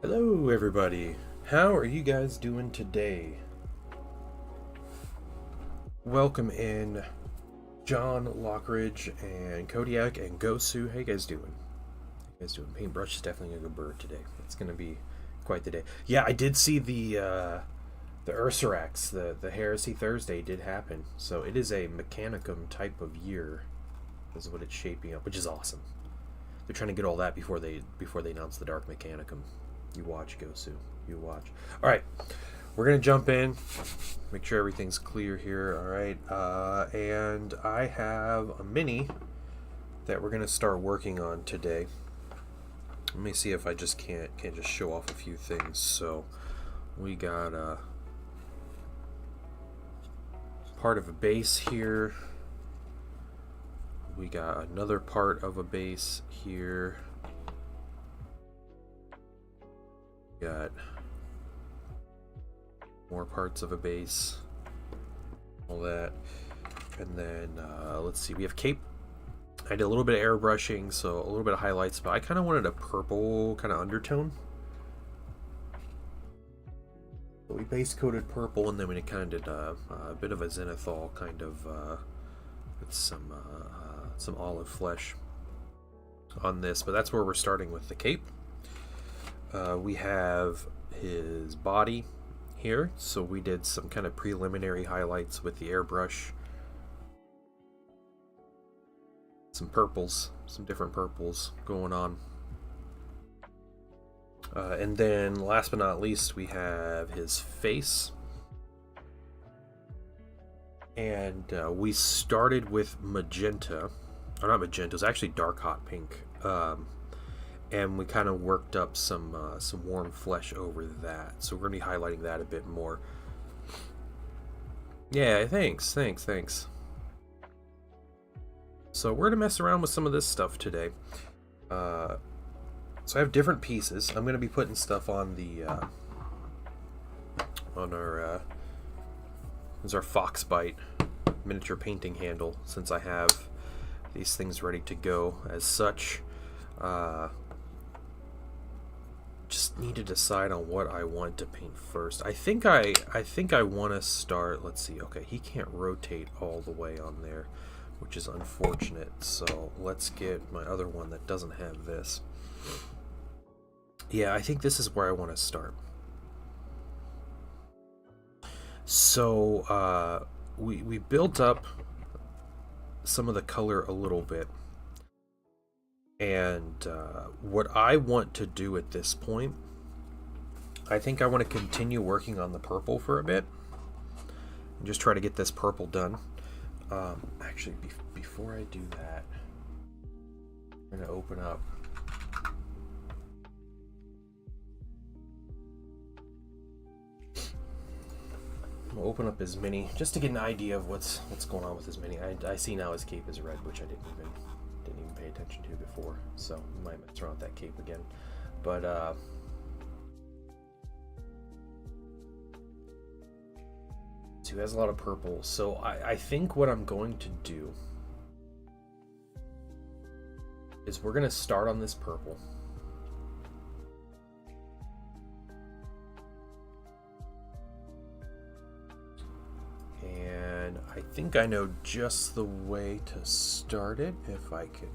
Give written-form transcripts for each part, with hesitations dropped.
Hello everybody, how are you guys doing today? Welcome in John, Lockridge, and Kodiak, and Gosu. How you guys doing? How you guys doing? Paintbrush is definitely a good bird today. It's going to be quite the day. Yeah, I did see the Ursarax, the Heresy Thursday did happen. So it is a Mechanicum type of year. This is what it's shaping up, which is awesome. They're trying to get all that before they announce the Dark Mechanicum. You watch, Gosu. You watch. All right, we're gonna jump in. Make sure everything's clear here. All right, and I have a mini that we're gonna start working on today. Let me see if I just can't just show off a few things. So we got part of a base here. We got another part of a base here. Got more parts of a base, all that, and then let's see, we have cape. I did a little bit of airbrushing, so a little bit of highlights, but I kind of wanted a purple kind of undertone. So we base coated purple, and then we kind of did a bit of a zenithal kind of with some olive flesh on this, but that's where we're starting with the cape. We have his body here, so we did some kind of preliminary highlights with the airbrush. Some purples, some different purples going on. And then last but not least, we have his face. And we started with magenta, or not magenta, it was actually dark hot pink. And we kind of worked up some warm flesh over that. So we're going to be highlighting that a bit more. Yeah, thanks. So we're going to mess around with some of this stuff today. So I have different pieces. I'm going to be putting stuff on the on our this is our Foxbite miniature painting handle, since I have these things ready to go as such. Just need to decide on what I want to paint first. I think I want to start. Let's see. Okay, he can't rotate all the way on there, which is unfortunate. So let's get my other one that doesn't have this. Yeah, I think this is where I want to start. So we built up some of the color a little bit. And what I want to do at this point, I think I want to continue working on the purple for a bit and just try to get this purple done. Actually, before I do that, I'm going to open up his mini just to get an idea of what's going on with his mini. I see now his cape is red, which I didn't even pay attention to before, so we might mess around with that cape again. But so he has a lot of purple, so I think what I'm going to do is we're going to start on this purple. And I think I know just the way to start it, if I could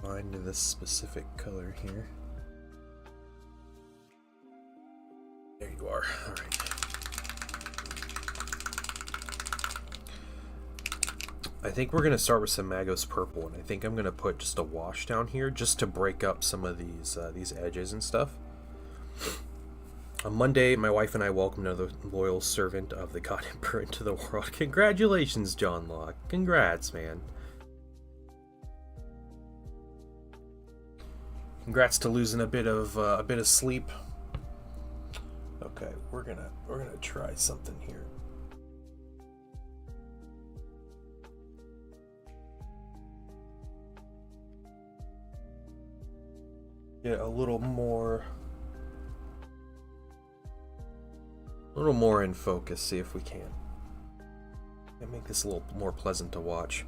find this specific color here. There you are. All right. I think we're going to start with some Magos purple, and I think I'm going to put just a wash down here just to break up some of these edges and stuff. On Monday, my wife and I welcomed another loyal servant of the God Emperor into the world. Congratulations, John Locke. Congrats, man. Congrats to losing a bit of sleep. Okay, we're gonna try something here. Get a little more in focus, see if we can. And make this a little more pleasant to watch.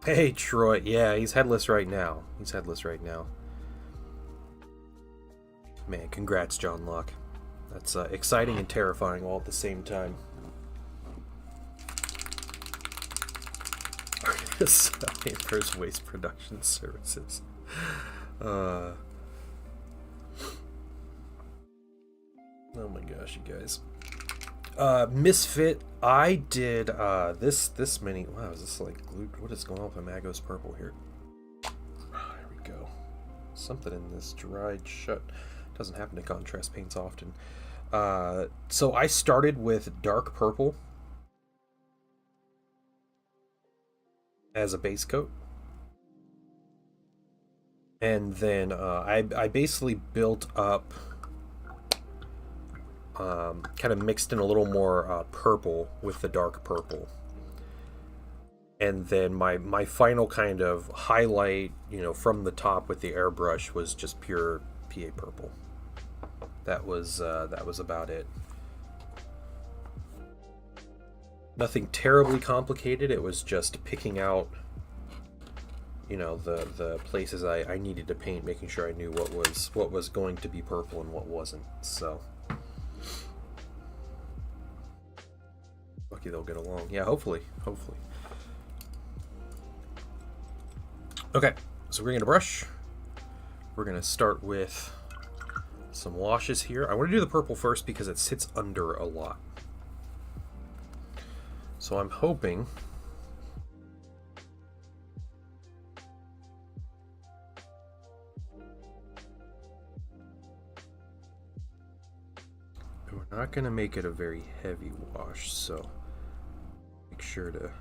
Hey, Troy. Yeah, he's headless right now. Man, congrats, John Locke. That's exciting and terrifying all at the same time. First Waste Production Services. Oh my gosh, you guys. Misfit. I did this many. Wow, is this like glued? What is going on with my Magos purple here? There we go. Something in this dried shut. Doesn't happen to contrast paints often. So I started with dark purple as a base coat, and then I basically built up, kind of mixed in a little more purple with the dark purple, and then my final kind of highlight, from the top with the airbrush was just pure PA purple. That was about it. Nothing terribly complicated. It was just picking out, the places I needed to paint, making sure I knew what was going to be purple and what wasn't. So lucky they'll get along. Yeah, hopefully. Okay, so we're gonna brush. We're gonna start with some washes here. I want to do the purple first because it sits under a lot. So I'm hoping we're not going to make it a very heavy wash, so make sure to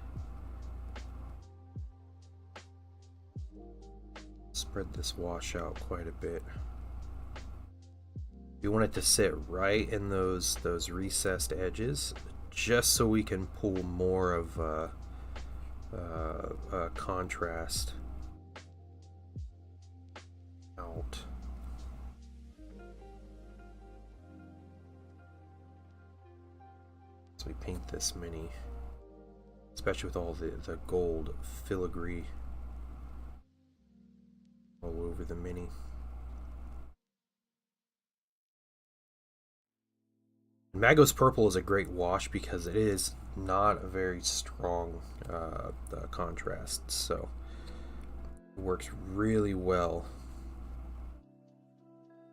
spread this wash out quite a bit. You want it to sit right in those recessed edges, just so we can pull more of contrast out. So we paint this mini, especially with all the gold filigree all over the mini. Magos Purple is a great wash because it is not a very strong contrast, so it works really well.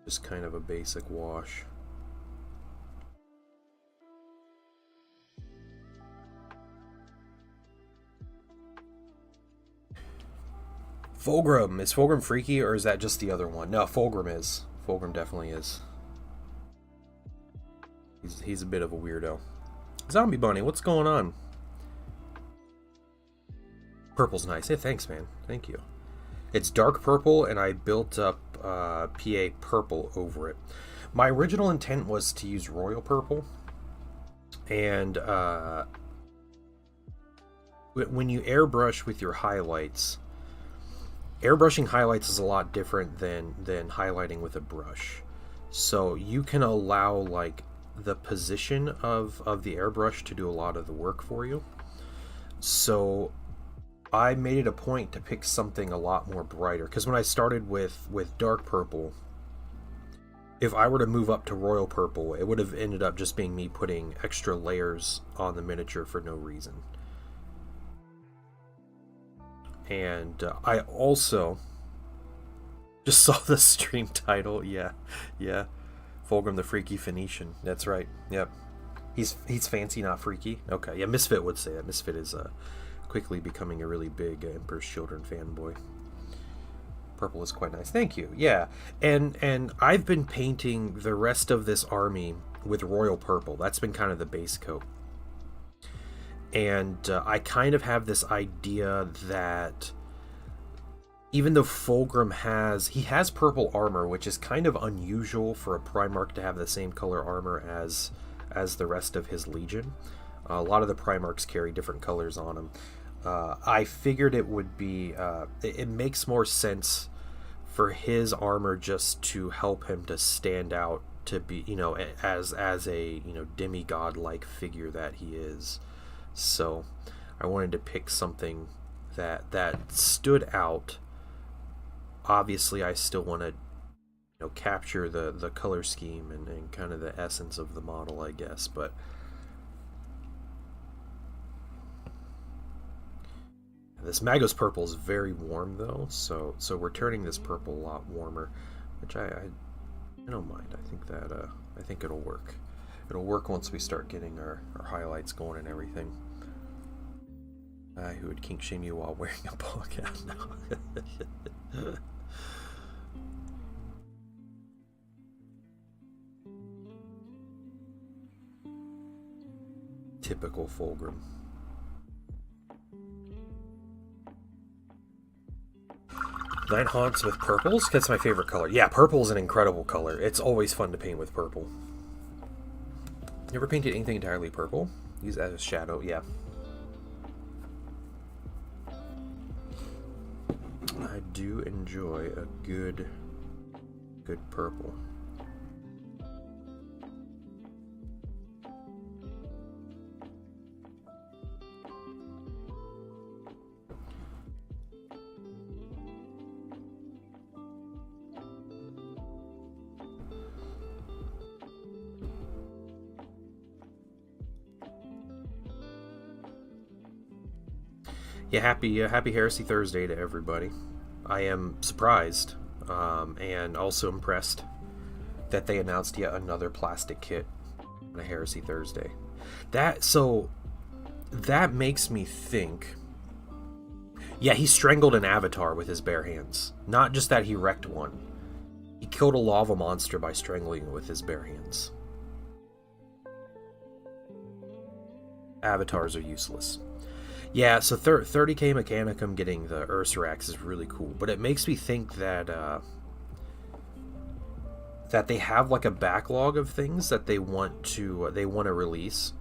Just kind of a basic wash. Fulgrim. Is Fulgrim freaky, or is that just the other one? No, Fulgrim is. Fulgrim definitely is. He's a bit of a weirdo. Zombie Bunny, what's going on? Purple's nice. Hey, thanks, man. Thank you. It's dark purple, and I built up PA purple over it. My original intent was to use royal purple, and when you airbrush with your highlights, airbrushing highlights is a lot different than highlighting with a brush. So you can allow like the position of the airbrush to do a lot of the work for you. So I made it a point to pick something a lot more brighter, because when I started with dark purple, if I were to move up to royal purple, it would have ended up just being me putting extra layers on the miniature for no reason. And I also just saw the stream title. Yeah. Fulgrim the Freaky Phoenician. That's right. Yep. He's fancy, not freaky. Okay. Yeah, Misfit would say that. Misfit is quickly becoming a really big Emperor's Children fanboy. Purple is quite nice. Thank you. Yeah. And I've been painting the rest of this army with royal purple. That's been kind of the base coat. And I kind of have this idea that even though Fulgrim has purple armor, which is kind of unusual for a Primarch to have the same color armor as the rest of his Legion. A lot of the Primarchs carry different colors on them. I figured it would be, it makes more sense for his armor just to help him to stand out, to be, as a, demigod-like figure that he is. So I wanted to pick something that stood out. Obviously, I still want to capture the color scheme and kind of the essence of the model, I guess. But this Magos purple is very warm though, so we're turning this purple a lot warmer, which I don't mind. I think it'll work. It'll work once we start getting our highlights going and everything. Who would kink shame you while wearing a ball cap now? Typical Fulgrim. Night Haunts with purples? That's my favorite color. Yeah, purple is an incredible color. It's always fun to paint with purple. You ever painted anything entirely purple? Use that as a shadow, yeah. I do enjoy a good purple. Yeah, happy Heresy Thursday to everybody. I am surprised and also impressed that they announced yet another plastic kit on a Heresy Thursday. That makes me think. Yeah, he strangled an avatar with his bare hands. Not just that he wrecked one. He killed a lava monster by strangling it with his bare hands. Avatars are useless. Yeah, so 30k Mechanicum getting the Ursarax is really cool, but it makes me think that that they have like a backlog of things that they want to release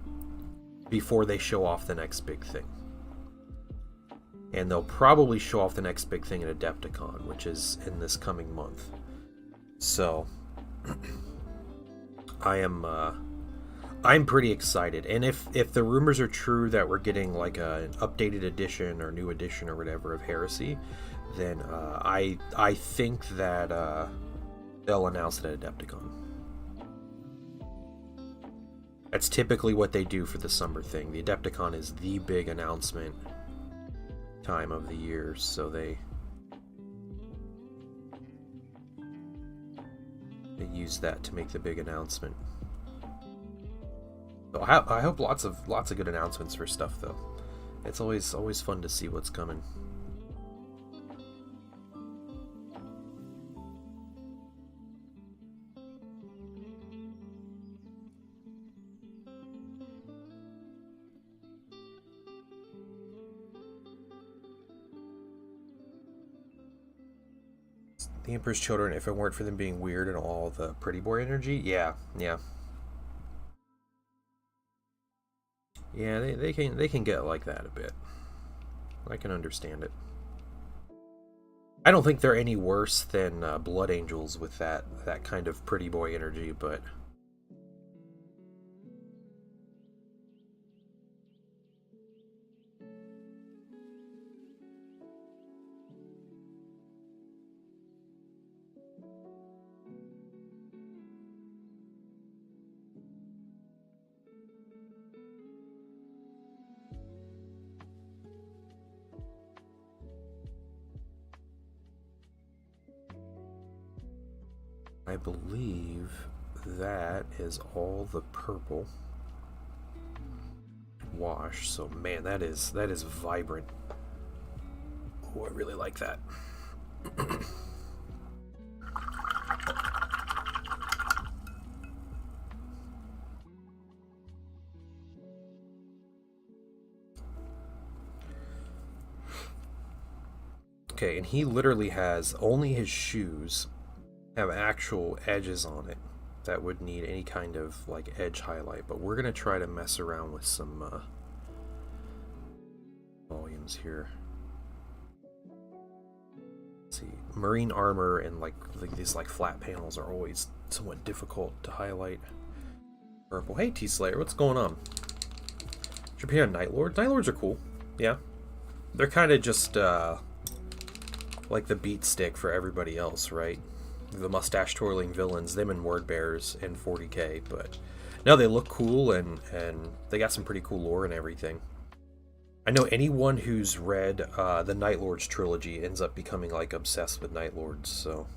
before they show off the next big thing. And they'll probably show off the next big thing at Adepticon, which is in this coming month. So I'm pretty excited, and if the rumors are true that we're getting like an updated edition or new edition or whatever of Heresy, then I think that they'll announce it at Adepticon. That's typically what they do for the summer thing. The Adepticon is the big announcement time of the year, so they use that to make the big announcement. So I hope lots of good announcements for stuff though. It's always fun to see what's coming. The Emperor's Children, if it weren't for them being weird and all the pretty boy energy, yeah. Yeah, they can get like that a bit. I can understand it. I don't think they're any worse than Blood Angels with that kind of pretty boy energy, but I believe that is all the purple wash. So man, that is vibrant. Oh, I really like that. Okay, and he literally has only his shoes have actual edges on it that would need any kind of like edge highlight, but we're gonna try to mess around with some volumes here. Let's see, marine armor and like these like flat panels are always somewhat difficult to highlight. Purple. Hey T-Slayer, what's going on? Japan Night Lords. Night Lords are cool. Yeah, they're kind of just like the beat stick for everybody else, right? the mustache twirling villains, them and word bears in 40k. But no, they look cool, and they got some pretty cool lore and everything. I know anyone who's read the Night Lords trilogy ends up becoming like obsessed with Night Lords. So,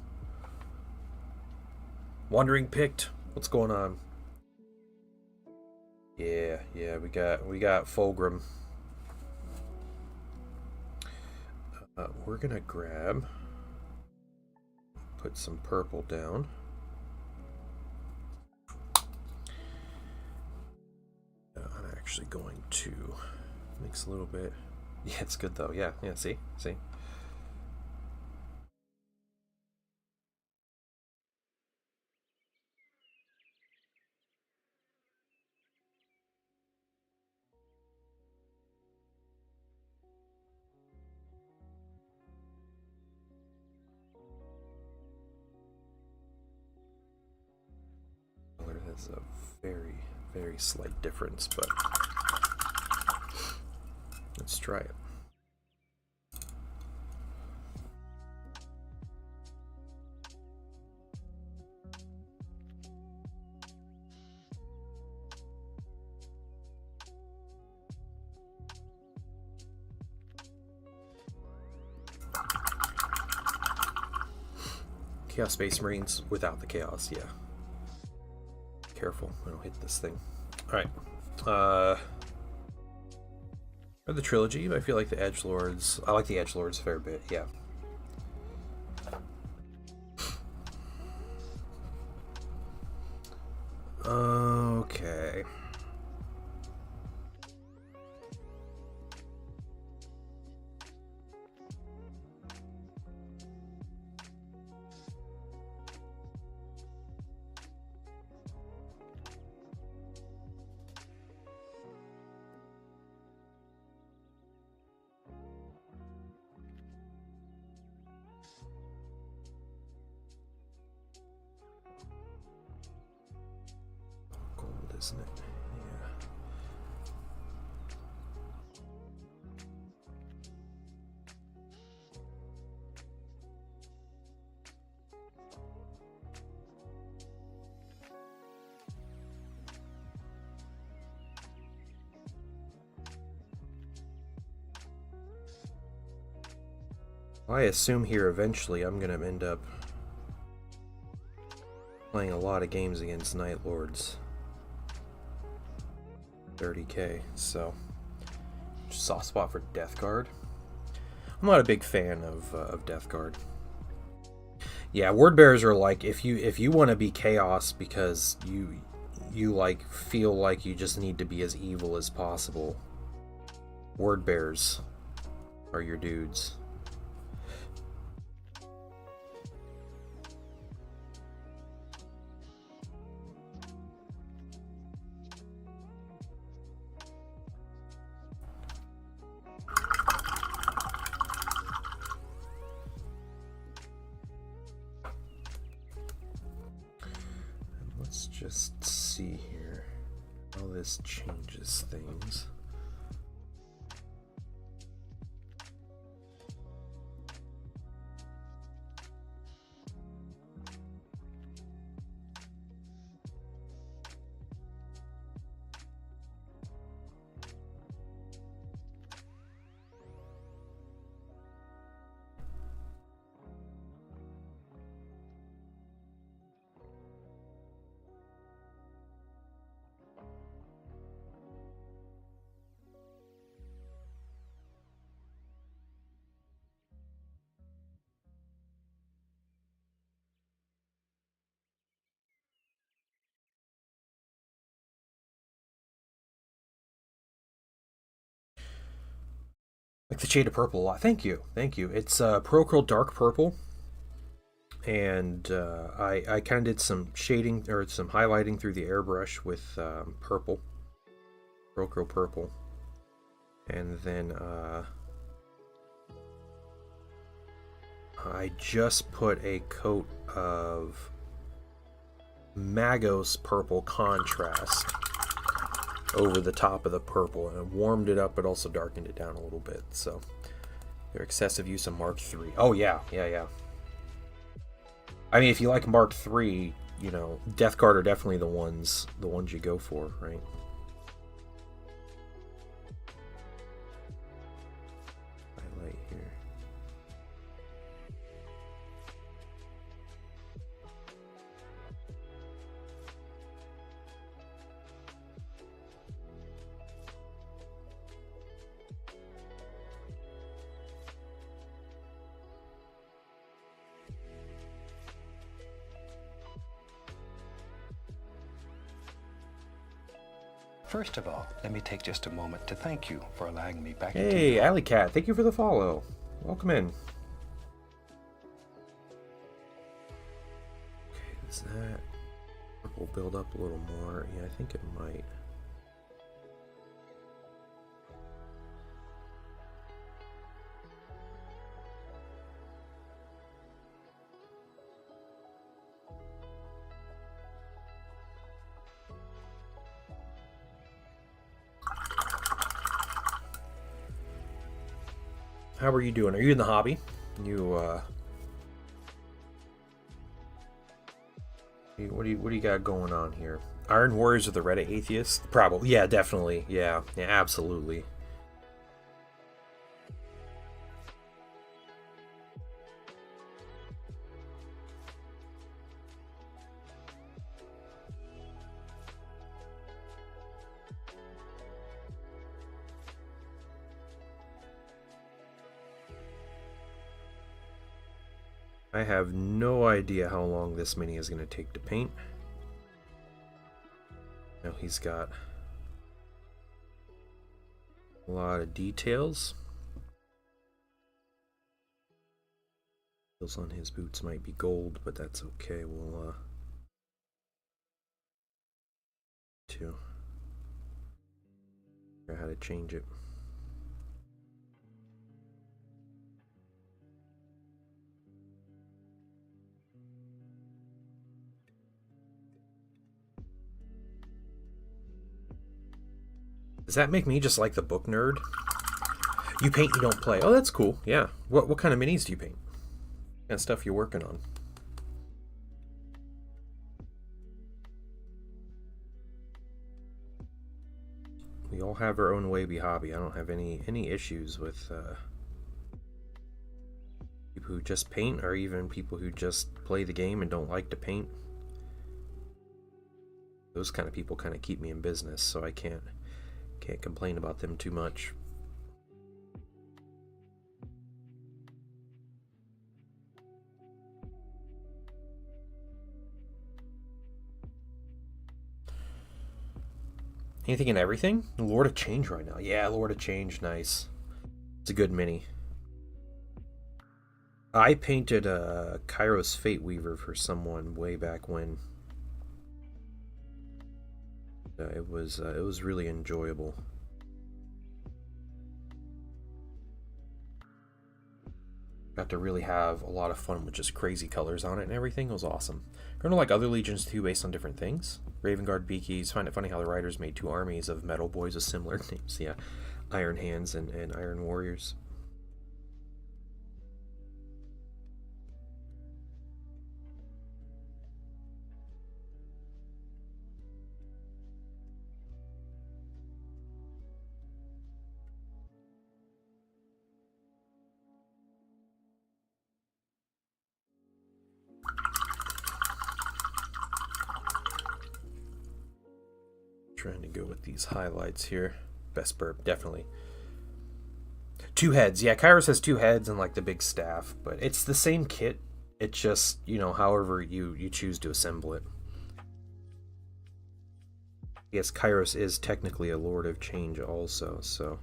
Wandering Pict, what's going on? Yeah, we got Fulgrim. We're gonna put some purple down. I'm actually going to mix a little bit. Yeah, it's good though. Yeah, see? Color has a very, very slight difference, but let's try it. Chaos Space Marines without the chaos, yeah. Careful, I don't hit this thing. Alright. The trilogy, I feel like the Edgelords. I like the Edgelords a fair bit, yeah. Okay. Isn't it? Yeah. I assume here eventually I'm going to end up playing a lot of games against Night Lords. 30k, so soft spot for Death Guard. I'm not a big fan of Death Guard. Yeah, word bearers are like, if you want to be chaos because you like feel like you just need to be as evil as possible, word bearers are your dudes. Just see here how this changes things. Like the shade of purple a lot. Thank you. It's Procurl Dark Purple, and I kind of did some shading or some highlighting through the airbrush with purple, Procurl Purple, and then I just put a coat of Magos Purple Contrast over the top of the purple, and it warmed it up but also darkened it down a little bit. So their excessive use of Mark III. Oh yeah. I mean, if you like Mark III, you know, Death Guard are definitely the ones you go for, right? Highlight here. First of all, let me take just a moment to thank you for allowing me back into your Hey, Alley Cat, thank you for the follow. Welcome in. Okay, is that... We'll build up a little more. Yeah, I think it might. How are you doing? Are you in the hobby? What do you got going on here? Iron Warriors are the Reddit atheists? Probably. Yeah, definitely. Yeah, absolutely. I have no idea how long this mini is going to take to paint. Now he's got a lot of details. Details on his boots might be gold, but that's okay. We'll figure out how to change it. Does that make me just like the book nerd? You paint, you don't play. Oh, that's cool. Yeah. What kind of minis do you paint? What kind of stuff you're working on? We all have our own wavy hobby. I don't have any issues with people who just paint, or even people who just play the game and don't like to paint. Those kind of people kind of keep me in business, so I can't complain about them too much. Anything and everything? Lord of Change right now. Yeah, Lord of Change, nice. It's a good mini. I painted a Kairos Fate Weaver for someone way back when. It was really enjoyable. Got to really have a lot of fun with just crazy colors on it and everything. It was awesome. Kind of like other legions too, based on different things. Raven Guard Beakies. Find it funny how the writers made two armies of metal boys with similar names. Yeah, Iron Hands and Iron Warriors. Trying to go with these highlights here. Best burp, definitely. Two heads. Yeah, Kairos has two heads and like the big staff, but it's the same kit. It's just, you know, however you choose to assemble it. Yes, Kairos is technically a Lord of Change also, so...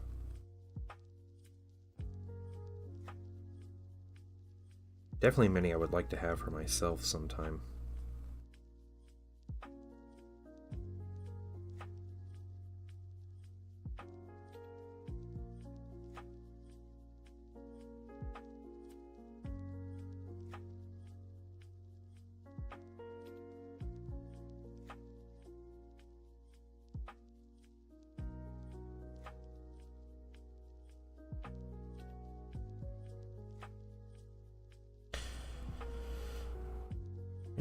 Definitely many I would like to have for myself sometime.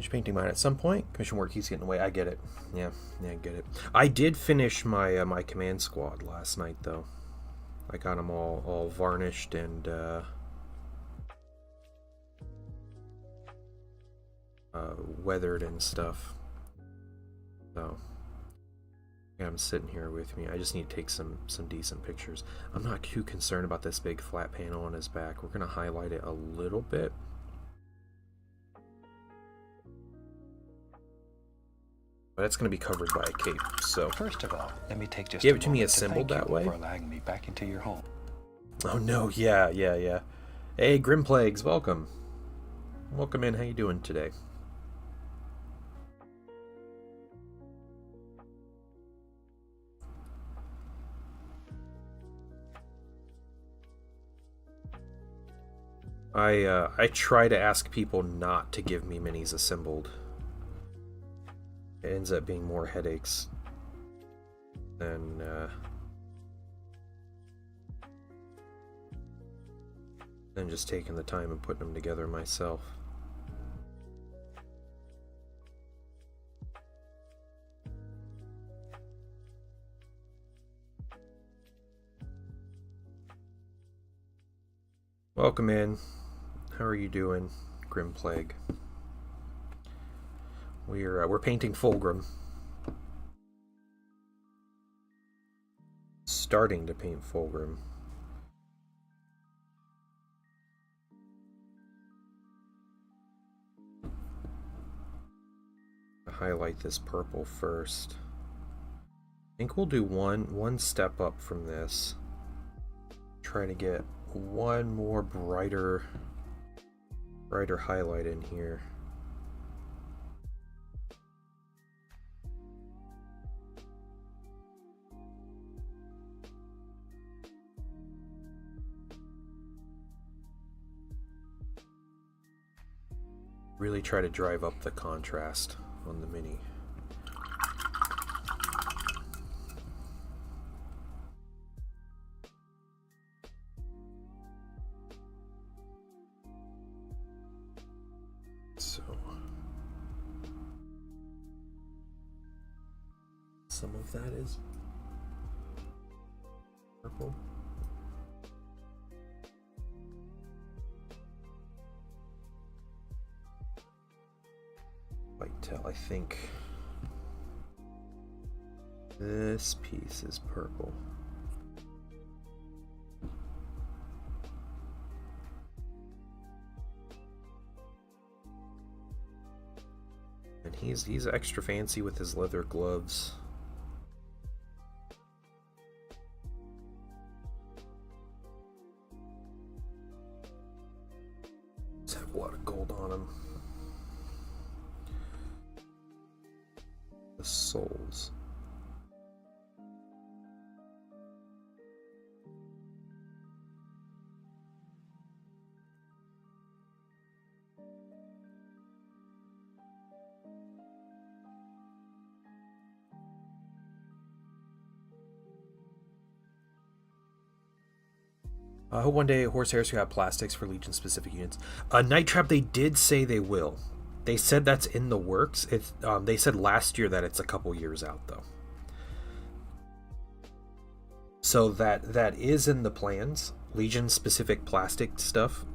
Finish painting mine at some point. Commission work keeps getting away. I get it. Yeah, I get it. I did finish my my command squad last night, though. I got them all varnished and weathered and stuff. So yeah, I'm sitting here with me. I just need to take some decent pictures. I'm not too concerned about this big flat panel on his back. We're gonna highlight it a little bit. But it's going to be covered by a cape, so... First of all, let me take just Give a it to me moment assembled to thank that you way? for allowing me back into your home. Oh no, yeah. Hey, Grim Plagues, welcome. Welcome in, how you doing today? I try to ask people not to give me minis assembled. It ends up being more headaches than just taking the time and putting them together myself. Welcome in. How are you doing, Grim Plague? We're painting Fulgrim. Starting to paint Fulgrim. Highlight this purple first. I think we'll do one step up from this. Try to get one more brighter highlight in here. Really try to drive up the contrast on the mini. So some of that is purple. I think this piece is purple. And he's extra fancy with his leather gloves. Just have a lot of gold on him. The soles. I hope one day Horsehairs will have plastics for Legion specific units. Night Trap, they did say they will. They said that's in the works. It's they said last year that it's a couple years out though. So that is in the plans. Legion specific plastic stuff.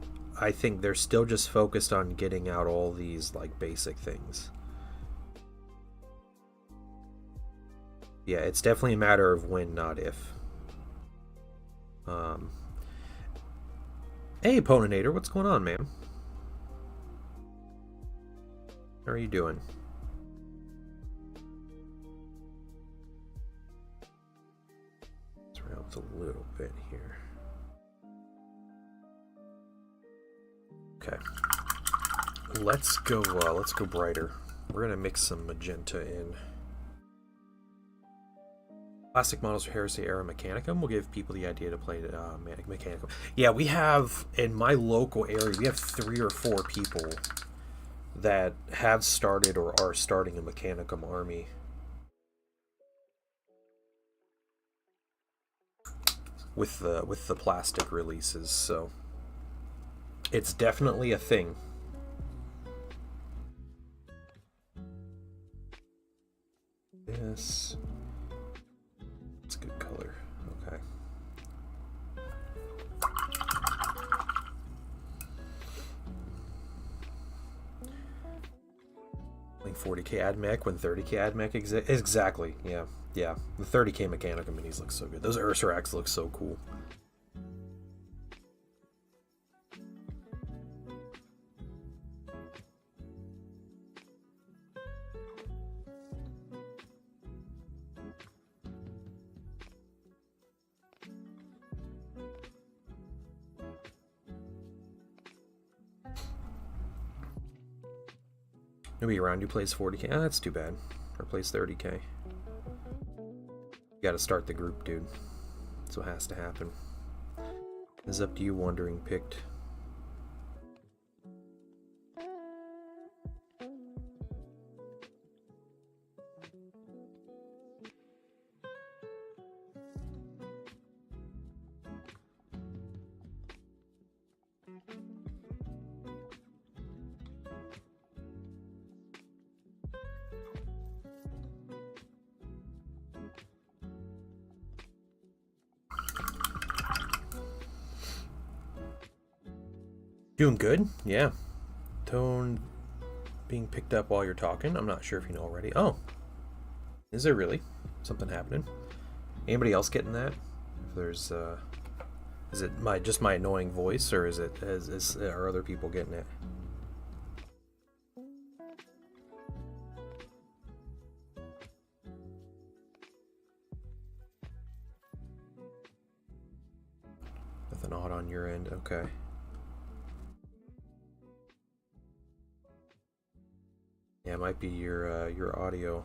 I think they're still just focused on getting out all these like basic things. Yeah, it's definitely a matter of when, not if. Hey, Poninator, what's going on, man? How are you doing? Let's round a little bit here. Okay. Let's go brighter. We're gonna mix some magenta in. Plastic models for Heresy Era Mechanicum will give people the idea to play Mechanicum. Yeah, we have, in my local area, we have 3 or 4 people that have started or are starting a Mechanicum army. With the plastic releases, so it's definitely a thing. This. It's a good color. Okay. Like 40k ad mech when 30k ad mech exactly. Yeah. Yeah. The 30k Mechanica minis look so good. Those Ursarax look so cool. Nobody around who plays 40k. Ah, that's too bad. Or plays 30k. You gotta start the group, dude. That's what has to happen. It's up to you, Wandering Picked. Doing good, yeah. Tone being picked up while you're talking. I'm not sure if you know already. Oh, is there really something happening? Anybody else getting that? If there's, is it just my annoying voice, or is it are other people getting it? Nothing odd on your end. Okay. Yeah, it might be your audio.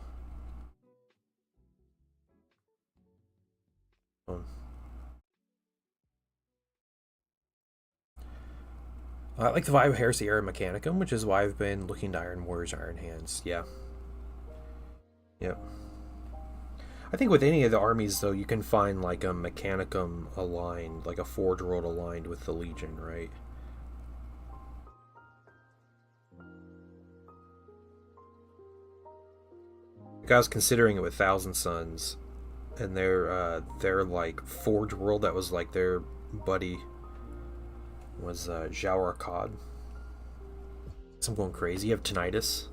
I like the vibe of Heresy Era Mechanicum, which is why I've been looking to Iron Warriors, Iron Hands. Yeah. Yep. I think with any of the armies, though, you can find like a Mechanicum aligned, like a Forge World aligned with the Legion, right? Like I was considering it with Thousand Suns, and their like Forge World that was like their buddy was Jawar Cod. So I'm going crazy. You have tinnitus.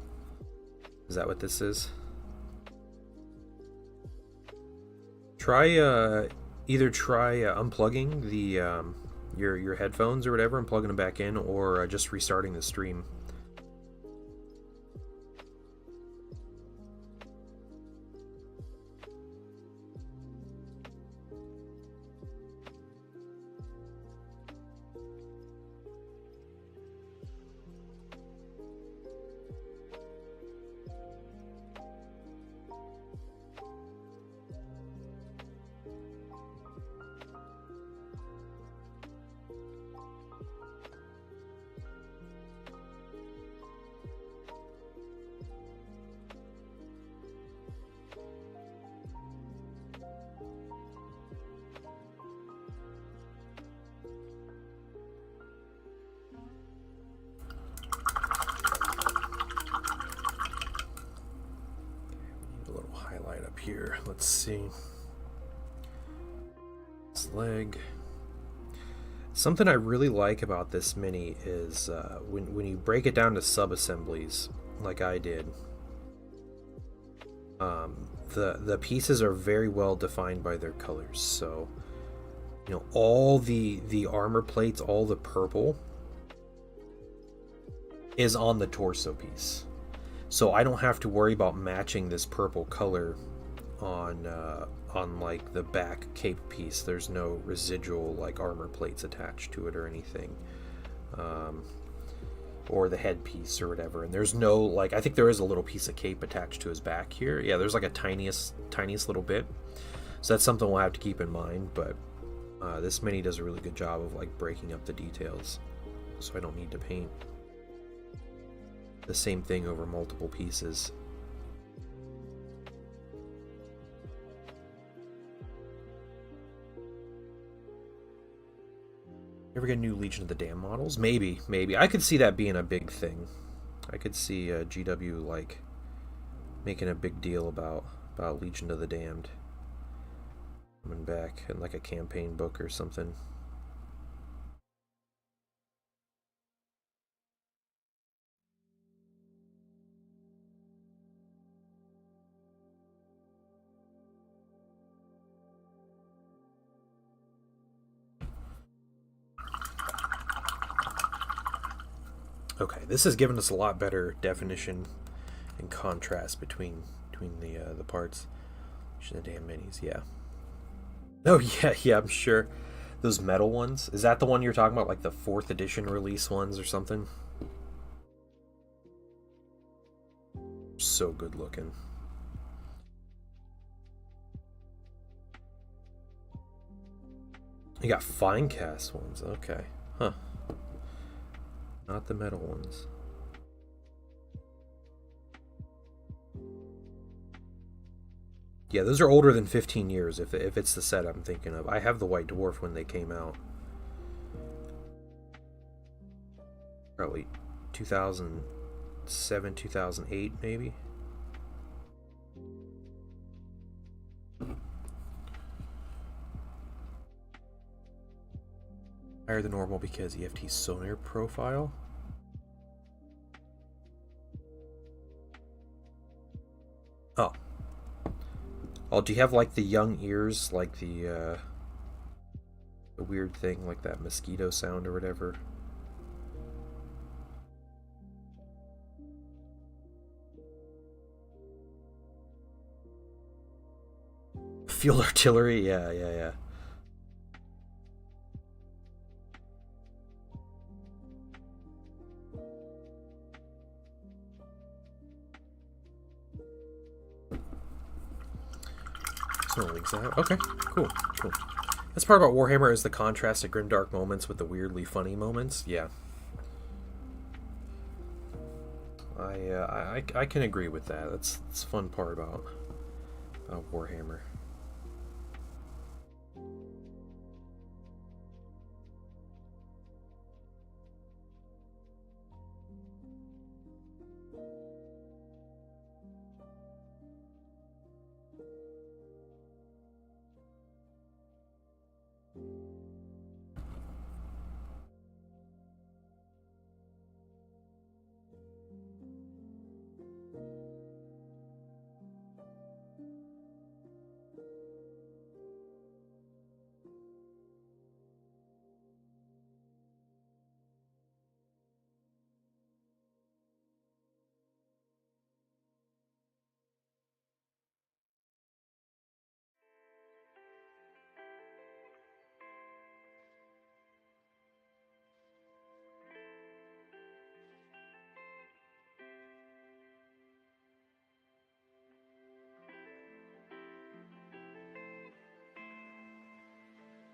Is that what this is? Try either try unplugging the your headphones or whatever and plugging them back in, or just restarting the stream. Here, let's see. This leg. Something I really like about this mini is when you break it down to sub-assemblies, like I did, the pieces are very well defined by their colors. So, you know, all the armor plates, all the purple is on the torso piece. So I don't have to worry about matching this purple color on like the back cape piece. There's no residual like armor plates attached to it or anything, or the headpiece or whatever. And there's no like, I think there is a little piece of cape attached to his back here. Yeah, there's like a tiniest little bit. So that's something we'll have to keep in mind. But this mini does a really good job of like breaking up the details, so I don't need to paint the same thing over multiple pieces. Ever get a new Legion of the Damned models? Maybe. I could see that being a big thing. I could see GW like making a big deal about about Legion of the Damned coming back in like a campaign book or something. Okay, this has given us a lot better definition and contrast between the parts. The damn minis, yeah. Oh yeah, I'm sure. Those metal ones. Is that the one you're talking about, like the 4th edition release ones or something? So good looking. You got fine cast ones, okay. Huh. Not the metal ones. Yeah, those are older than 15 years if it's the set I'm thinking of. I have the White Dwarf when they came out. Probably 2007, 2008 maybe. Higher than normal because EFT sonar profile. Oh. Oh, do you have like the young ears, like the weird thing, like that mosquito sound or whatever? Field artillery, yeah. Okay, cool. That's part about Warhammer is the contrast of grimdark moments with the weirdly funny moments. Yeah. I can agree with that. That's the fun part about Warhammer.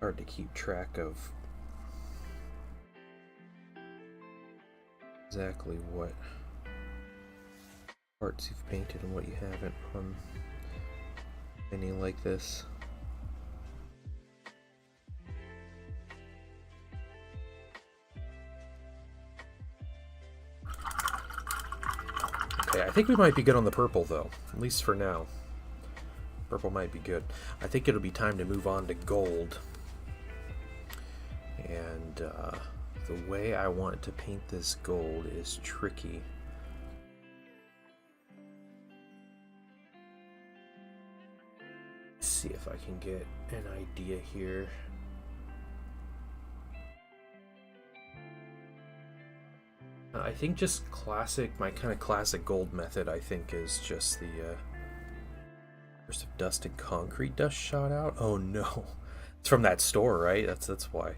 Hard to keep track of exactly what parts you've painted and what you haven't on any like this. Okay, I think we might be good on the purple though, at least for now. Purple might be good. I think it'll be time to move on to gold. And the way I want to paint this gold is tricky. Let's see if I can get an idea here. I think just classic, my kind of classic gold method, I think, is just the burst of dust and concrete dust shot out. Oh no. It's from that store, right? That's why.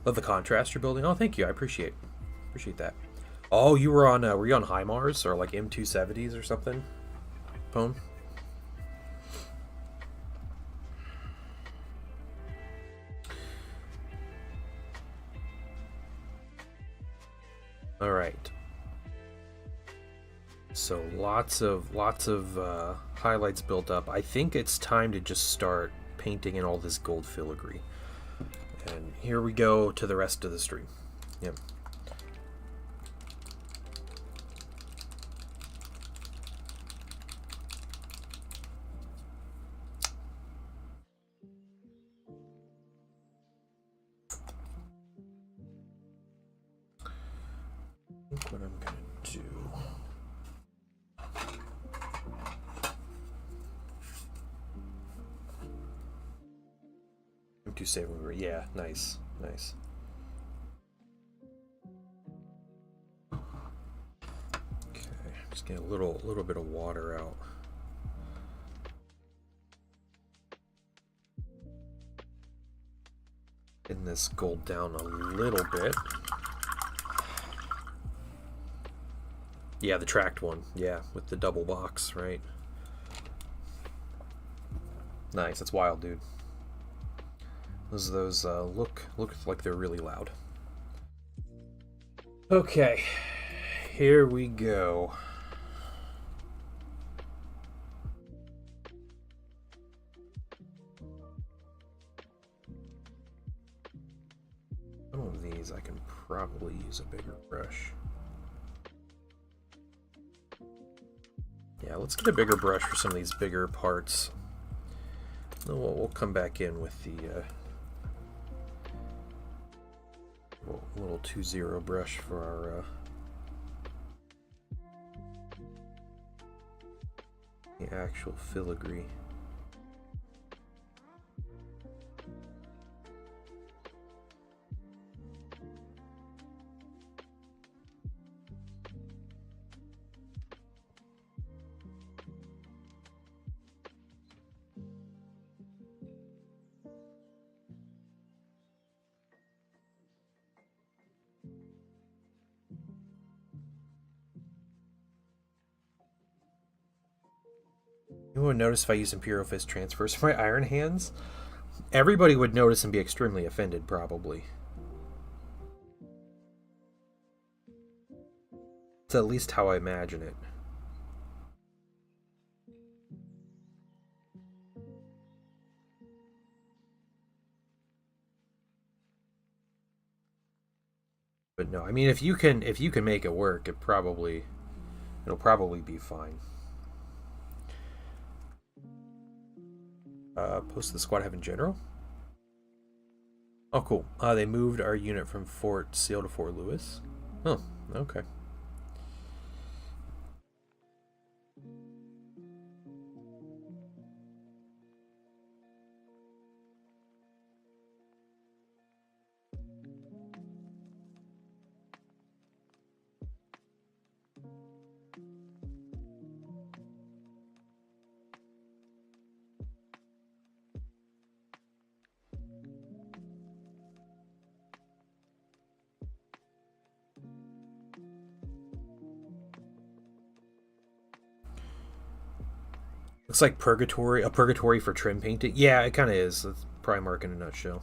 Love the contrast you're building. Oh, thank you. I appreciate that. Oh, you were on were you on HIMARS or like M270s or something? Pone? All right. So lots of highlights built up. I think it's time to just start painting in all this gold filigree. And here we go to the rest of the stream. Yep. what I'm gonna do. I'm too safe. Yeah, nice, nice. Okay, just get a little bit of water out. Getting this gold down a little bit. Yeah, the tracked one. Yeah, with the double box, right? Nice. That's wild, dude. Those look like they're really loud. Okay, here we go. Some of these I can probably use a bigger brush. Yeah, let's get a bigger brush for some of these bigger parts. Then we'll come back in with the little 2-0 brush for our the actual filigree. You would notice if I use Imperial Fist transfers for my iron hands? Everybody would notice and be extremely offended, probably. It's at least how I imagine it. But no, I mean, if you can make it work, it'll probably be fine. Post the squad have in general. Oh, cool. They moved our unit from Fort Seal to Fort Lewis. Oh, okay. Looks like purgatory, a purgatory for trim painting. Yeah, it kind of is. That's Primarch in a nutshell.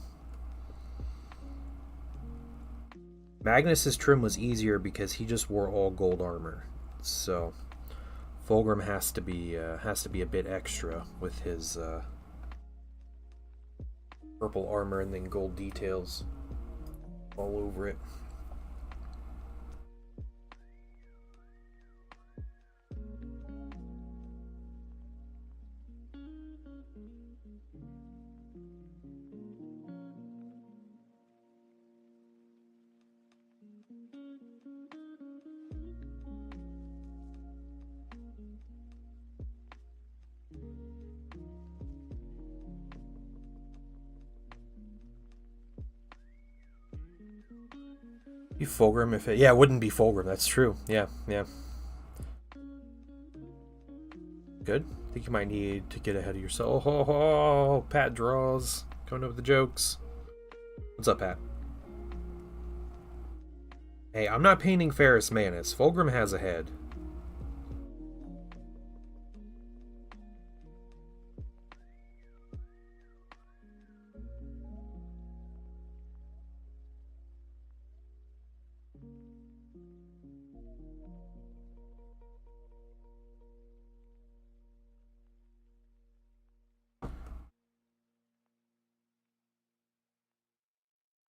Magnus's trim was easier because he just wore all gold armor, so Fulgrim has to be a bit extra with his purple armor and then gold details all over it. Be Fulgrim if it... Yeah, it wouldn't be Fulgrim. That's true. Yeah, yeah. Good. I think you might need to get ahead of yourself. Oh, Pat draws. Coming up with the jokes. What's up, Pat? Hey, I'm not painting Ferrus Manus. Fulgrim has a head.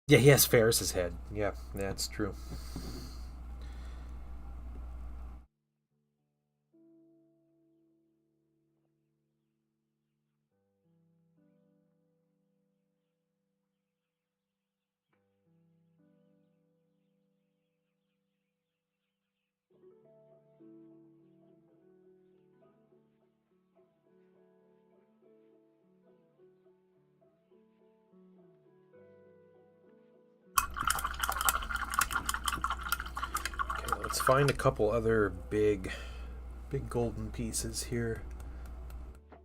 Yeah, he has Ferris's head. Yeah, that's true. Let's find a couple other big golden pieces here.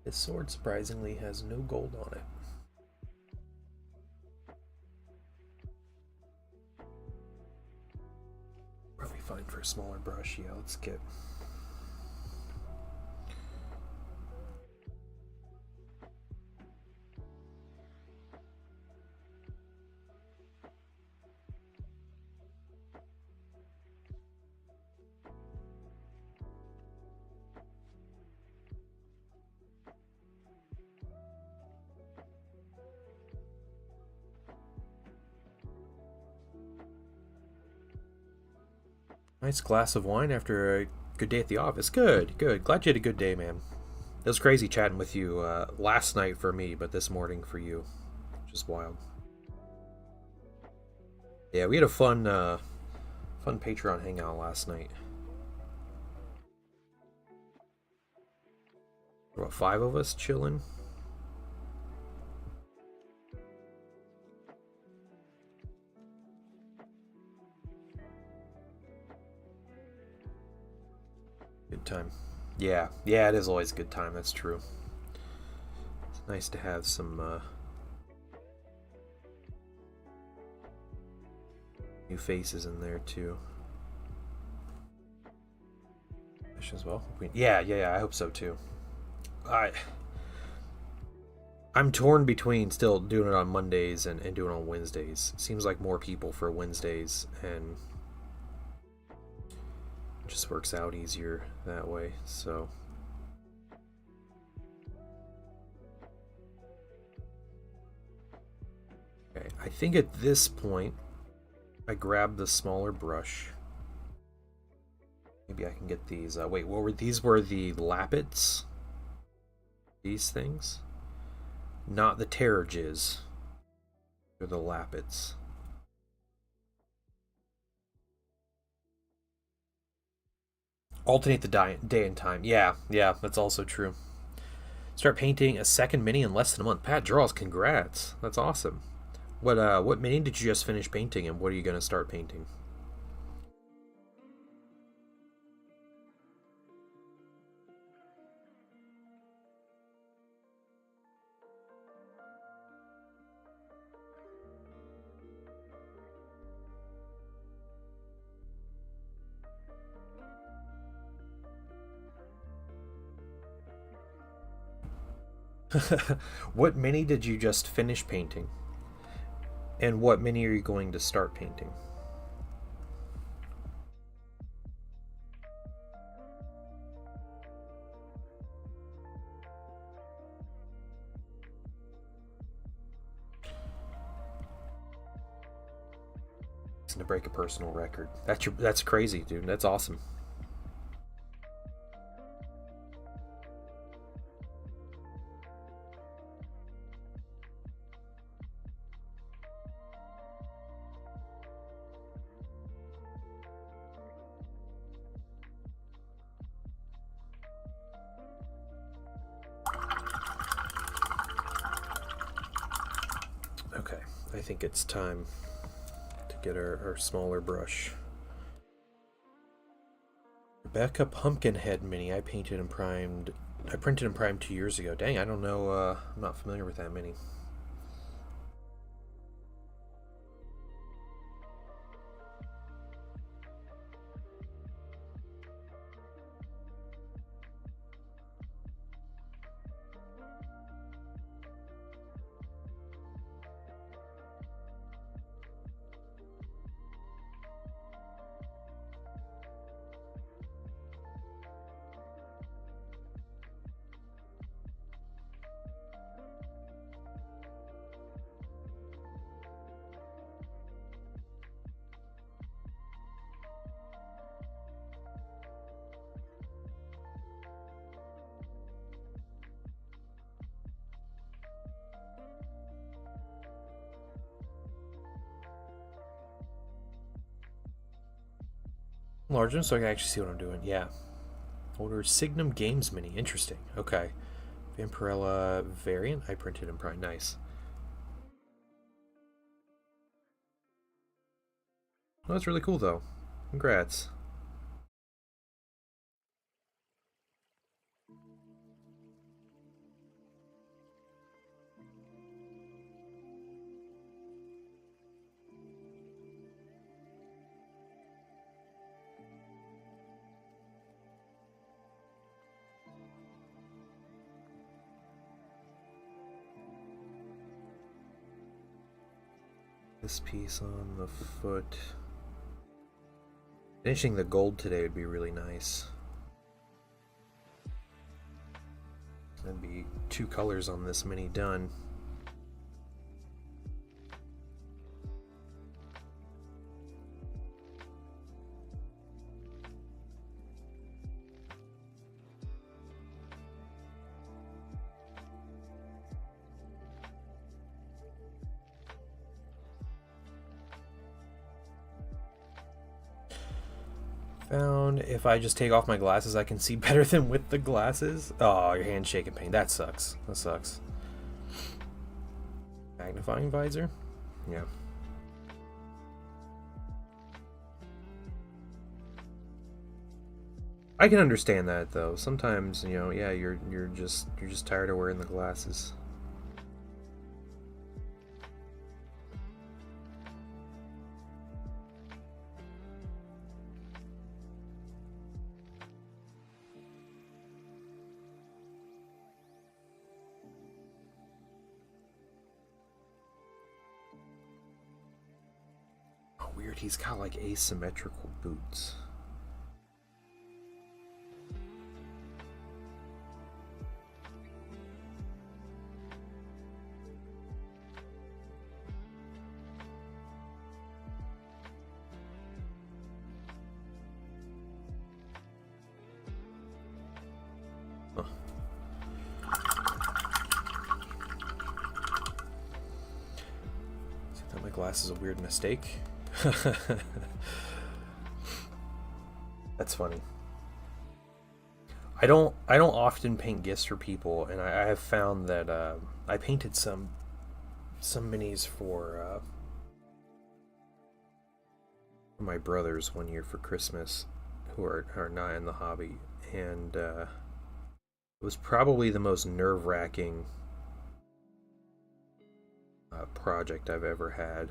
This sword surprisingly has no gold on it. Probably fine for a smaller brush. Yeah, let's get... Nice glass of wine after a good day at the office. Good, good. Glad you had a good day, man. It was crazy chatting with you last night for me, but this morning for you. Just wild. Yeah, we had a fun Patreon hangout last night. About 5 of us chilling. Good time. Yeah, it is always a good time, that's true. It's nice to have some new faces in there too. As well. Yeah, I hope so too. I'm torn between still doing it on Mondays and doing it on Wednesdays. Seems like more people for Wednesdays, and it just works out easier that way. So okay, I think at this point I grab the smaller brush. Maybe I can get these. Wait, what were these? Were the Lappets? These things? Not the Terriges. They're the Lappets. Alternate the day and time. Yeah, that's also true. Start painting a second mini in less than a month. Pat Draws, congrats. That's awesome. What mini did you just finish painting, and what are you going to start painting? What mini did you just finish painting? And what mini are you going to start painting? To break a personal record. That's crazy, dude. That's awesome. Okay, I think it's time to get our smaller brush. Rebecca Pumpkinhead Mini. I printed and primed 2 years ago. Dang, I don't know. I'm not familiar with that mini. Larger, so I can actually see what I'm doing. Yeah. Order Signum Games Mini. Interesting. Okay. Vampirella variant. I printed and primed. Nice. Well, that's really cool, though. Congrats. This piece on the foot. Finishing the gold today would be really nice. That'd be 2 colors on this mini done. Found if I just take off my glasses, I can see better than with the glasses. Oh, your hand's shaking pain. That sucks. That sucks. Magnifying visor? Yeah. I can understand that though. Sometimes, you know, yeah, you're just tired of wearing the glasses. Weird, he's got like asymmetrical boots. Huh. So I thought my glass is a weird mistake. That's funny. I don't often paint gifts for people, and I have found that I painted some minis for my brothers one year for Christmas, who are not in the hobby, and it was probably the most nerve-wracking project I've ever had.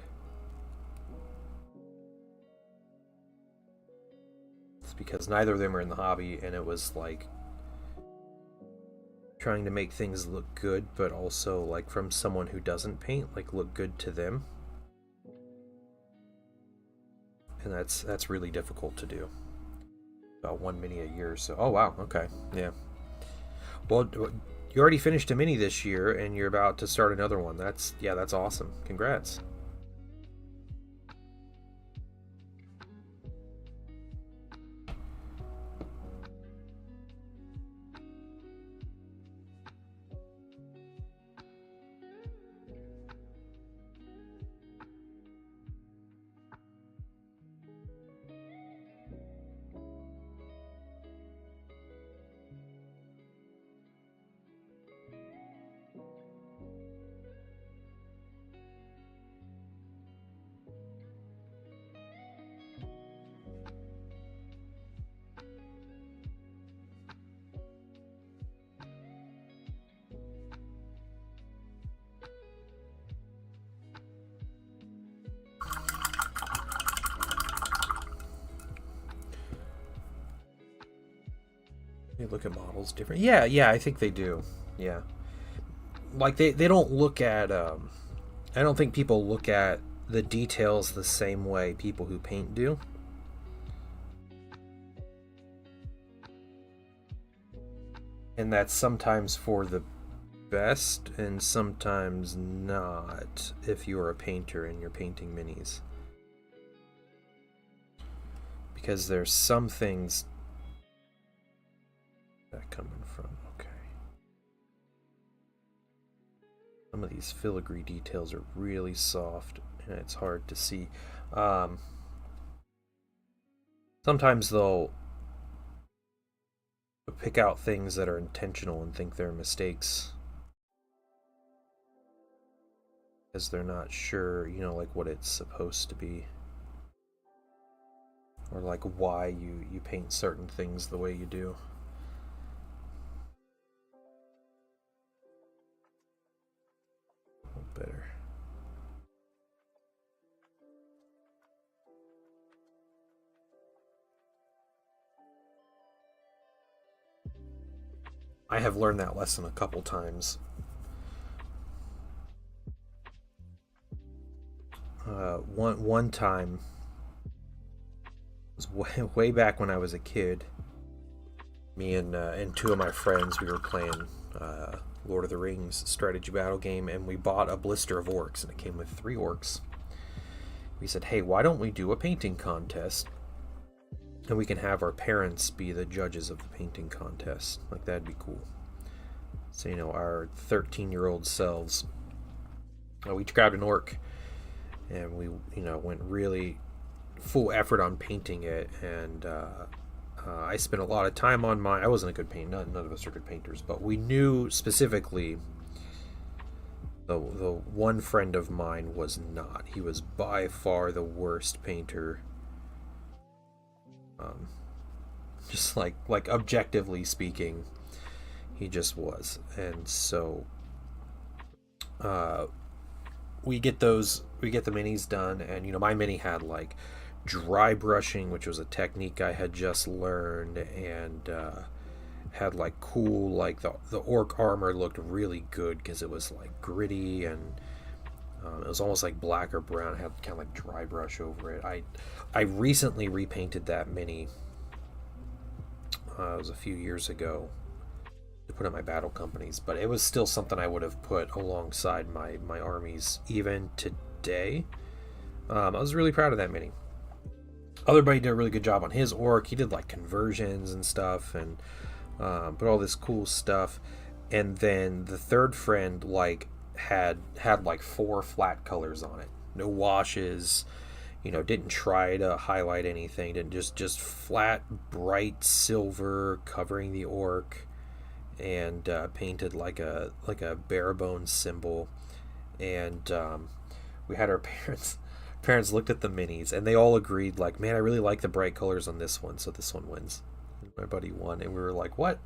Because neither of them are in the hobby, and it was like trying to make things look good, but also like from someone who doesn't paint, like look good to them, and that's really difficult to do. About 1 mini a year, so oh wow, okay, yeah. Well, you already finished a mini this year, and you're about to start another one. That's awesome. Congrats. They look at models different. Yeah, I think they do. Yeah. Like they don't look at I don't think people look at the details the same way people who paint do. And that's sometimes for the best and sometimes not if you're a painter and you're painting minis. Because there's some things that coming from. Okay. Some of these filigree details are really soft and it's hard to see. Sometimes they'll pick out things that are intentional and think they're mistakes because they're not sure, you know, like what it's supposed to be, or like why you paint certain things the way you do. Better. I have learned that lesson a couple times. one time, it was way back when I was a kid. Me and two of my friends, we were playing Lord of the Rings strategy battle game, and we bought a blister of orcs, and it came with 3 orcs. We said, hey, why don't we do a painting contest? And we can have our parents be the judges of the painting contest. Like, that'd be cool. So, you know, our 13-year-old selves, we each grabbed an orc, and we, you know, went really full effort on painting it, and I spent a lot of time on mine. I wasn't a good painter. None of us are good painters, but we knew specifically the one friend of mine was not. He was by far the worst painter. Just like objectively speaking, he just was. And so we get the minis done, and you know, my mini had like dry brushing, which was a technique I had just learned, and had like cool, like the orc armor looked really good because it was like gritty, and it was almost like black or brown. It had kind of like dry brush over it. I recently repainted that mini. It was a few years ago to put in my battle companies, but it was still something I would have put alongside my armies even today. I was really proud of that mini. Other buddy did a really good job on his orc. He did like conversions and stuff, and put all this cool stuff. And then the third friend like had like 4 flat colors on it, no washes. You know, didn't try to highlight anything. Didn't just flat, bright silver covering the orc, and painted like a bare bones symbol. And we had our parents looked at the minis, and they all agreed, like, man, I really like the bright colors on this one, so this one wins. And my buddy won, and we were like, what?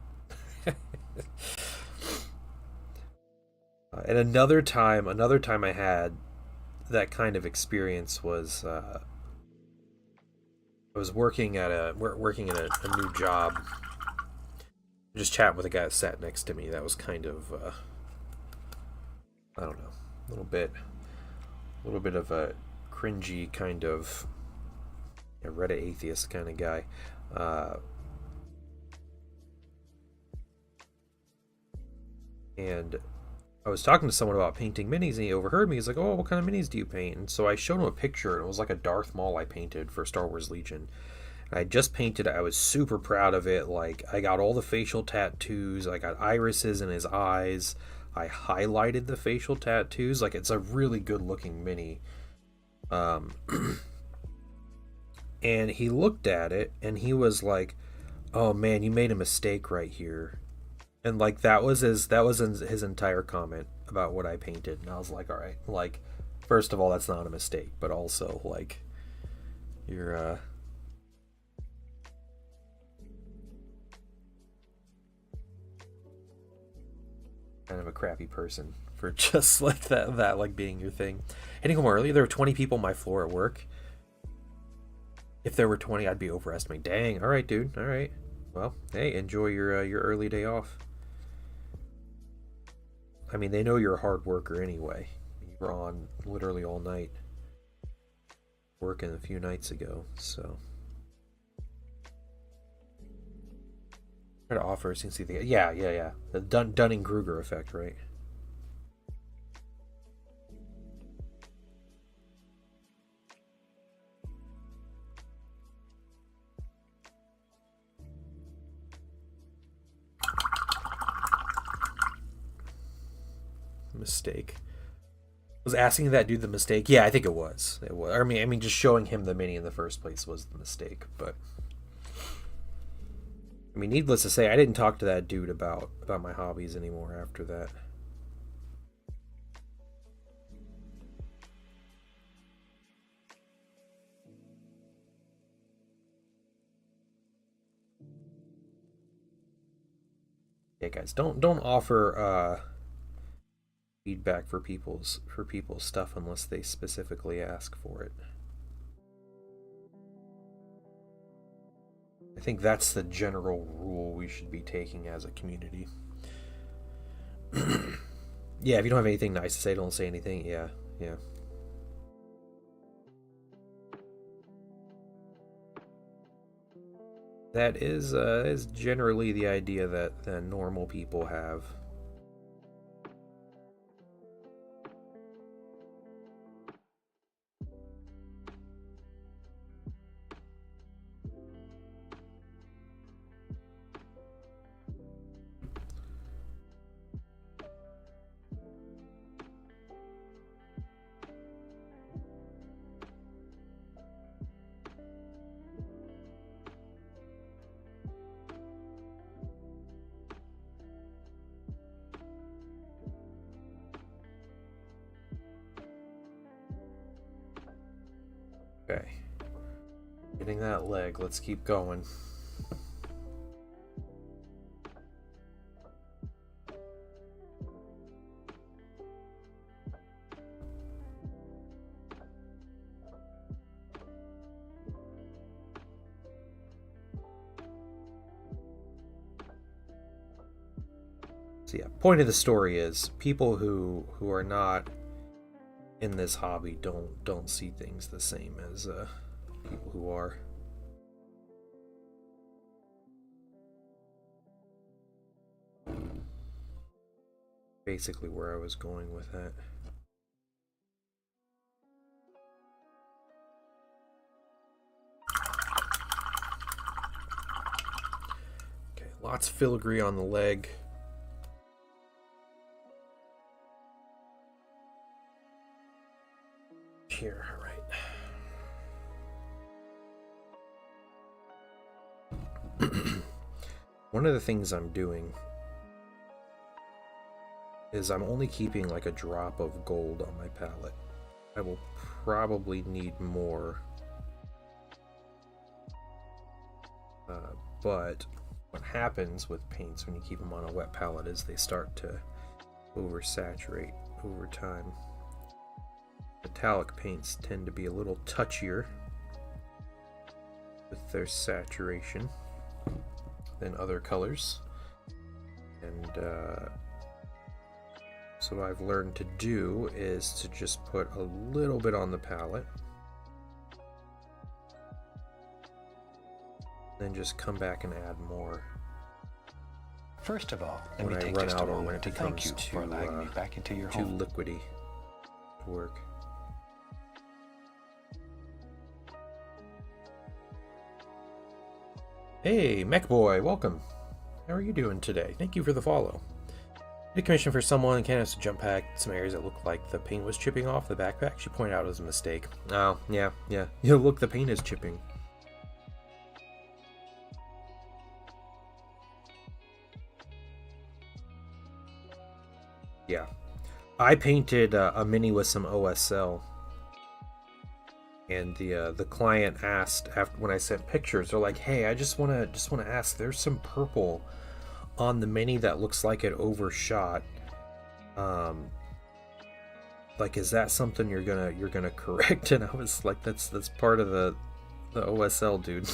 And another time I had that kind of experience was I was working at a new job, just chatting with a guy that sat next to me. That was kind of I don't know, a little bit of a cringy kind of a Reddit atheist kind of guy. And I was talking to someone about painting minis, and he overheard me. He's like, oh, what kind of minis do you paint? And so I showed him a picture, and it was like a Darth Maul I painted for Star Wars Legion. And I just painted it. I was super proud of it. Like, I got all the facial tattoos. I got irises in his eyes. I highlighted the facial tattoos. Like, it's a really good looking mini. And he looked at it, and he was like, oh man, you made a mistake right here. And like that was his entire comment about what I painted. And I was like, all right, like, first of all, that's not a mistake, but also like you're kind of a crappy person for just like that like being your thing. Heading home early, there were 20 people on my floor at work. If there were 20, I'd be overestimating. Dang, all right, dude, all right. Well, hey, enjoy your early day off. I mean, they know you're a hard worker anyway. You were on literally all night working a few nights ago, so. Try to offer since the yeah. The Dunning-Kruger effect, right? Mistake. Was asking that dude the mistake? Yeah, I think it was. It was. I mean, just showing him the mini in the first place was the mistake. But I mean, needless to say, I didn't talk to that dude about my hobbies anymore after that. Yeah, guys, don't offer feedback for people's stuff unless they specifically ask for it. I think that's the general rule we should be taking as a community. Yeah, if you don't have anything nice to say, don't say anything. Yeah. That is generally the idea that the normal people have. Okay. Getting that leg. Let's keep going. So yeah, point of the story is people who are not in this hobby don't see things the same as people who are. Basically where I was going with that. Okay, lots of filigree on the leg. Here, all right. One of the things I'm doing is I'm only keeping like a drop of gold on my palette. I will probably need more. But what happens with paints when you keep them on a wet palette is they start to oversaturate over time. Metallic paints tend to be a little touchier with their saturation than other colors. And so what I've learned to do is to just put a little bit on the palette, then just come back and add more. First of all, let me take just a moment to thank you for allowing me back into your home. Too liquidy to work. Hey, Mech Boy, welcome. How are you doing today? Thank you for the follow. Did a commission for someone and can't jump pack some areas that looked like the paint was chipping off the backpack. She pointed out it was a mistake. Oh, yeah. You look, the paint is chipping. Yeah. I painted a mini with some OSL. And the client asked after when I sent pictures, they're like, "Hey, I just wanna ask. There's some purple on the mini that looks like it overshot. Like, is that something you're gonna correct?" And I was like, "That's part of the OSL, dude."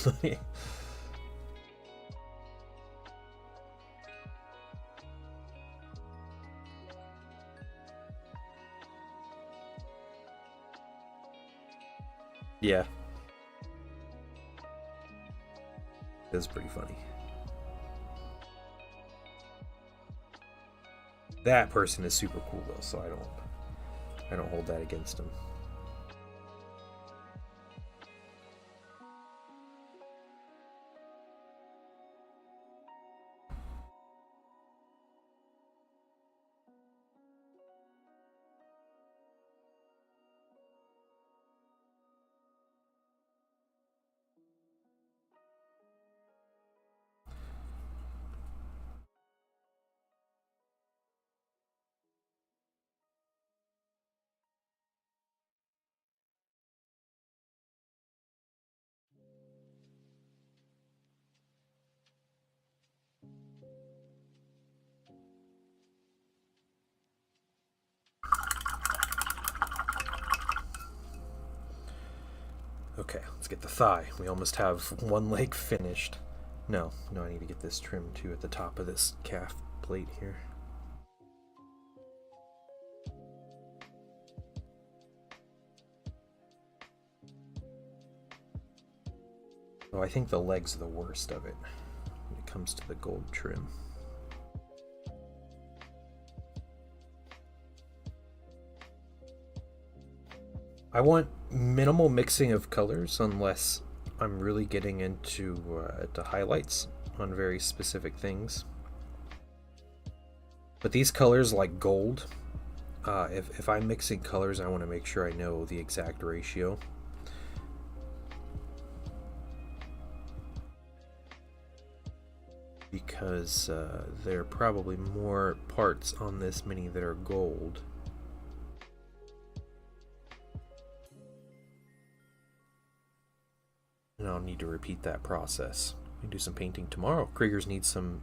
Yeah. It's pretty funny. That person is super cool though, so I don't hold that against him. Okay, let's get the thigh. We almost have one leg finished. No, I need to get this trimmed too at the top of this calf plate here. Oh, I think the legs are the worst of it when it comes to the gold trim. I want minimal mixing of colors unless I'm really getting into to highlights on very specific things. But these colors, like gold, if I'm mixing colors, I want to make sure I know the exact ratio. Because there are probably more parts on this mini that are gold. And I'll need to repeat that process. We can do some painting tomorrow. Kriegers need some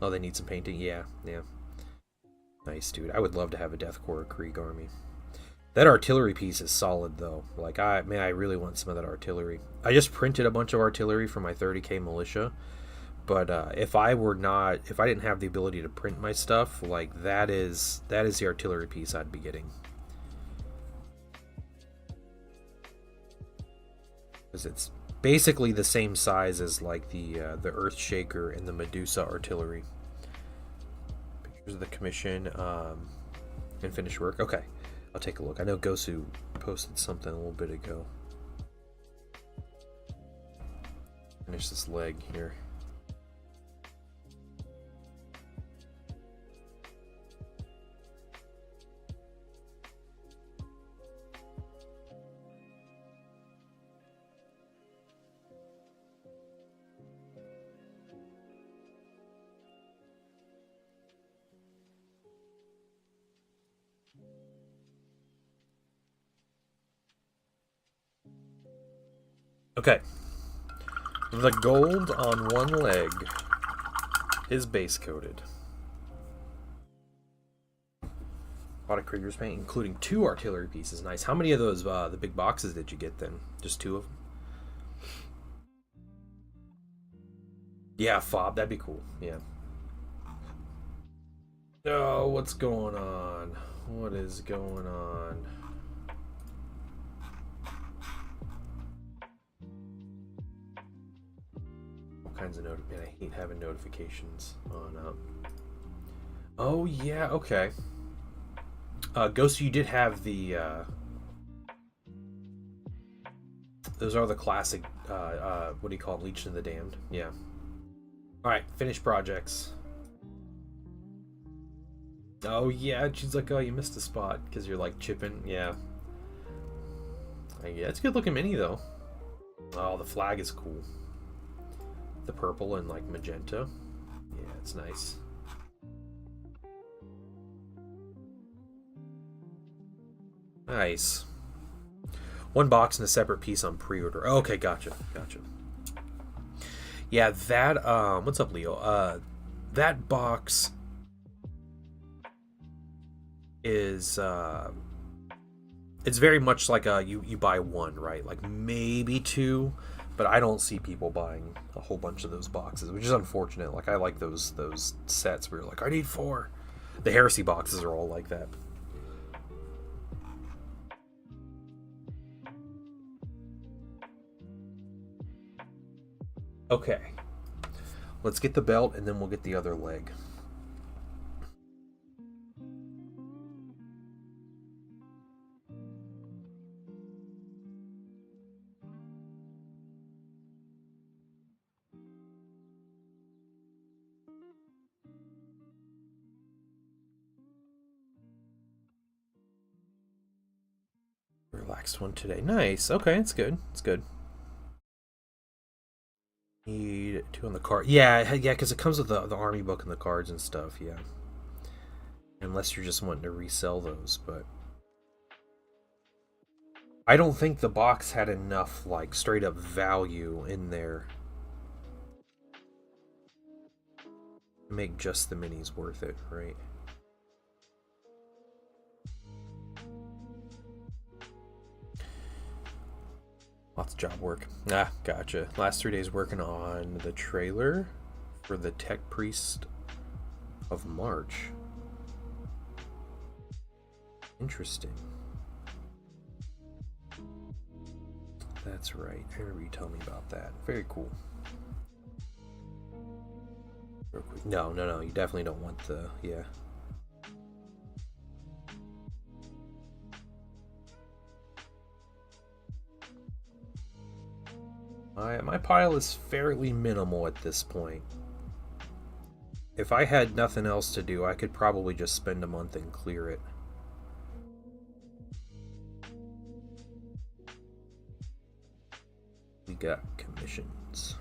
oh, they need some painting. Yeah. Nice, dude. I would love to have a Deathcore Krieg army. That artillery piece is solid, though. Like, I really want some of that artillery. I just printed a bunch of artillery for my 30k militia. But if I didn't have the ability to print my stuff, like, that is the artillery piece I'd be getting. Because it's basically the same size as, like, the Earthshaker and the Medusa artillery. Pictures of the commission and finished work. Okay, I'll take a look. I know Gosu posted something a little bit ago. Finish this leg here. Okay. The gold on one leg is base coated. A lot of Krieger's paint, including 2 artillery pieces. Nice. How many of those the big boxes did you get then? Just 2 of them? Yeah, fob. That'd be cool. Yeah. Oh, what's going on? What is going on? Kinds of man, I hate having notifications on. Oh yeah, okay. Ghost, you did have the. Those are the classic. What do you call it? Legion of the Damned. Yeah. All right, finished projects. Oh yeah, she's like, oh, you missed a spot because you're like chipping. Yeah. Yeah, it's a good looking mini though. Oh, the flag is cool. The purple and like magenta. Yeah, it's nice. Nice. 1 box and a separate piece on pre-order. Okay, gotcha. Yeah, that what's up, Leo? That box is it's very much like you buy 1, right? Like maybe 2. But I don't see people buying a whole bunch of those boxes, which is unfortunate. Like, I like those sets where you're like, I need 4. The Heresy boxes are all like that. Okay. Let's get the belt, and then we'll get the other leg. Relaxed one today. Nice. Okay, it's good. It's good. Need 2 on the card. Yeah, because it comes with the army book and the cards and stuff. Yeah. Unless you're just wanting to resell those, but I don't think the box had enough like straight up value in there to make just the minis worth it, right? Lots of job work. Ah, gotcha. Last 3 days working on the trailer for the Tech Priest of March. Interesting. That's right. I remember you telling me about that. Very cool. No, you definitely don't want the, yeah. My pile is fairly minimal at this point. If I had nothing else to do, I could probably just spend a month and clear it. We got commissions.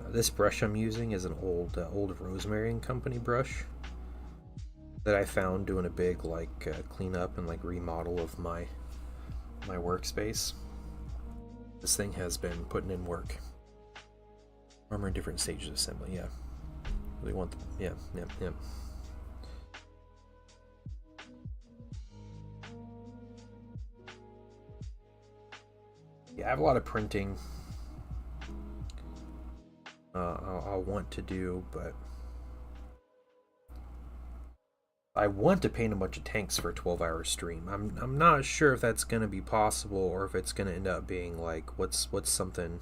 This brush I'm using is an old Rosemary and Company brush that I found doing a big cleanup and remodel of my workspace. This thing has been putting in work. Armor in different stages of assembly. Yeah, really want yeah. Yeah, I have a lot of printing I'll want to do, but I want to paint a bunch of tanks for a 12-hour stream. I'm not sure if that's gonna be possible or if it's gonna end up being what's something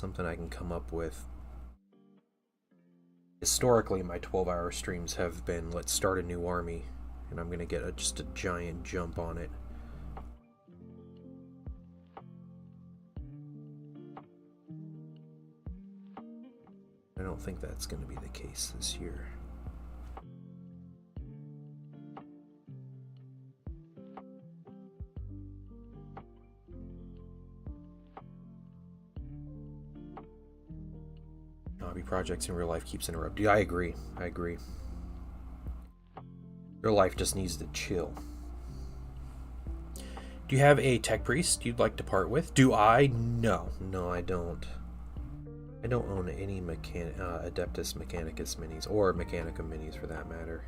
I can come up with. Historically, my 12-hour streams have been let's start a new army, and I'm gonna get just a giant jump on it. I don't think that's going to be the case this year. Hobby projects in real life keeps interrupting. I agree. Real life just needs to chill. Do you have a tech priest you'd like to part with? Do I? No, I don't. I don't own any Adeptus Mechanicus minis, or Mechanica minis for that matter.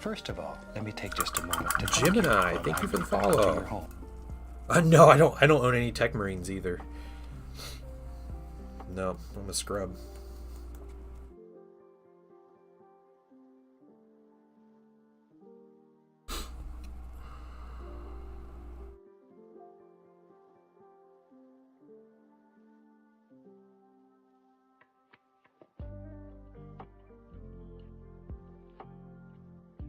First of all, let me take just a moment to Gemini, thank you for the follow. No, I don't own any Tech Marines either. No, I'm a scrub.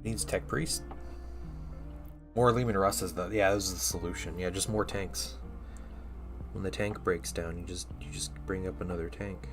Needs Tech Priest. More Lehman Russ is this is the solution. Yeah, just more tanks. When the tank breaks down, you just bring up another tank.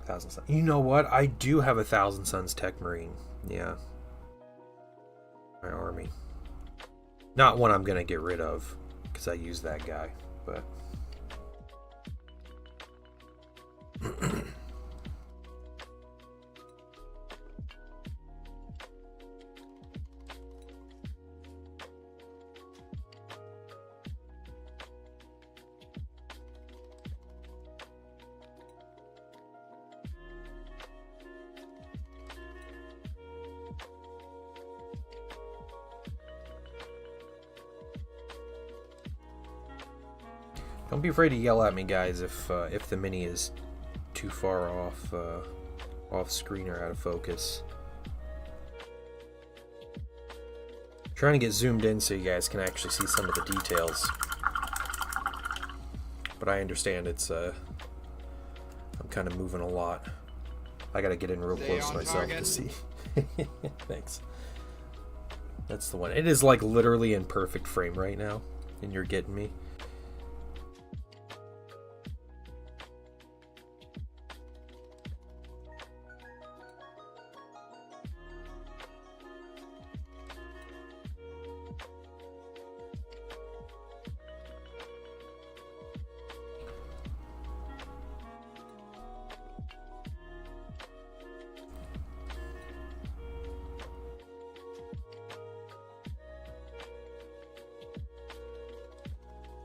Thousand Suns. You know what? I do have a Thousand Suns Tech Marine. Yeah. My army. Not one I'm gonna get rid of, because I use that guy, but... Don't be afraid to yell at me, guys, if the mini is too far off screen or out of focus. Trying to get zoomed in so you guys can actually see some of the details. But I understand it's, I'm kind of moving a lot. I gotta get in real close myself to see. Thanks. That's the one. It is like literally in perfect frame right now, and you're getting me.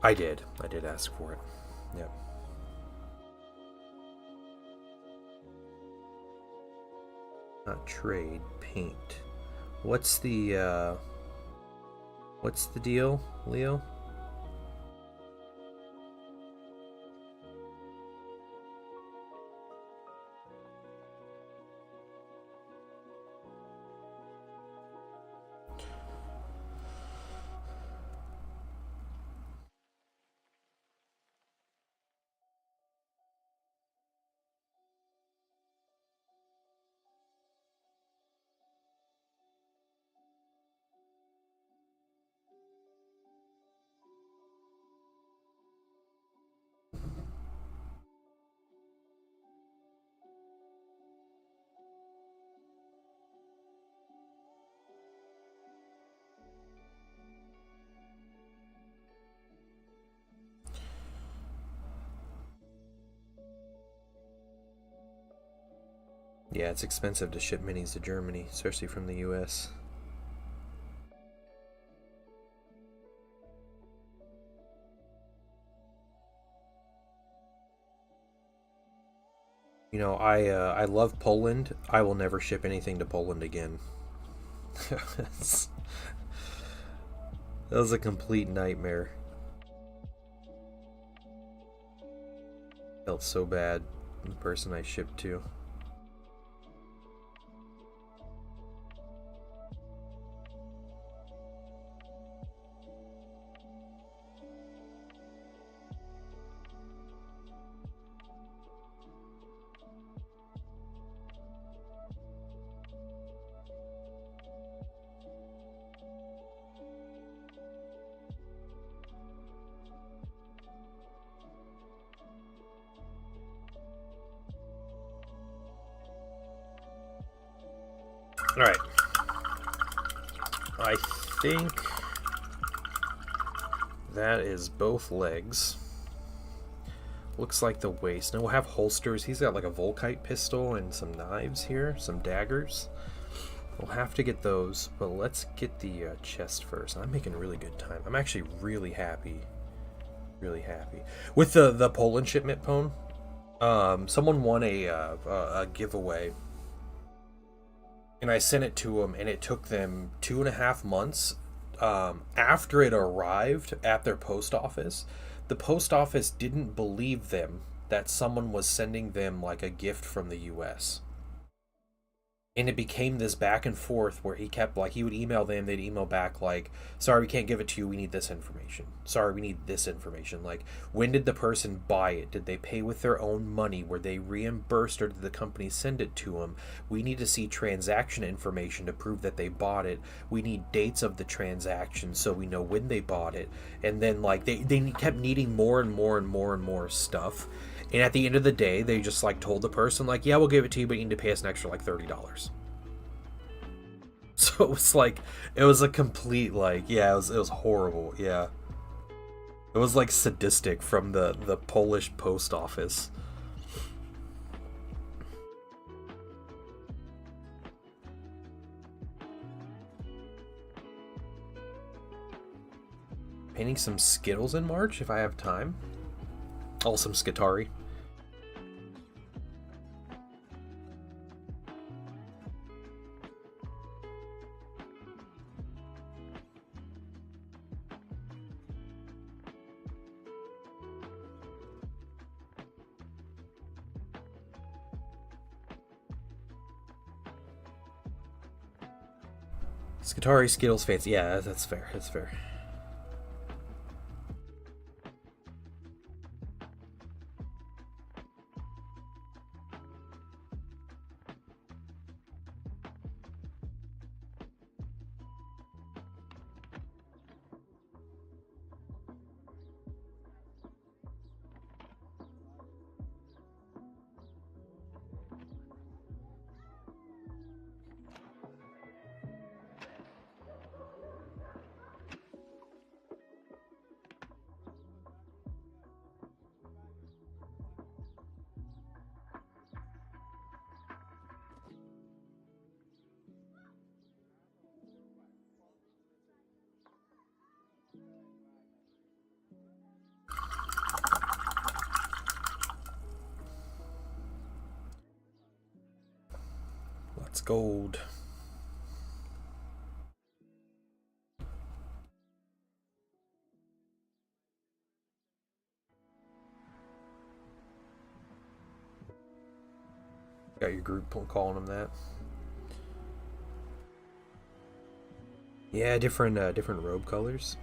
I did ask for it. Yep. Not trade, paint. What's the deal, Leo? Yeah, it's expensive to ship minis to Germany, especially from the US. You know, I love Poland. I will never ship anything to Poland again. That was a complete nightmare. Felt so bad, the person I shipped to. Alright. I think that is both legs. Looks like the waist. Now we'll have holsters. He's got like a Volkite pistol and some knives here, some daggers. We'll have to get those, but let's get the chest first. I'm making really good time. I'm actually really happy. Really happy. With the Poland shipment, Pone, someone won a giveaway. And I sent it to them, and it took them 2.5 months after it arrived at their post office. The post office didn't believe them that someone was sending them like a gift from the US. And it became this back and forth where he kept, like, he would email them, they'd email back, like, sorry, we can't give it to you, we need this information. Sorry, we need this information. Like, when did the person buy it? Did they pay with their own money? Were they reimbursed, or did the company send it to them? We need to see transaction information to prove that they bought it. We need dates of the transaction so we know when they bought it. And then, like, they kept needing more and more and more and more stuff. And at the end of the day, they just, like, told the person, like, yeah, we'll give it to you, but you need to pay us an extra, like, $30. So it was like, it was a complete, like, yeah, it was horrible, yeah. It was, like, sadistic from the Polish post office. Painting some Skittles in March, if I have time. Oh, some Skitari. Skatari, Skittles, Fancy. Yeah, that's fair. That's fair. Let's gold. Got your group calling them that. Yeah, different robe colors.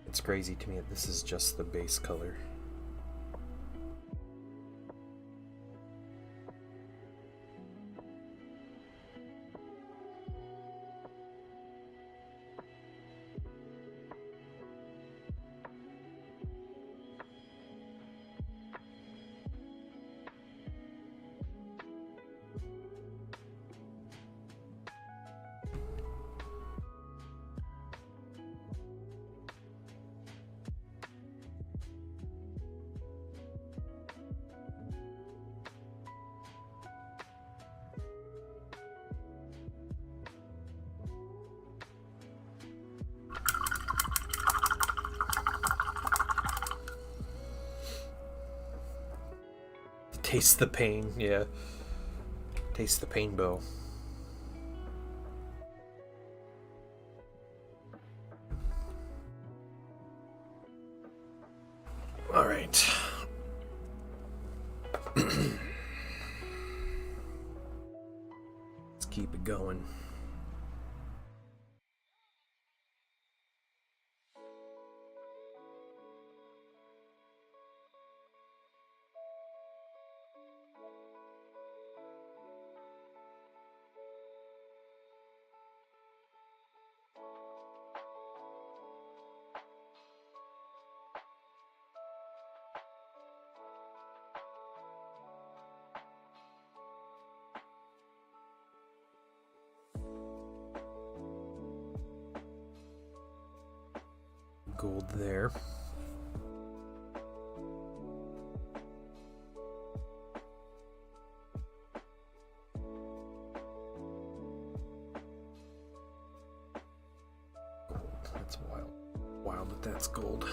It's crazy to me that this is just the base color. Taste the pain, yeah. Taste the pain bow. All right. Let's keep it going. Gold there. Gold. That's wild. Wild that that's gold.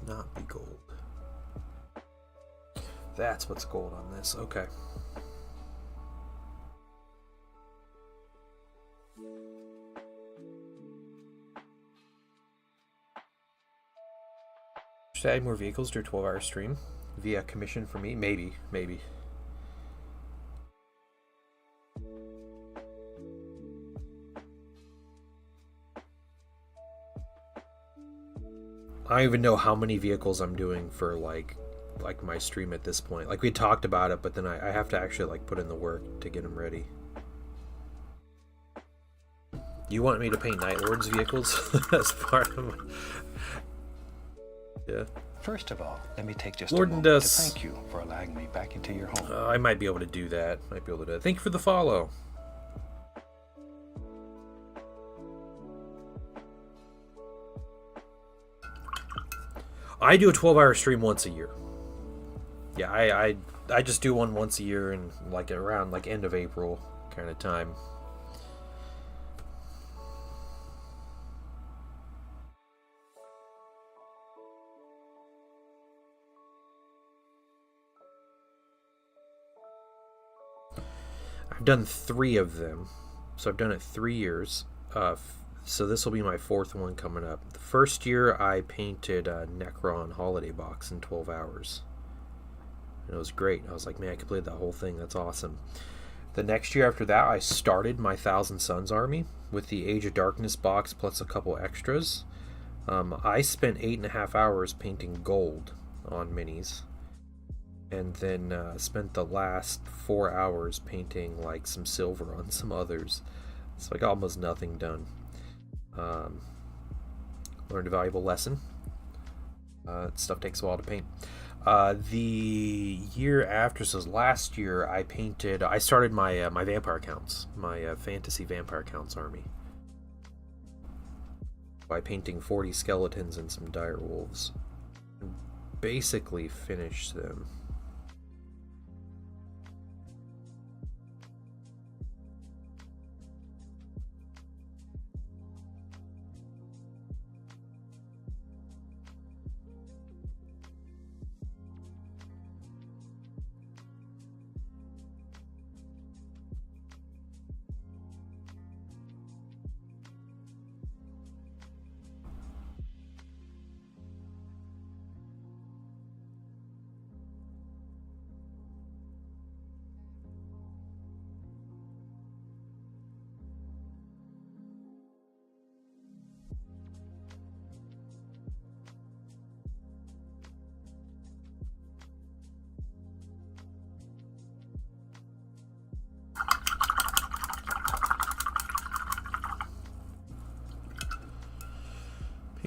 Not be gold. That's what's gold on this. Okay. Should I add more vehicles to a 12-hour stream via commission for me? Maybe. I don't even know how many vehicles I'm doing for like my stream at this point. Like, we talked about it, but then I have to actually like put in the work to get them ready. You want me to paint Night Lord's vehicles as part of yeah. First of all, let me take just a moment to thank you for allowing me back into your home. I might be able to do that. Thank you for the follow. I do a 12-hour stream once a year. Yeah, I just do one once a year, and like around like end of April kind of time. I've done 3 of them, so I've done it 3 years. So this will be my 4th one coming up. The first year I painted Necron Holiday Box in 12 hours. And it was great. I was like, man, I completed that whole thing. That's awesome. The next year after that, I started my Thousand Suns army with the Age of Darkness box plus a couple extras. I spent 8.5 hours painting gold on minis. And then spent the last 4 hours painting like some silver on some others. So I got almost nothing done. Learned a valuable lesson. Stuff takes a while to paint. The year after, so last year, I started my my vampire counts, my fantasy vampire counts army by painting 40 skeletons and some dire wolves. Basically finished them.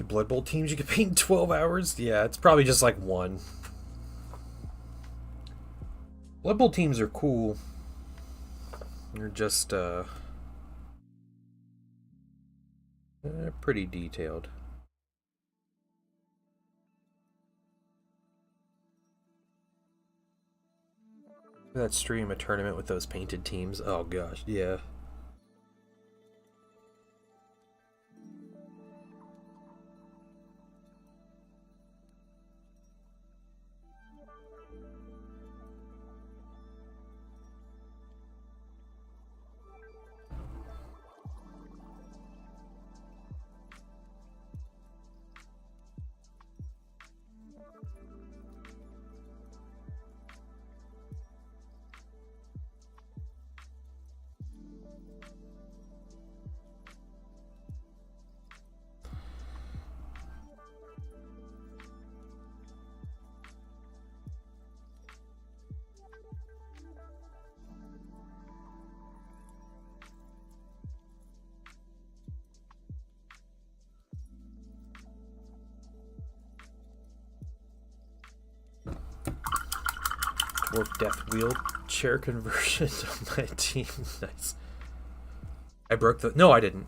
Blood Bowl teams you can paint in 12 hours? Yeah, it's probably just like one. Blood Bowl teams are cool. They're just, they're pretty detailed. That stream, a tournament with those painted teams. Oh gosh, yeah. Dwarf Death wheelchair conversion on my team. Nice. I broke the. No, I didn't.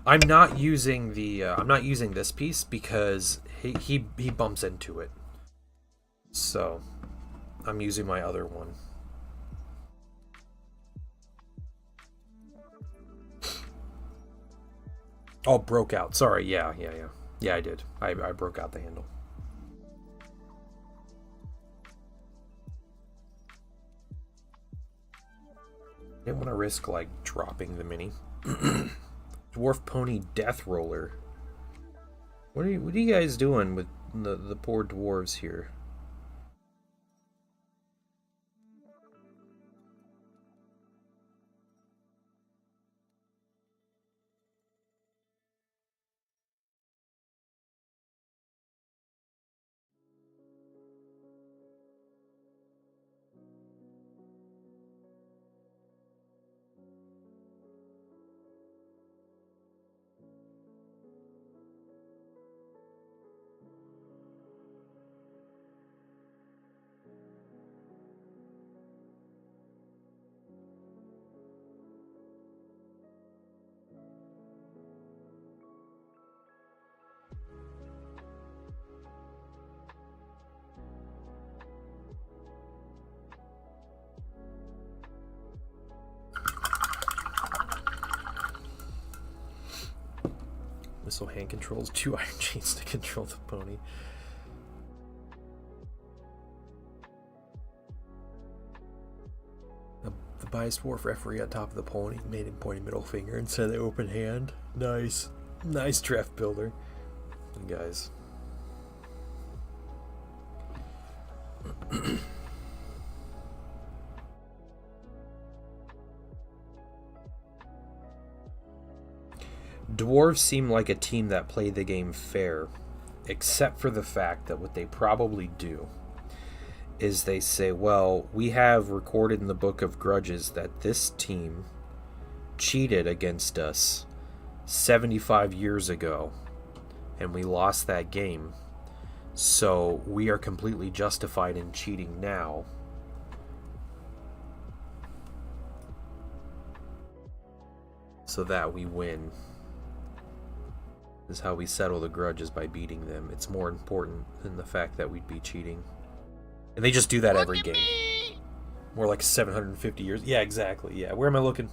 I'm not using the. I'm not using this piece because he bumps into it. So, I'm using my other one. Oh, broke out. Sorry. Yeah. I did. I broke out the handle. Didn't want to risk like dropping the mini. Dwarf Pony Death Roller. What are you guys doing with the poor dwarves here. Missile hand controls 2 iron chains to control the pony. The biased dwarf referee on top of the pony made him point a middle finger and said the open hand. Nice. Nice draft builder. And guys. Dwarves seem like a team that play the game fair, except for the fact that what they probably do is they say, well, we have recorded in the Book of Grudges that this team cheated against us 75 years ago, and we lost that game, so we are completely justified in cheating now. So that we win. Is how we settle the grudges, by beating them. It's more important than the fact that we'd be cheating. And they just do that every game. More like 750 years. Yeah, exactly. Yeah, where am I looking?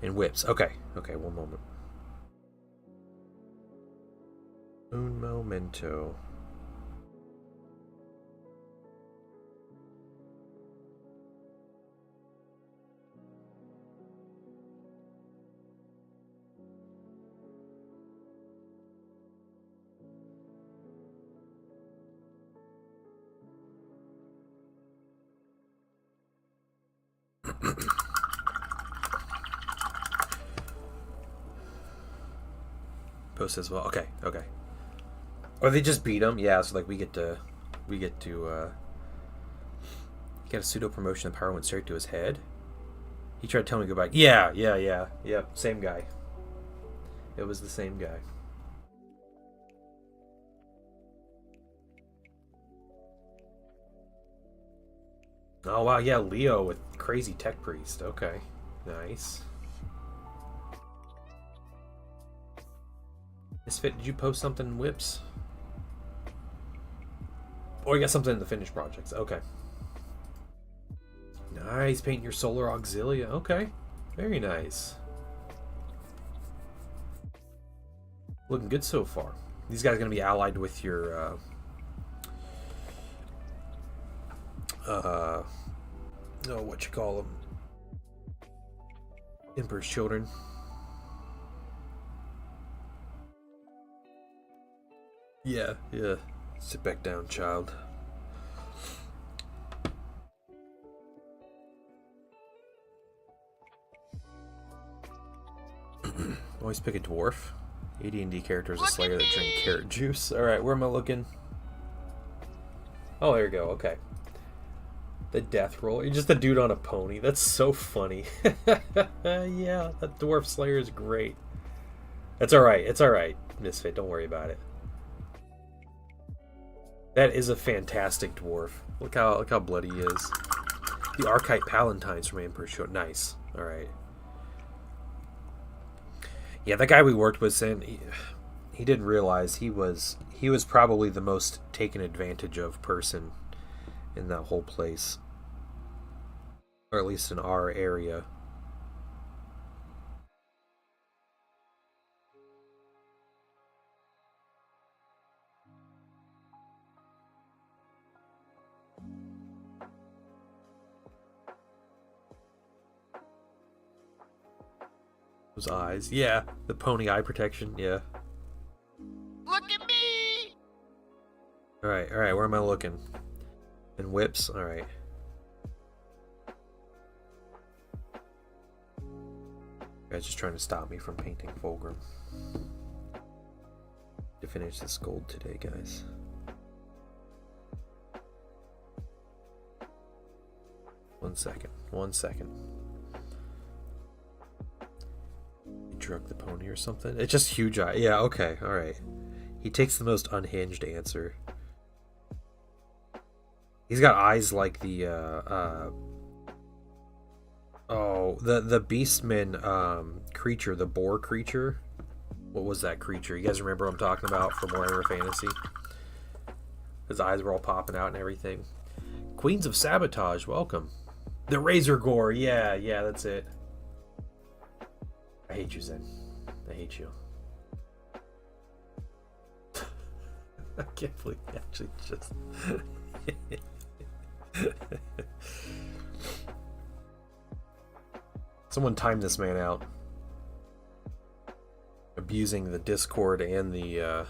In whips. Okay, one moment. Un momento. Post as well. Okay. Or they just beat him. Yeah, so like we get to get a pseudo promotion. The power went straight to his head. He tried to tell me goodbye. Yeah. Yep, same guy. It was the same guy. Oh wow, yeah, Leo with crazy tech priest. Okay, nice. Misfit, did you post something in Whips? Or you got something in the finished projects? Okay. Nice, painting your solar auxilia. Okay, very nice. Looking good so far. These guys are gonna be allied with your what you call them? Emperor's children. Yeah. Sit back down, child. Always pick a dwarf. AD&D character is a slayer that drink carrot juice. Alright, where am I looking? Oh, there you go. Okay. The death roll. You're just a dude on a pony. That's so funny. Yeah, that dwarf slayer is great. It's alright. It's alright, Misfit. Don't worry about it. That is a fantastic dwarf. Look how bloody he is. The Archetype Palatines from Emperor's Show. Nice. Alright. Yeah, that guy we worked with saying he didn't realize he was probably the most taken advantage of person in that whole place. Or at least in our area. Those eyes. Yeah, the pony eye protection, yeah. Look at me! Alright, alright, where am I looking? And whips? Alright. Guys just trying to stop me from painting Fulgrim. To finish this gold today, guys. One second. He drug the pony or something? It's just huge eye. Yeah, okay, alright. He takes the most unhinged answer. He's got eyes like the, oh, the Beastman, creature, the boar creature. What was that creature? You guys remember what I'm talking about from Warhammer Fantasy? His eyes were all popping out and everything. Queens of Sabotage, welcome. The Razor Gore, yeah, that's it. I hate you, Zen. I hate you. I can't believe he actually just... Someone time this man out. Abusing the Discord and the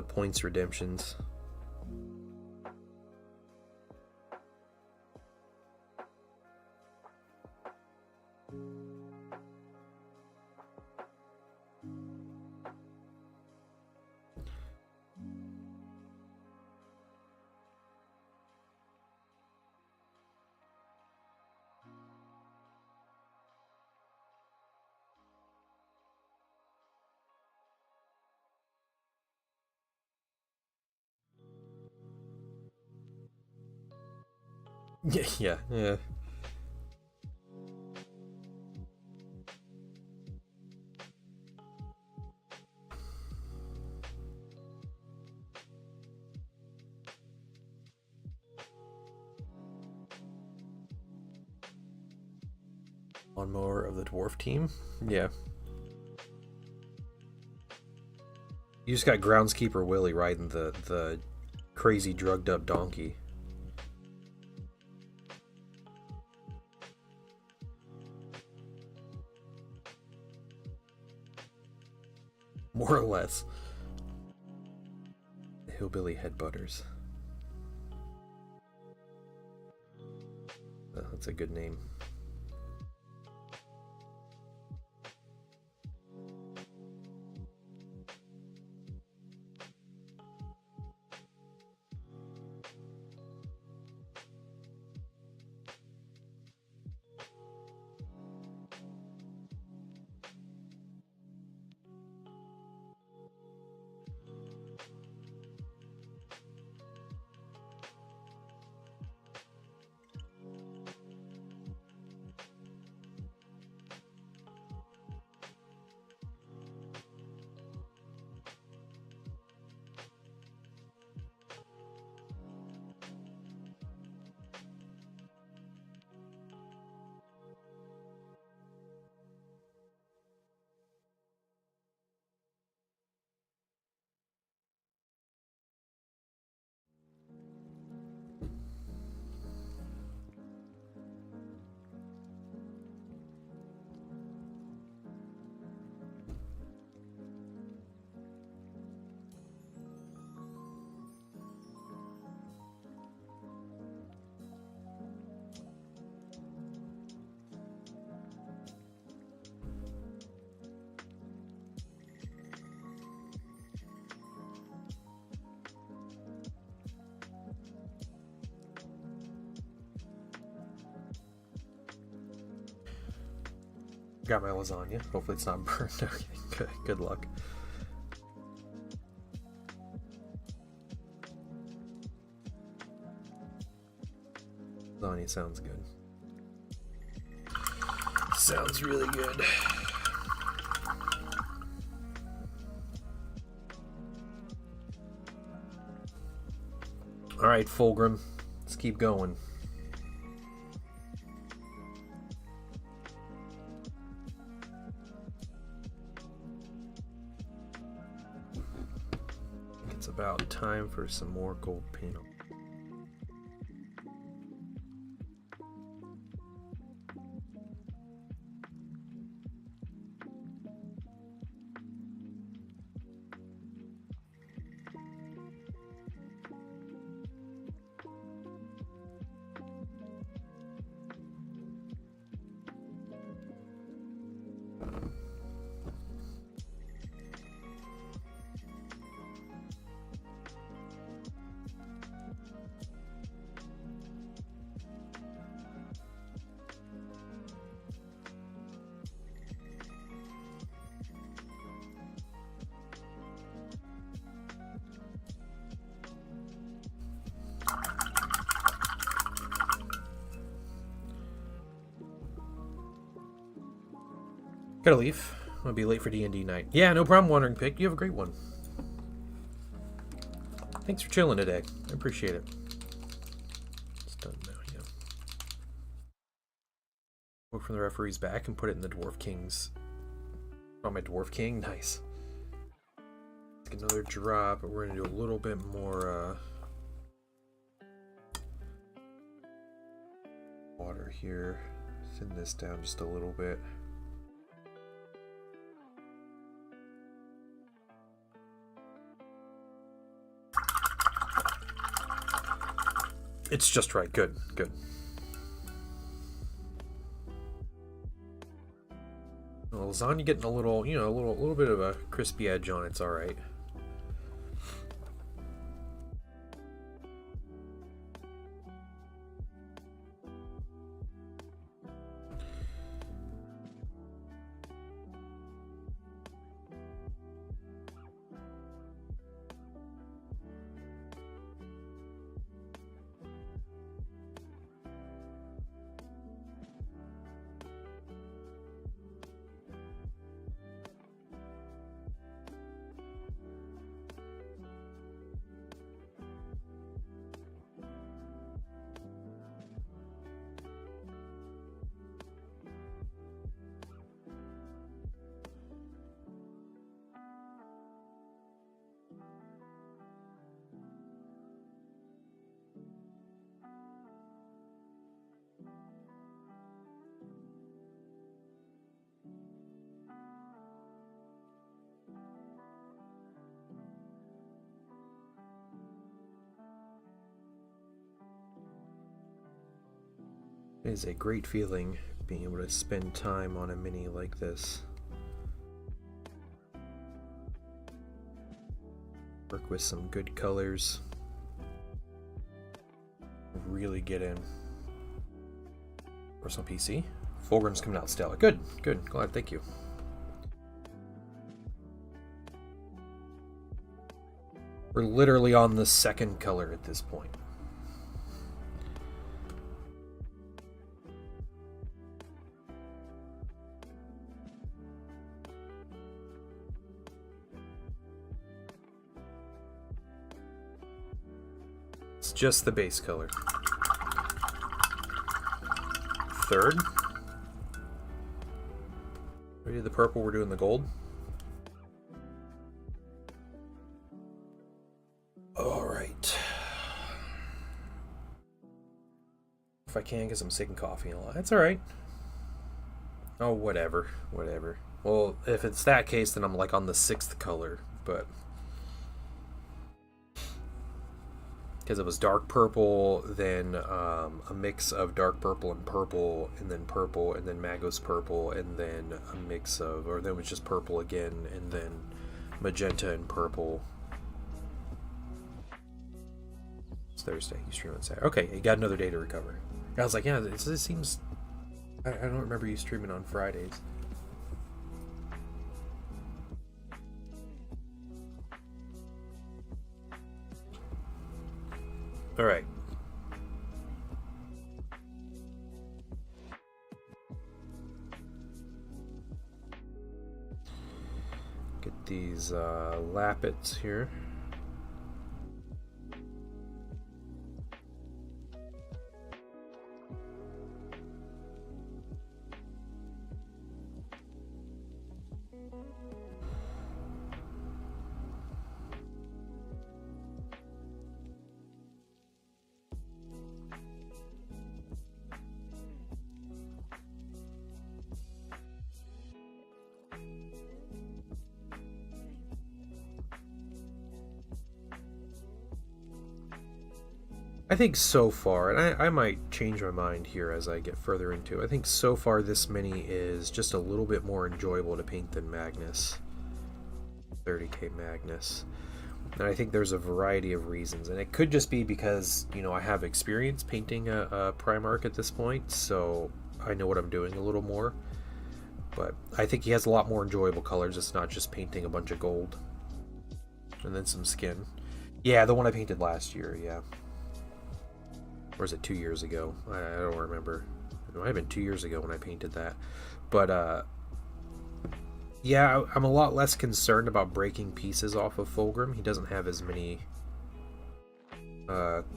points redemptions. Yeah. One more of the dwarf team. Yeah. You just got groundskeeper Willie riding the crazy drugged up donkey. More or less. Hillbilly headbutters. Oh, that's a good name. Got my lasagna. Hopefully it's not burned. Okay, good luck. Lasagna sounds good. Sounds really good. Alright, Fulgrim. Let's keep going. It's about time for some more gold paint. Gotta leave. I'm gonna be late for D&D night. Yeah, no problem, Wandering Pig. You have a great one. Thanks for chilling today. I appreciate it. It's done now, yeah. Quote from the referee's back and put it in the Dwarf King's. Oh, my Dwarf King? Nice. Let's get another drop, but we're gonna do a little bit more water here. Thin this down just a little bit. It's just right. Good, good. Well, lasagna getting a little, a little bit of a crispy edge on it. It's all right. It is a great feeling being able to spend time on a mini like this. Work with some good colors. Really get in. Or some PC. Fulgrim's coming out stellar. Good, good. Glad, thank you. We're literally on the second color at this point. It's just the base color. Third. We did the purple, we're doing the gold. Alright. If I can, because I'm sick and coffee and a lot. That's alright. Oh, whatever. Whatever. Well, if it's that case, then I'm like on the 6th color, but... because it was dark purple, then a mix of dark purple, and then Magos purple, and then a mix of, or then it was just purple again, and then magenta and purple. It's Thursday. You stream on Saturday. Okay, you got another day to recover. I was like, yeah, this seems... I don't remember you streaming on Fridays. All right. Get these lappets here. I think so far, and I might change my mind here as I get further into it. I think so far this mini is just a little bit more enjoyable to paint than Magnus. 30k Magnus. And I think there's a variety of reasons. And it could just be because, I have experience painting a Primarch at this point, so I know what I'm doing a little more. But I think he has a lot more enjoyable colors. It's not just painting a bunch of gold. And then some skin. Yeah, the one I painted last year, yeah. Or was it 2 years ago? I don't remember. It might have been 2 years ago when I painted that. But Yeah, I'm a lot less concerned about breaking pieces off of Fulgrim. He doesn't have as many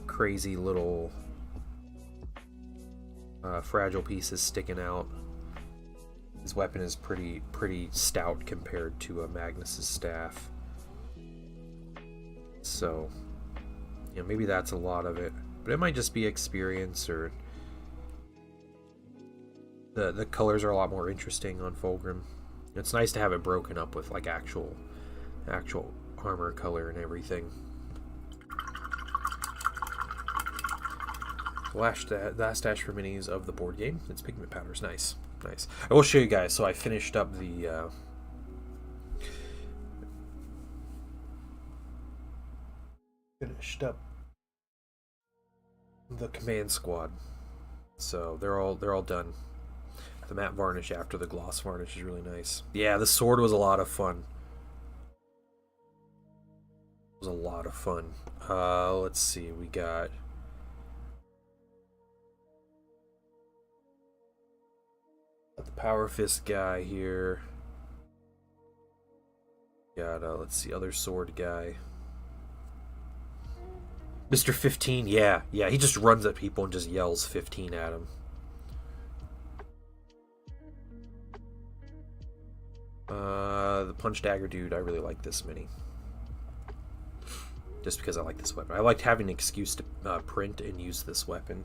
crazy little fragile pieces sticking out. His weapon is pretty stout compared to Magnus's staff. So, you know, maybe that's a lot of it. But it might just be experience, or the colors are a lot more interesting on Fulgrim. It's nice to have it broken up with like actual armor color and everything. Last dash for minis of the board game. It's pigment powders. Nice. I will show you guys. So I finished up the command squad. So they're all done. The matte varnish after the gloss varnish is really nice. Yeah, the sword was a lot of fun. It was a lot of fun. Let's see. We got the Power Fist guy here. Got let's see, other sword guy. Mr. 15, yeah, he just runs at people and just yells 15 at them. The Punch Dagger dude, I really like this mini. Just because I like this weapon. I liked having an excuse to print and use this weapon.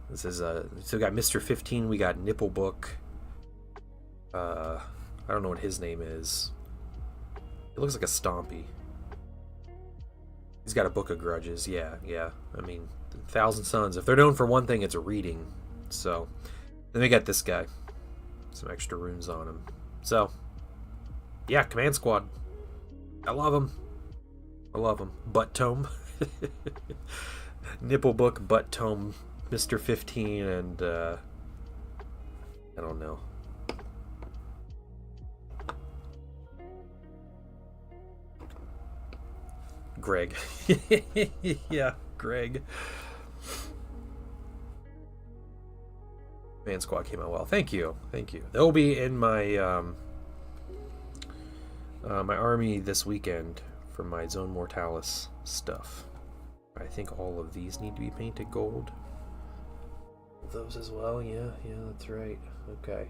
This is so we got Mr. 15, we got Nipple Book. I don't know what his name is. It looks like a Stompy. He's got a Book of Grudges, yeah. I mean, 1,000 Suns. If they're known for one thing, it's a reading. So, then we got this guy. Some extra runes on him. So, yeah, Command Squad. I love him. Butt Tome. Nipple Book, Butt Tome, Mr. 15, and, I don't know. Greg. Yeah, Greg. Man Squad came out well. Thank you. They'll be in my my army this weekend for my Zone Mortalis stuff. I think all of these need to be painted gold. Those as well, yeah, that's right. Okay.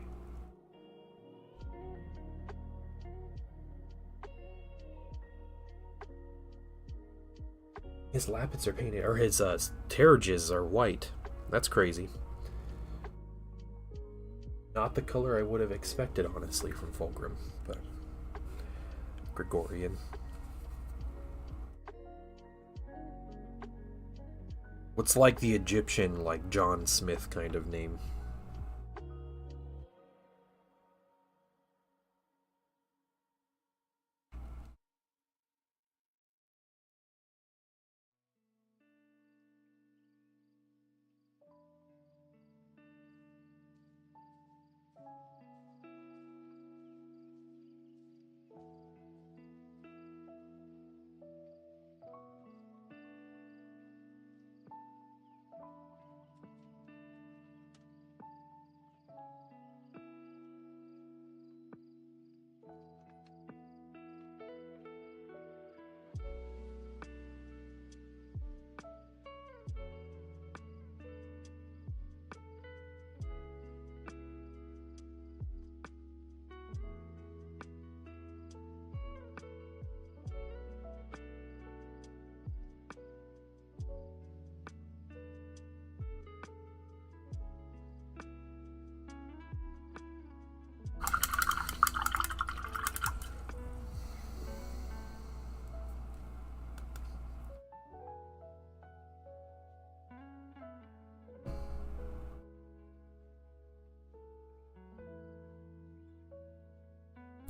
His Lappets are painted, or his Terriges are white. That's crazy. Not the color I would have expected, honestly, from Fulgrim, but Gregorian. What's like the Egyptian, like John Smith kind of name?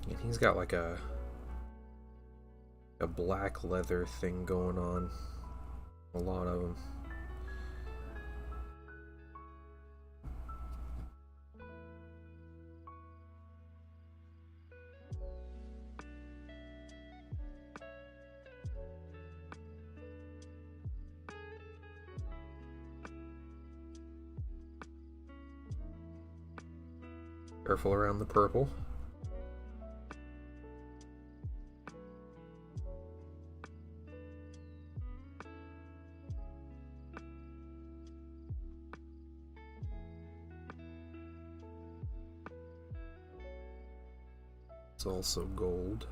And he's got like a black leather thing going on. A lot of them. Careful around the purple. It's also gold.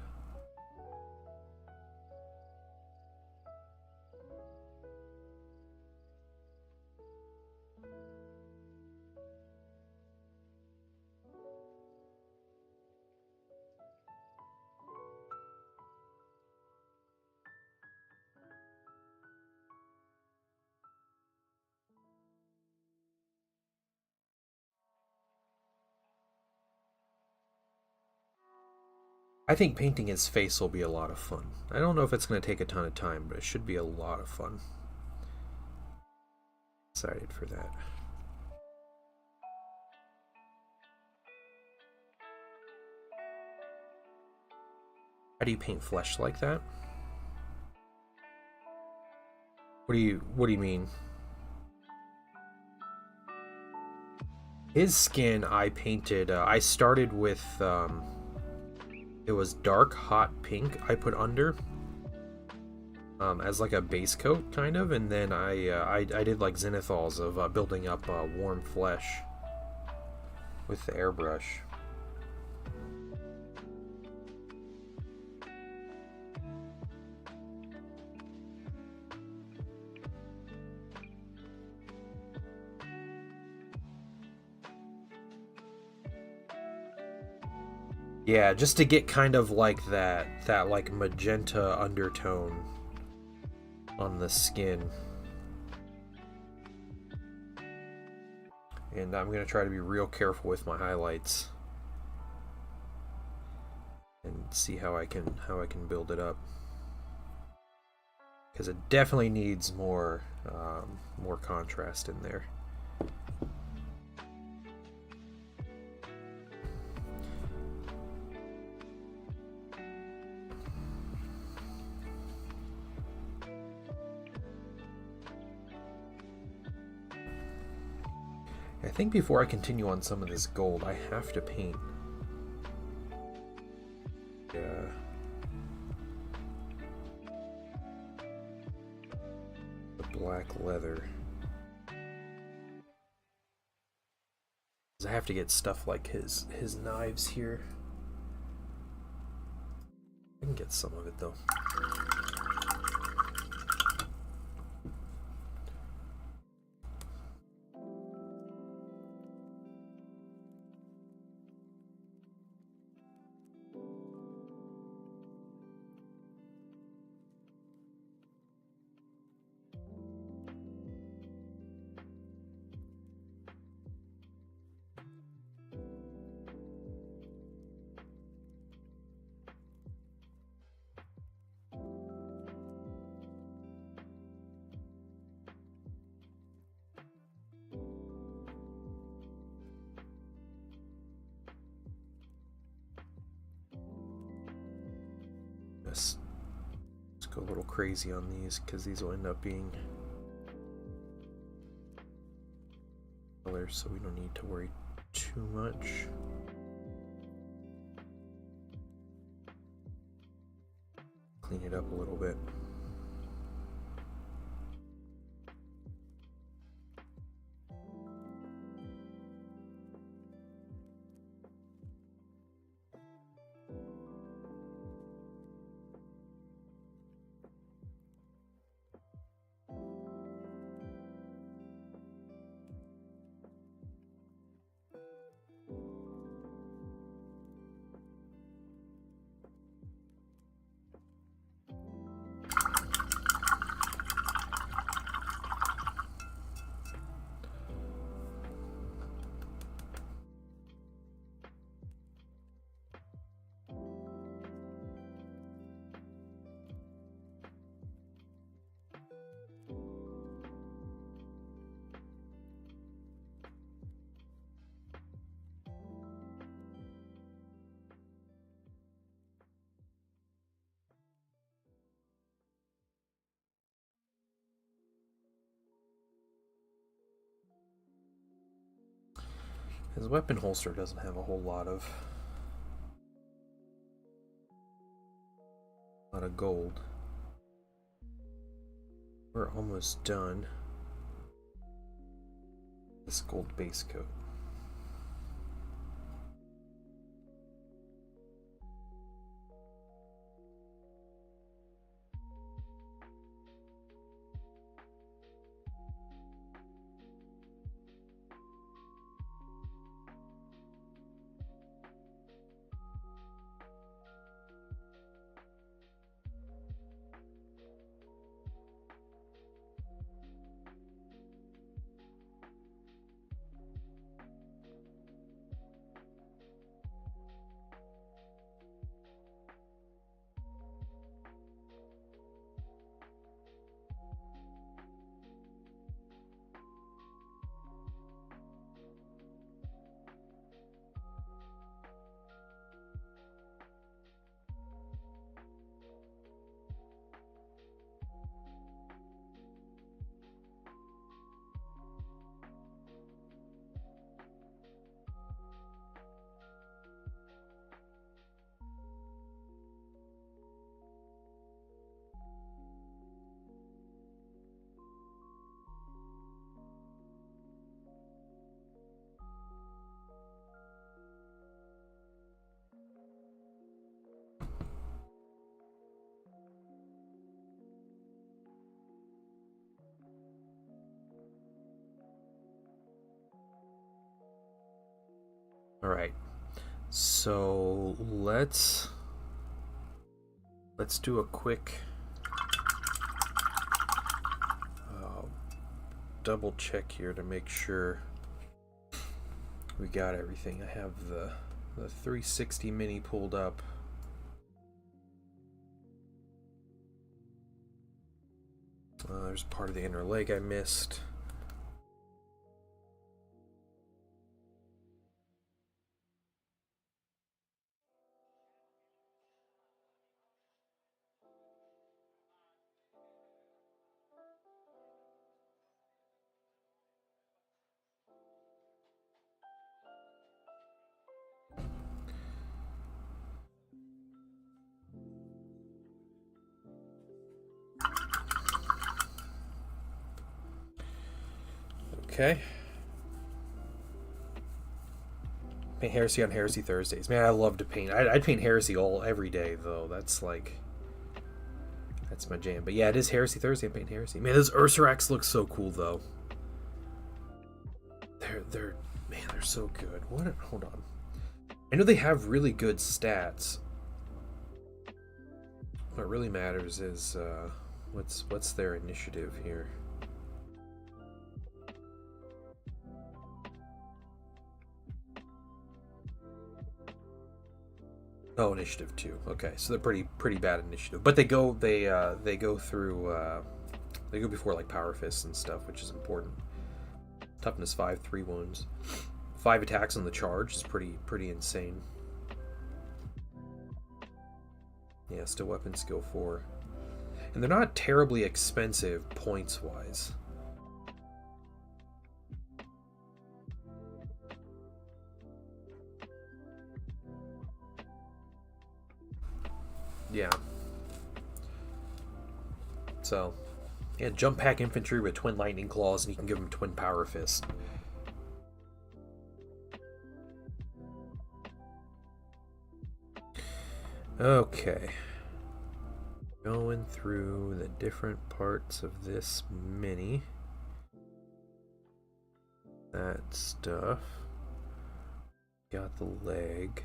I think painting his face will be a lot of fun. I don't know if it's going to take a ton of time, but it should be a lot of fun. Excited for that. How do you paint flesh like that? What do you mean? His skin I painted, I started with it was dark hot pink I put under as like a base coat kind of, and then I did like zenithals of building up warm flesh with the airbrush. Yeah, just to get kind of like that like magenta undertone on the skin. And I'm gonna try to be real careful with my highlights and see how I can build it up, because it definitely needs more contrast in there. I think before I continue on some of this gold, I have to paint the black leather. I have to get stuff like his knives here. I can get some of it though. Let's go a little crazy on these, because these will end up being colors, so we don't need to worry too much. Clean it up a little bit. His weapon holster doesn't have a whole lot of gold. We're almost done. This gold base coat. All right. So let's do a quick double check here to make sure we got everything. I have the 360 mini pulled up. There's part of the inner leg I missed. Okay. Paint Heresy on Heresy Thursdays. Man, I love to paint. I'd paint Heresy every day though. That's my jam. But yeah, it is Heresy Thursday. I paint Heresy. Man, those Ursarax look so cool though. They're so good. Hold on. I know they have really good stats. What really matters is what's their initiative here. Oh, initiative 2. Okay, so they're pretty bad initiative, but they go through they go before like power fists and stuff, which is important. Toughness 5, 3 wounds, 5 attacks on the charge is pretty insane. Yeah, still weapon skill 4, and they're not terribly expensive points wise. Yeah. So, yeah, jump pack infantry with twin lightning claws, and you can give them twin power fist. Okay. Going through the different parts of this mini. That stuff. Got the leg.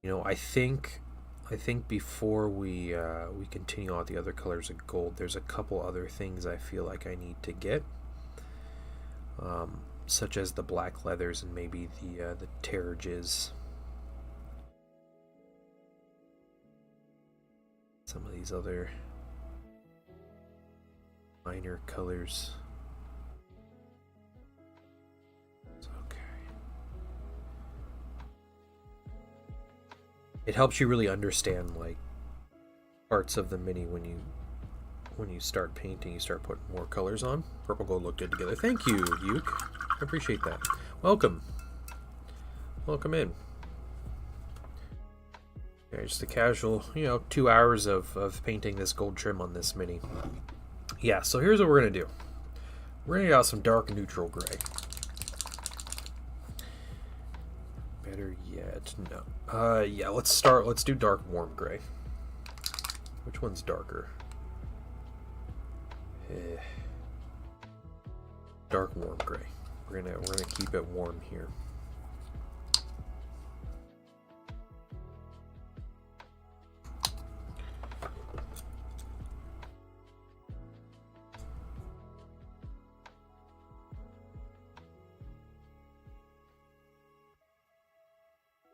You know, I think before we continue on the other colors of gold, there's a couple other things I feel like I need to get, such as the black leathers and maybe the terrages. Some of these other minor colors. It helps you really understand like parts of the mini when you start painting. You start putting more colors on. Purple gold look good together. Thank you, Uke. I appreciate that. Welcome in. Okay, just a casual 2 hours of painting this gold trim on this mini. Yeah, so here's what we're gonna do. We're gonna get out some dark neutral gray. Better yet, no. Yeah, let's do dark warm gray. Which one's darker? Dark warm gray. We're gonna keep it warm here.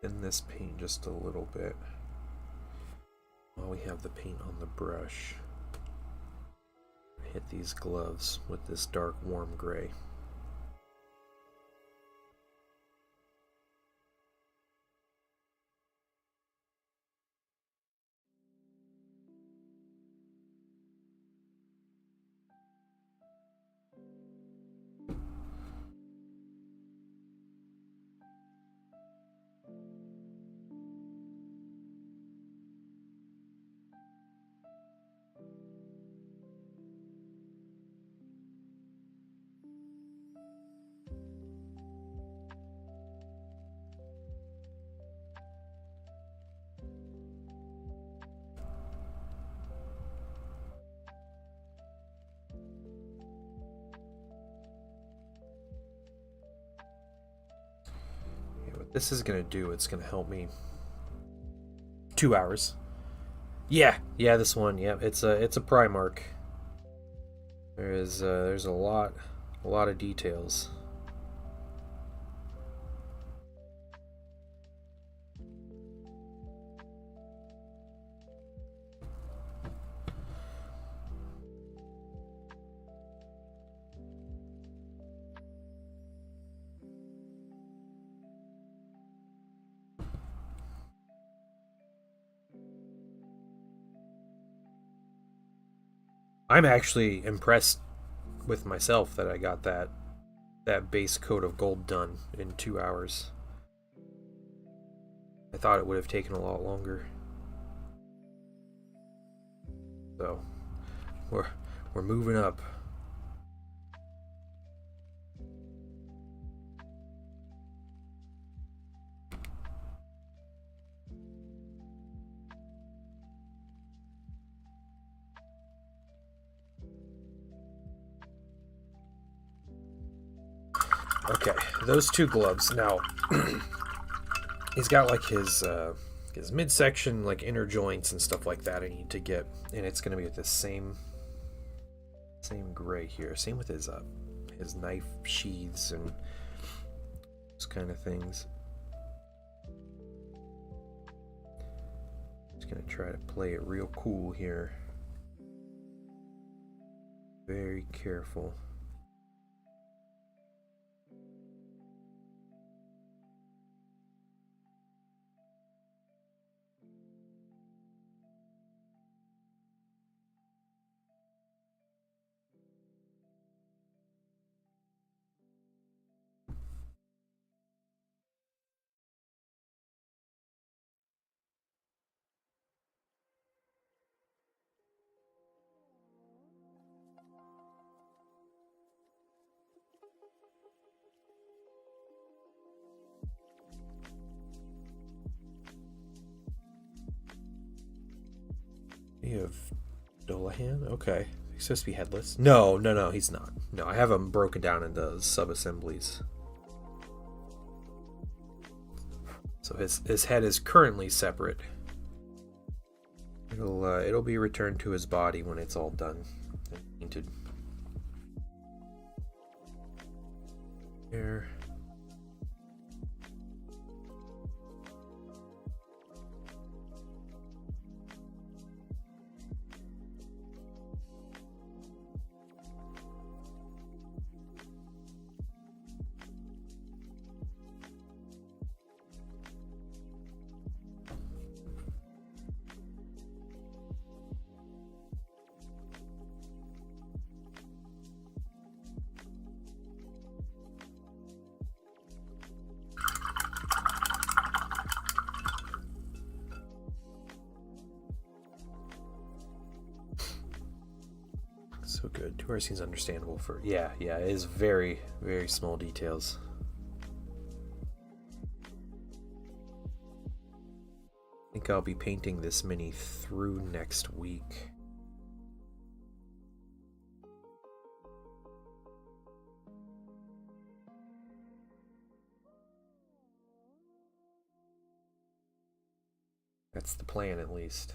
In this paint just a little bit while we have the paint on the brush. Hit these gloves with this dark warm gray. this is gonna do, it's gonna help me. 2 hours. Yeah, this one. Yep, it's a Primarch. There's a lot of details. I'm actually impressed with myself that I got that base coat of gold done in 2 hours. I thought it would have taken a lot longer. So we're moving up. Okay, those 2 gloves. Now, he's got like his midsection, like inner joints and stuff like that I need to get, and it's gonna be with the same gray here. Same with his knife sheaths and those kind of things. Just gonna try to play it real cool here. Very careful. You have Dolahan? Okay. He's supposed to be headless. No, he's not. No, I have him broken down into sub-assemblies. So his head is currently separate. It'll be returned to his body when it's all done and painted. There. So good. 2 hours seems understandable for... Yeah, it is very, very small details. I think I'll be painting this mini through next week. That's the plan, at least.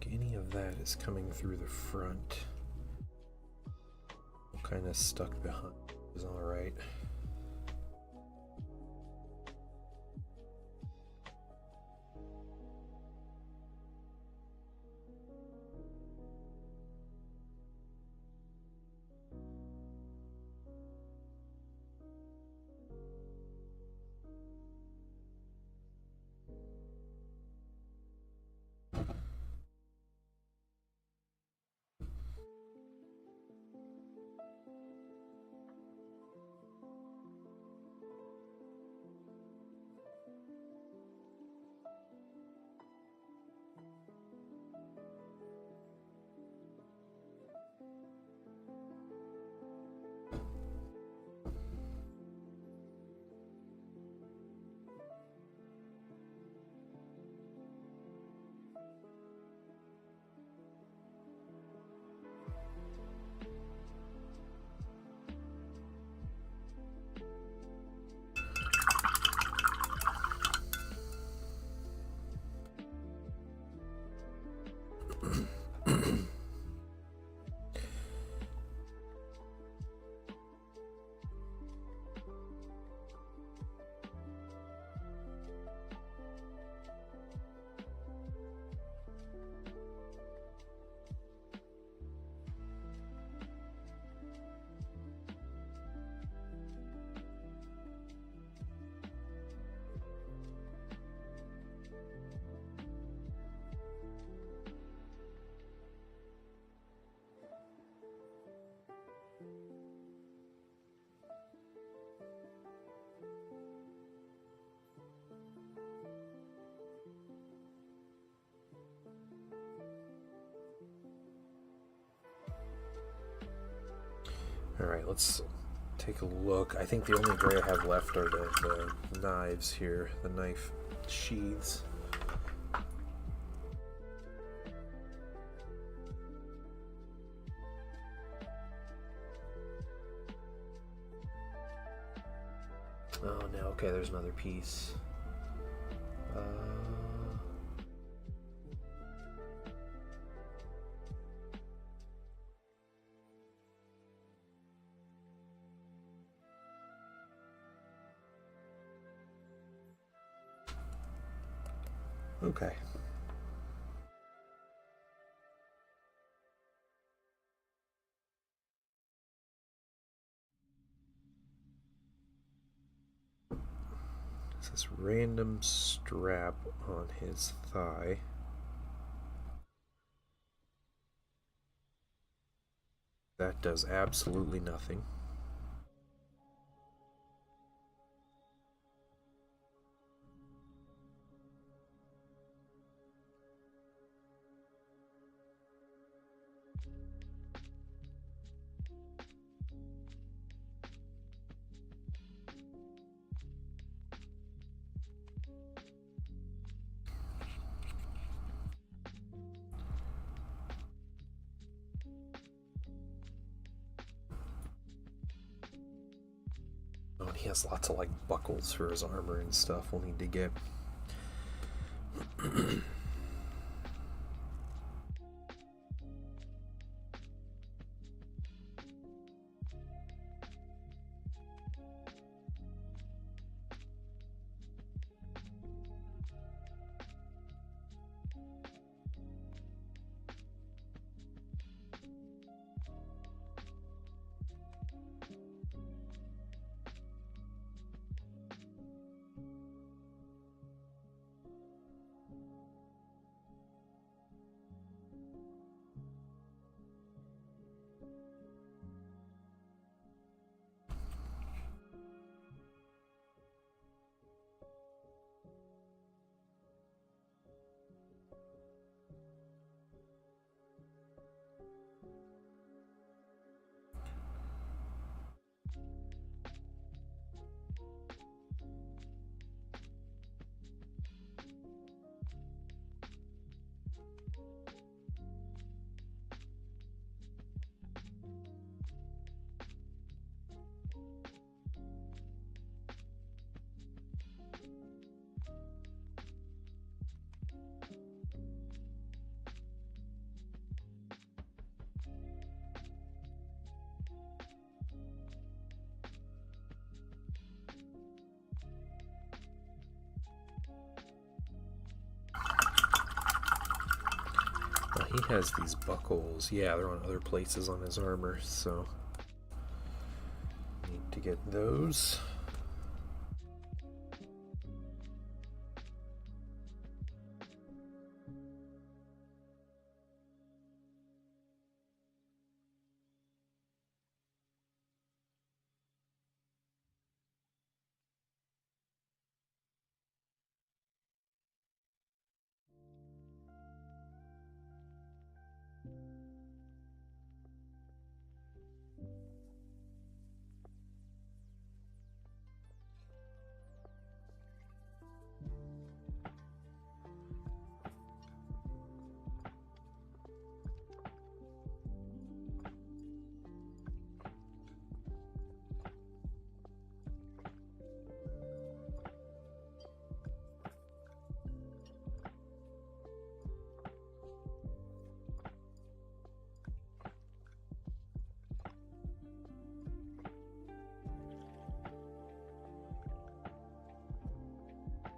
like any of that is coming through the front. I'm kind of stuck behind. Is all right. Alright, let's take a look. I think the only gray I have left are the knives here, the knife sheaths. Oh no, okay, there's another piece. Okay. It's this random strap on his thigh. That does absolutely nothing. Oh, and he has lots of like buckles for his armor and stuff we'll need to get. he has these buckles. Yeah, they're on other places on his armor, so need to get those.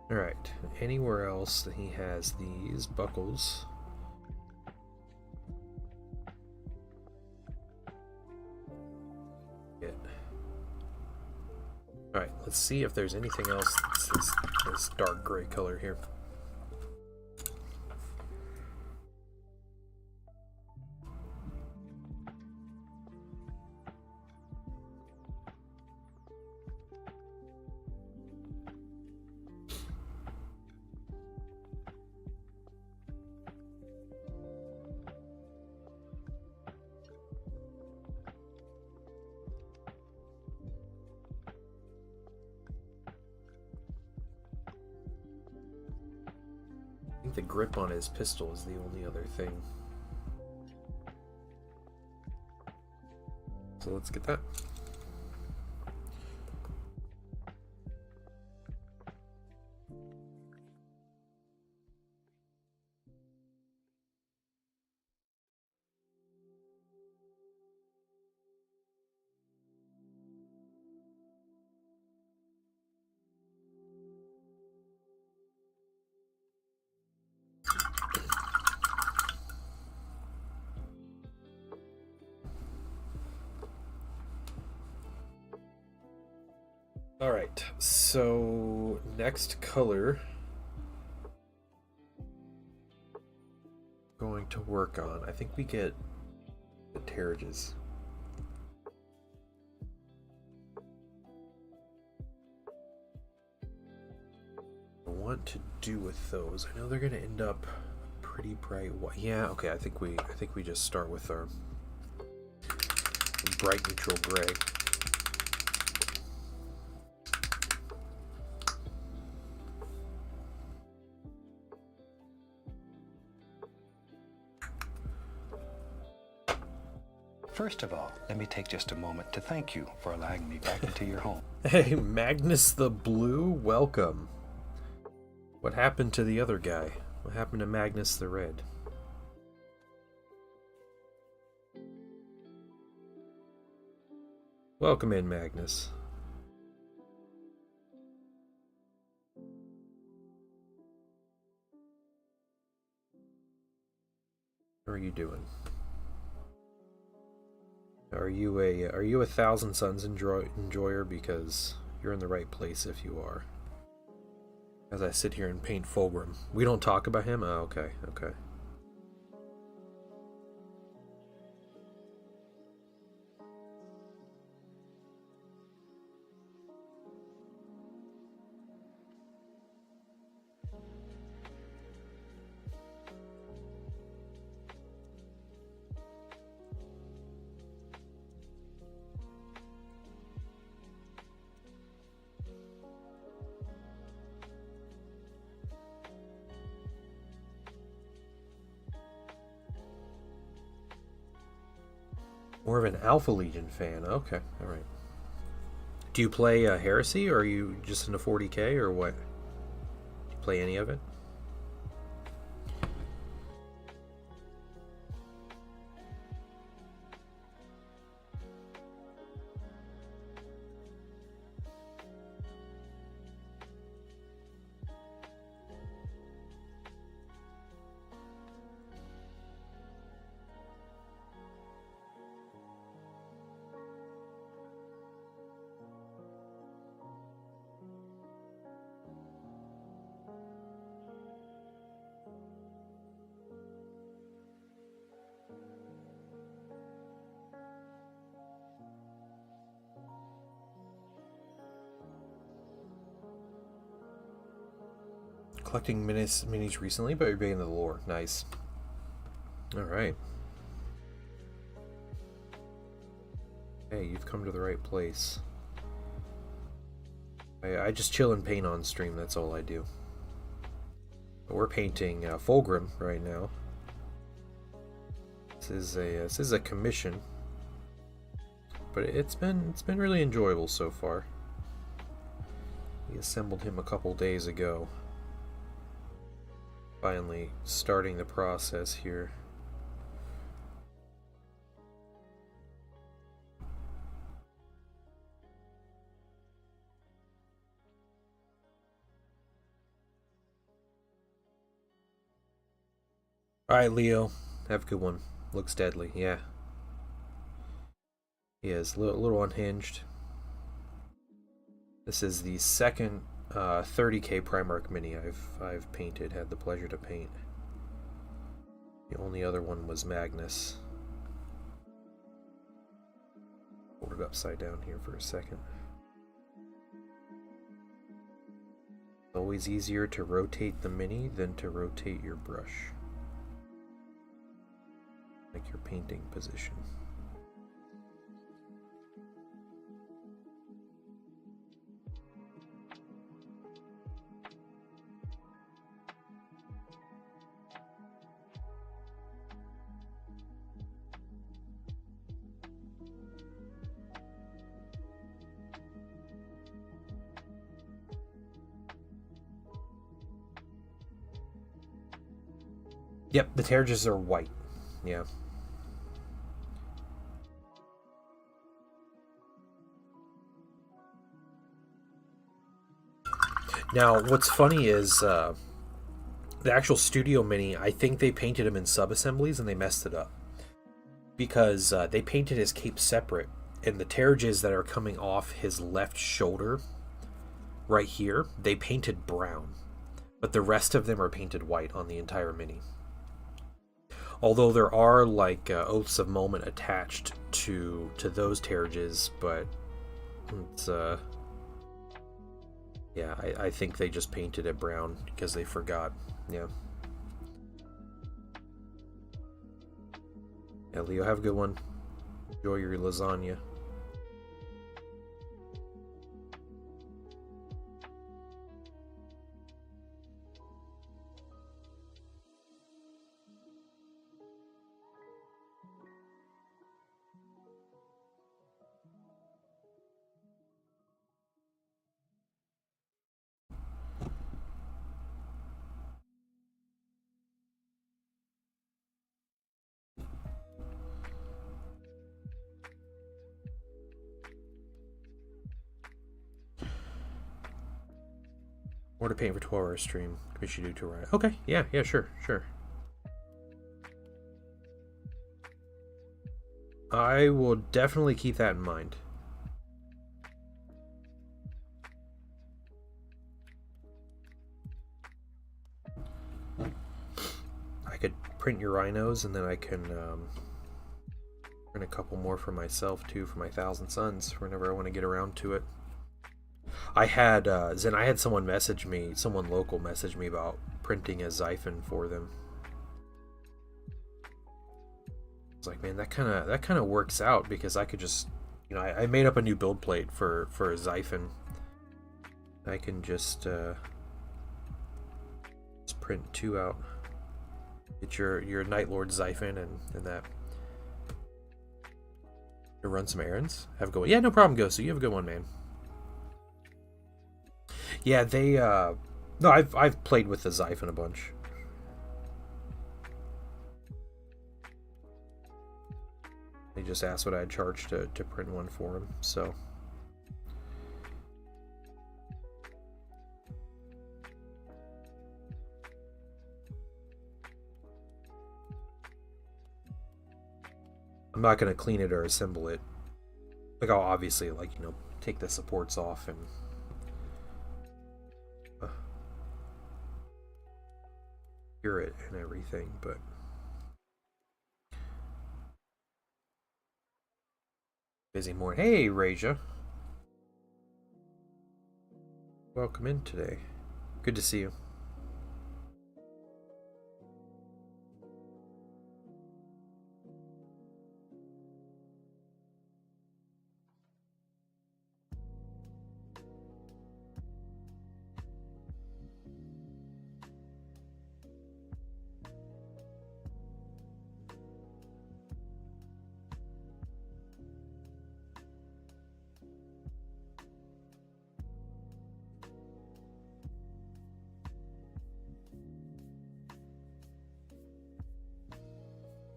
Alright, anywhere else that he has these buckles? Yeah. Alright, let's see if there's anything else that's this dark gray color here. I think the grip on his pistol is the only other thing. So let's get that. Alright, so next color going to work on. I think we get the Terriges. I want to do with those. I know they're going to end up pretty bright white. Yeah, okay, I think we just start with our bright neutral gray. First of all, let me take just a moment to thank you for allowing me back into your home. Hey, Magnus the Blue, welcome. What happened to the other guy? What happened to Magnus the Red? Welcome in, Magnus. How are you doing? Are you a Thousand Suns enjoyer? Because you're in the right place if you are. As I sit here and paint Fulgrim. We don't talk about him? Oh, okay, okay. More of an Alpha Legion fan. Okay, alright. Do you play Heresy, or are you just into 40k, or what? Do you play any of it? Collecting minis recently, but you're being the lore. Nice. Alright. Hey, you've come to the right place. I just chill and paint on stream, that's all I do. But we're painting Fulgrim right now. This is a commission. But it's been really enjoyable so far. We assembled him a couple days ago. Finally starting the process here. Alright, Leo. Have a good one. Looks deadly, yeah. He is a little unhinged. This is the second 30k Primarch mini I've painted, had the pleasure to paint. The only other one was Magnus. Hold it upside down here for a second. It's always easier to rotate the mini than to rotate your brush. Like your painting position. Yep, the Terriges are white. Yeah. Now, what's funny is the actual studio mini, I think they painted him in sub-assemblies and they messed it up. Because they painted his cape separate, and the Terriges that are coming off his left shoulder, right here, they painted brown. But the rest of them are painted white on the entire mini. Although there are like oaths of moment attached to those Terriges, but it's yeah, I think they just painted it brown because they forgot. Yeah. Yeah, Leo, have a good one. Enjoy your lasagna. Or to paint for 12-hour stream. We should do 2 right. Okay, yeah, sure. I will definitely keep that in mind. I could print your rhinos, and then I can print a couple more for myself too, for my 1,000 Suns, whenever I want to get around to it. I had Zen. I had someone local message me about printing a Xiphon for them. I was like, man, that kind of works out because I could just, I made up a new build plate for a Xiphon. I can just print 2 out. Get your Night Lord Xiphon and that. To run some errands. Have a good one. Yeah, no problem, Go. So you have a good one, man. Yeah, they no, I've played with the Xiphon a bunch. They just asked what I'd charge to print one for them, so I'm not gonna clean it or assemble it. Like, I'll obviously, like, take the supports off and cure it and everything, but busy morning. Hey, Raja. Welcome in today. Good to see you.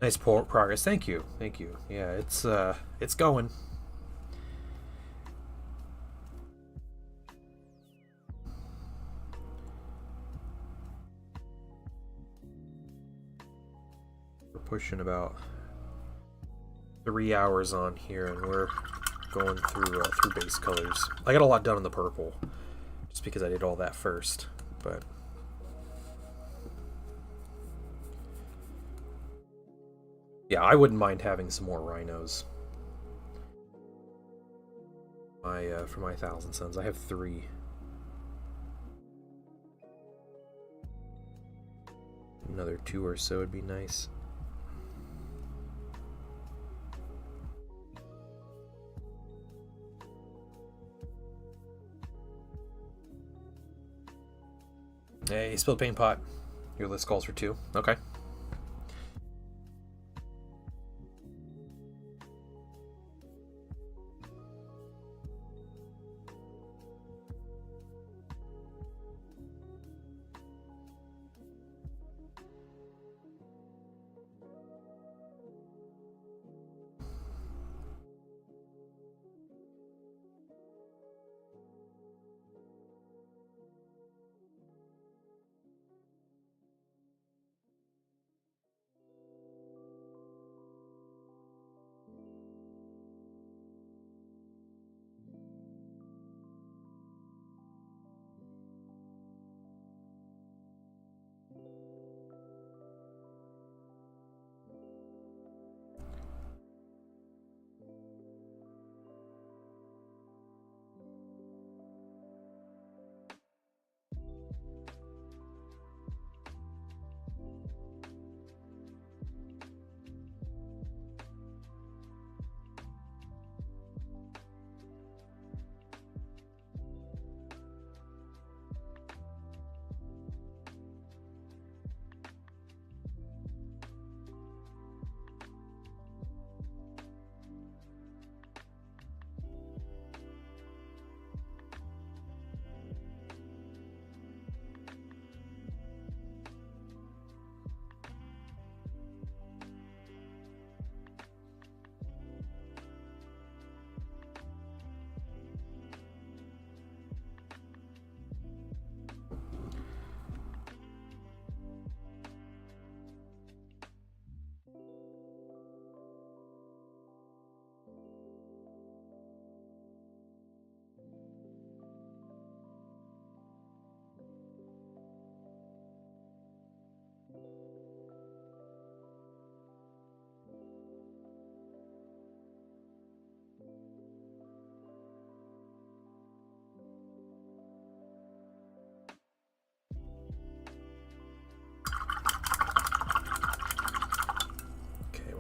Nice progress. Thank you. Thank you. Yeah, it's going. We're pushing about 3 hours on here, and we're going through base colors. I got a lot done in the purple, just because I did all that first, but. Yeah, I wouldn't mind having some more rhinos. For my Thousand Suns, I have 3. Another 2 or so would be nice. Hey, spilled paint pot. Your list calls for 2. Okay.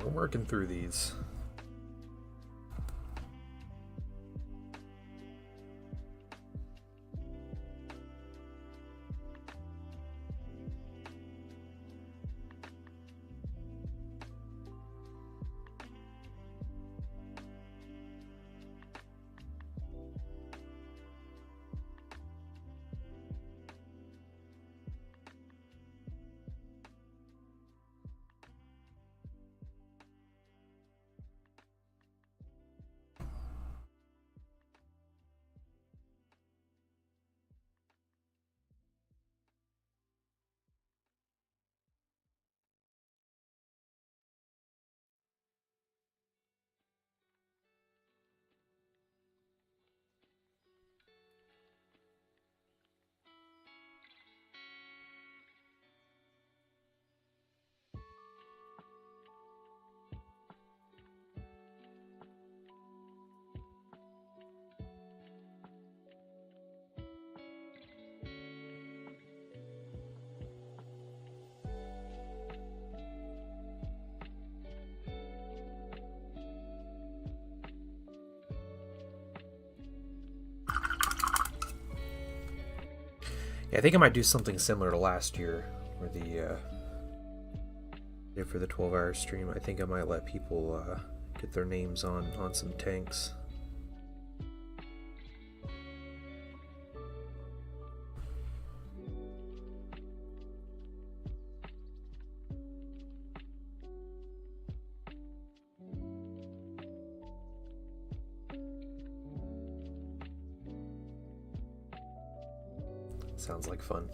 We're working through these. Yeah, I think I might do something similar to last year, where for the 12-hour stream. I think I might let people get their names on some tanks. Sounds like fun.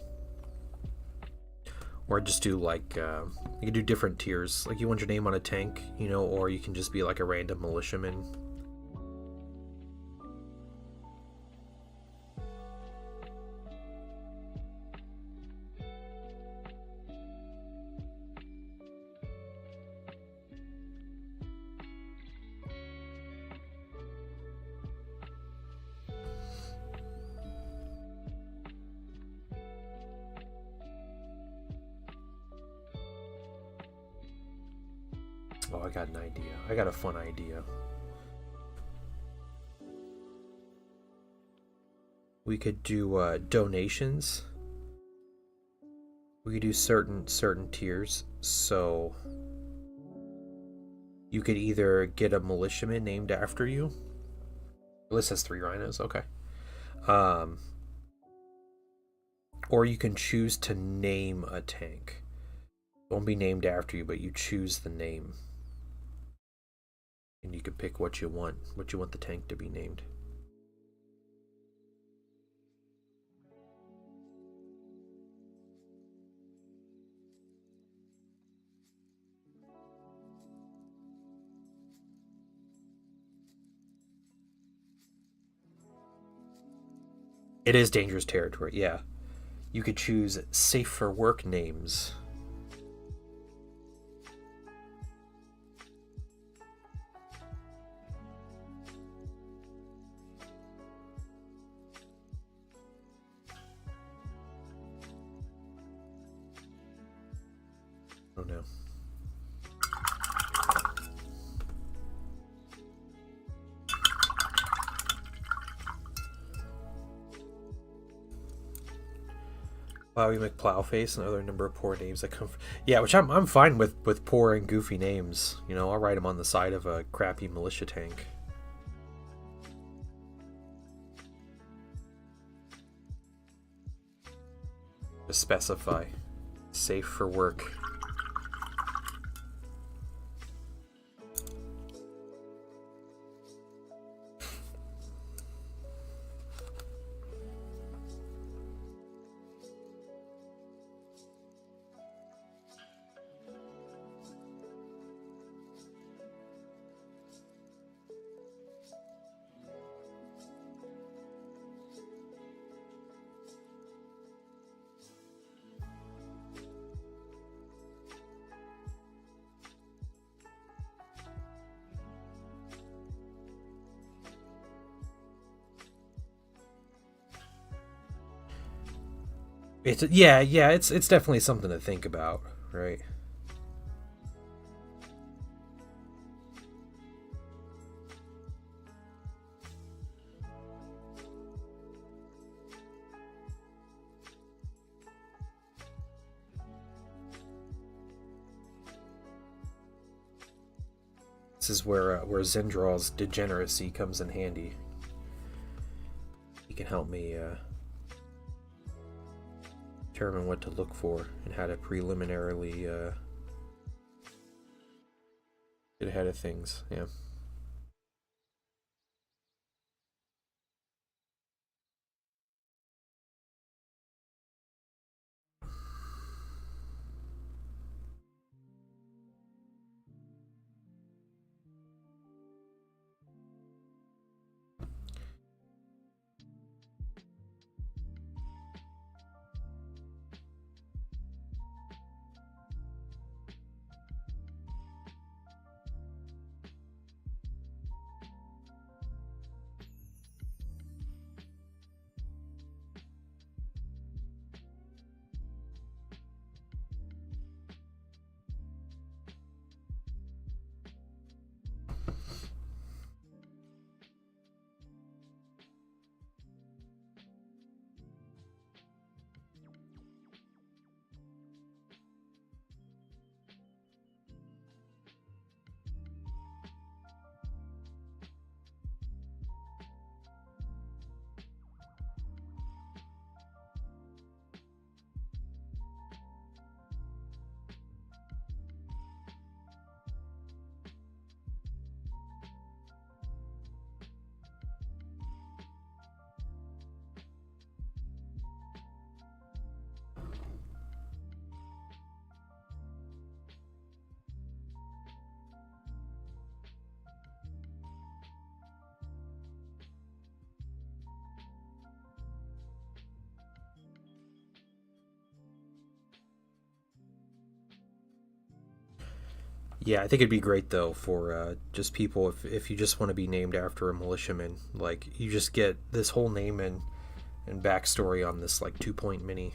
Or just do like, you can do different tiers. Like you want your name on a tank, you know, or you can just be like a random militiaman. Oh, I got an idea. I got a fun idea. We could do donations. We could do certain tiers. So you could either get a militiaman named after you. The list has 3 rhinos. Okay. Or you can choose to name a tank. It won't be named after you, but you choose the name. And you can pick what you want the tank to be named. It is dangerous territory, yeah. You could choose safe for work names. Oh no. Plowy McPlowface and other number of poor names that come from... Yeah, which I'm fine with poor and goofy names. You know, I'll write them on the side of a crappy militia tank. To specify. Safe for work. It's it's definitely something to think about, right? This is where Zendral's degeneracy comes in handy. He can help me determine what to look for and how to preliminarily get ahead of things. Yeah. Yeah, I think it'd be great though for just people if you just want to be named after a militiaman, like you just get this whole name and backstory on this like 2 point mini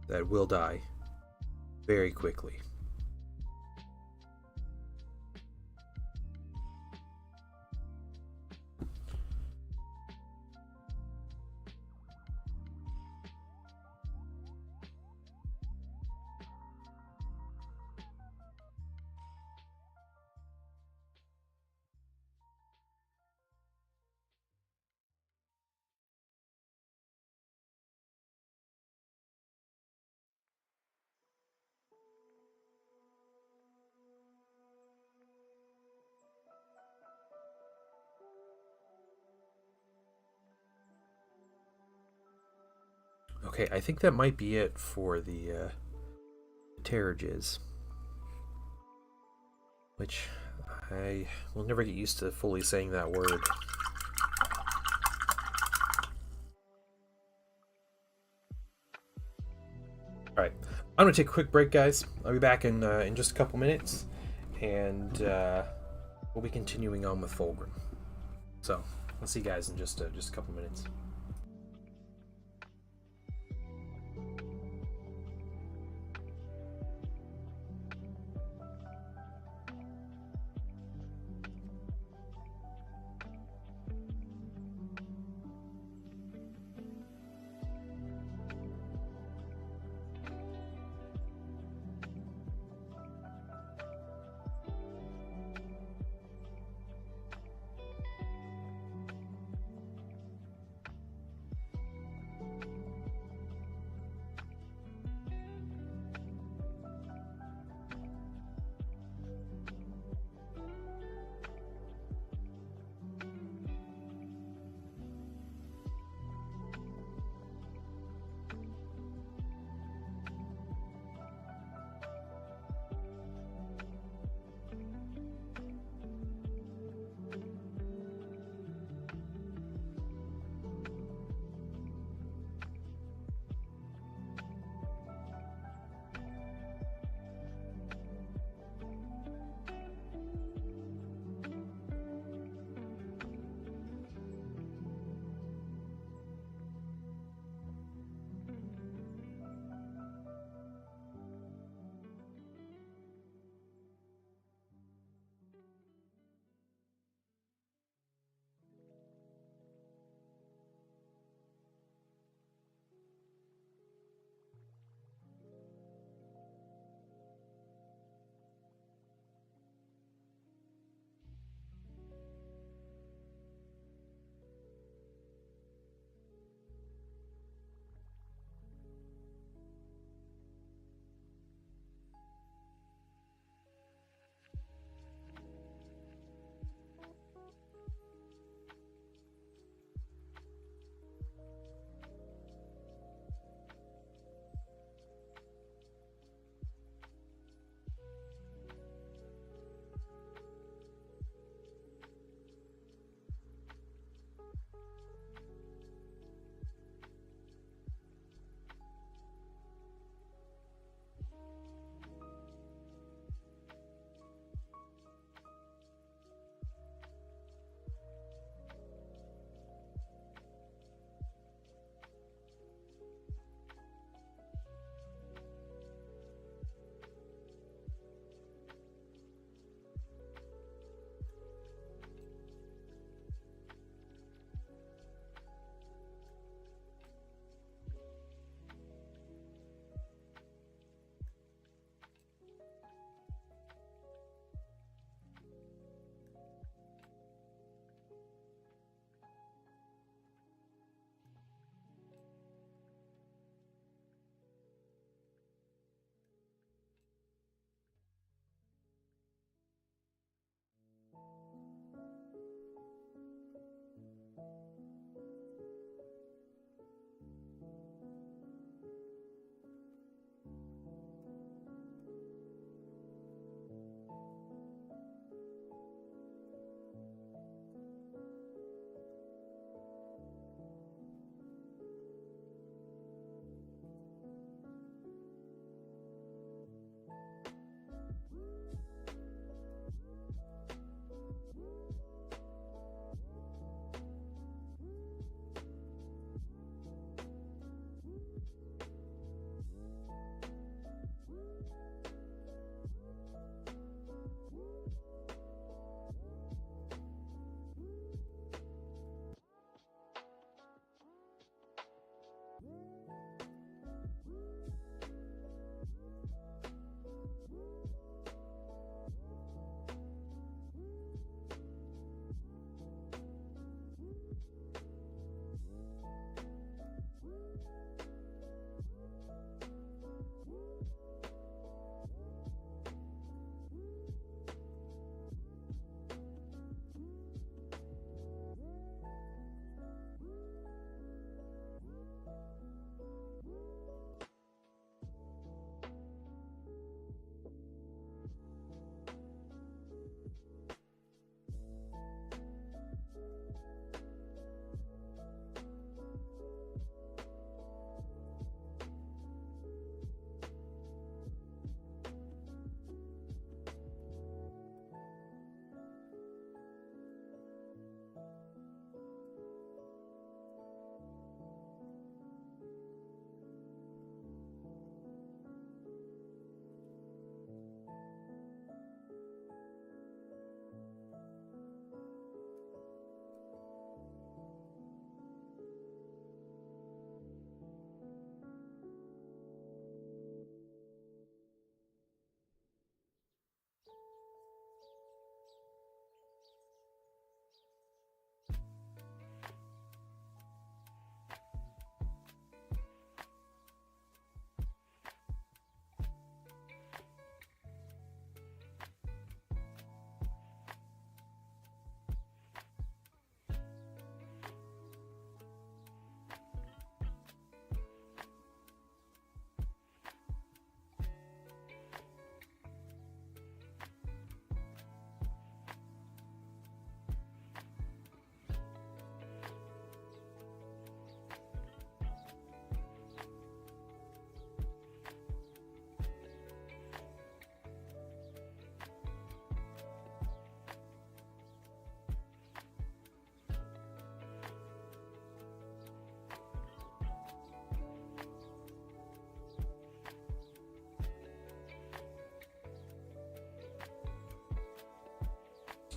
that will die very quickly. Okay, I think that might be it for the Terriges, which I will never get used to fully saying that word. Alright, I'm going to take a quick break, guys. I'll be back in just a couple minutes, and we'll be continuing on with Fulgrim. So, I'll see you guys in just a couple minutes.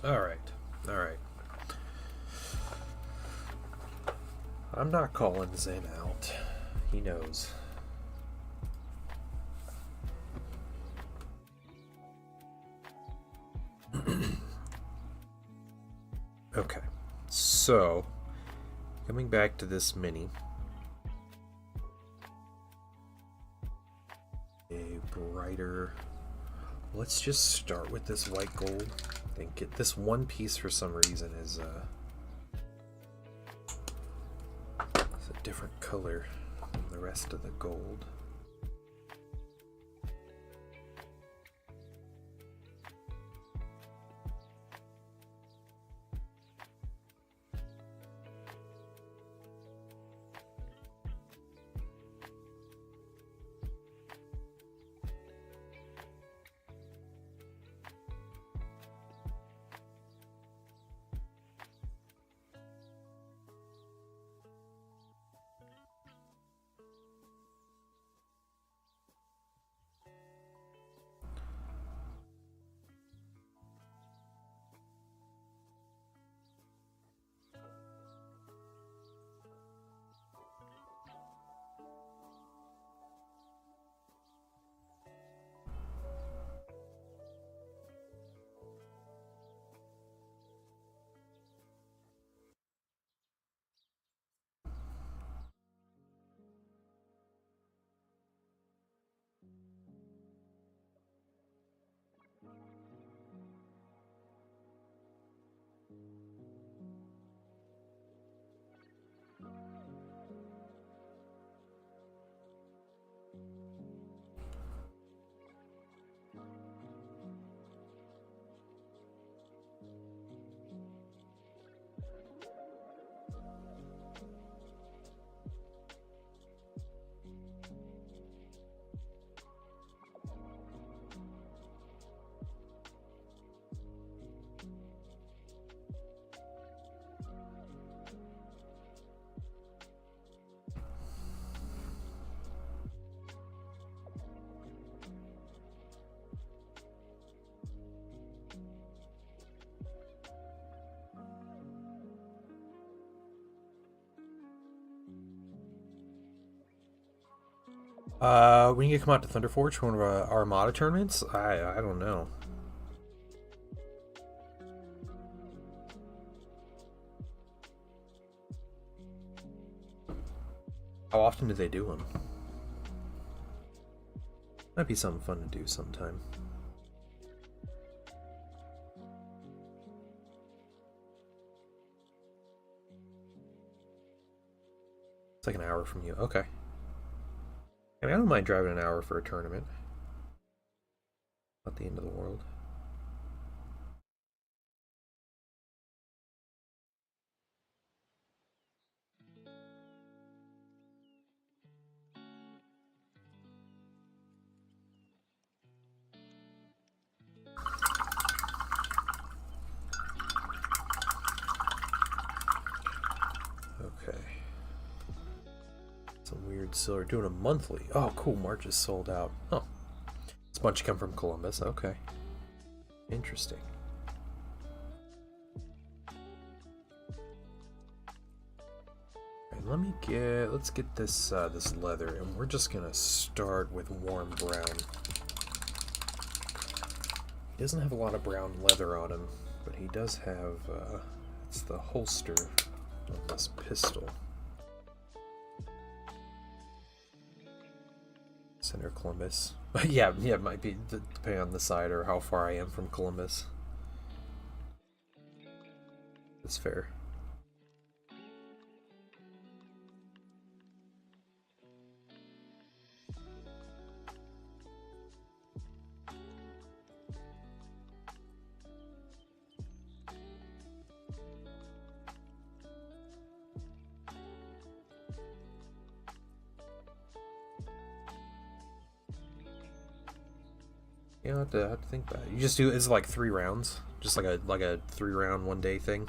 Alright. Alright. I'm not calling Zen out. He knows. Okay. So, coming back to this mini. A brighter... Let's just start with this white gold. I think this one piece for some reason is it's a different color than the rest of the gold. When you come out to Thunderforge for one of our Armada tournaments, I don't know. How often do they do them? Might be something fun to do sometime. It's like an hour from you. Okay. I mean, I don't mind driving an hour for a tournament. Not the end of the world. Okay. Some weird silver. Doing a monthly. Oh, cool. March is sold out. Oh. This bunch come from Columbus. Okay. Interesting. Right, let's get this this leather, and we're just gonna start with warm brown. He doesn't have a lot of brown leather on him, but he does have it's the holster of this pistol. Center Columbus. yeah, it might be depending on the side or how far I am from Columbus. That's fair. Yeah, I have to think about it. You just do it's like 3 rounds, just like a 3-round 1-day thing.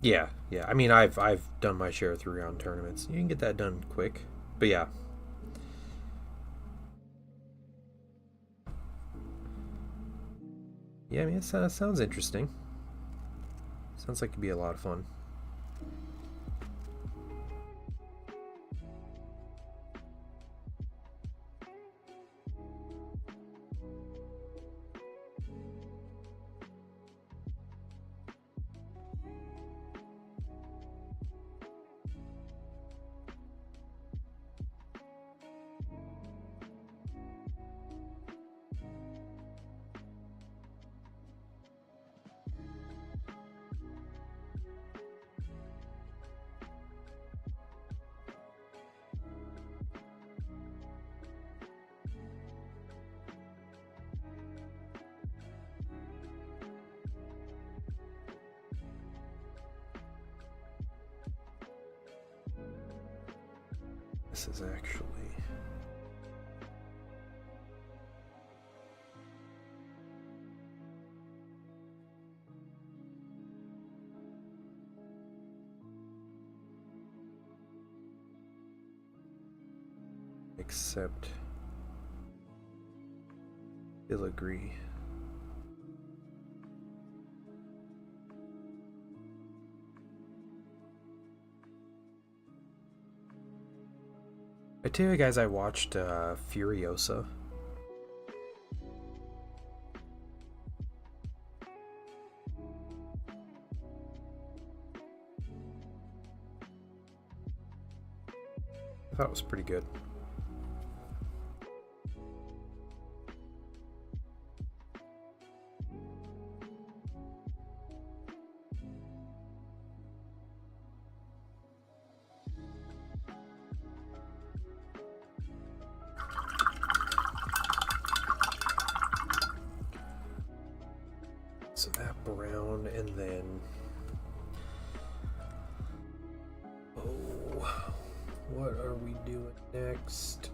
Yeah, yeah. I mean, I've done my share of 3-round tournaments. You can get that done quick. But yeah. Yeah, I mean, it sounds interesting. Sounds like it'd be a lot of fun. This is actually... Except... Filigree. I tell you guys, I watched Furiosa. I thought it was pretty good. So that brown, and then... Oh, what are we doing next?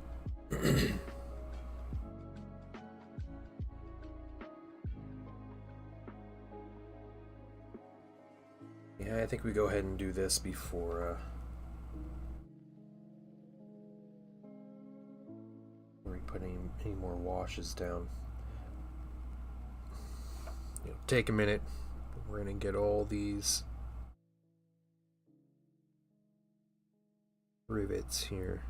Yeah, I think we go ahead and do this before we put any more washes down. Take a minute. We're gonna get all these rivets here.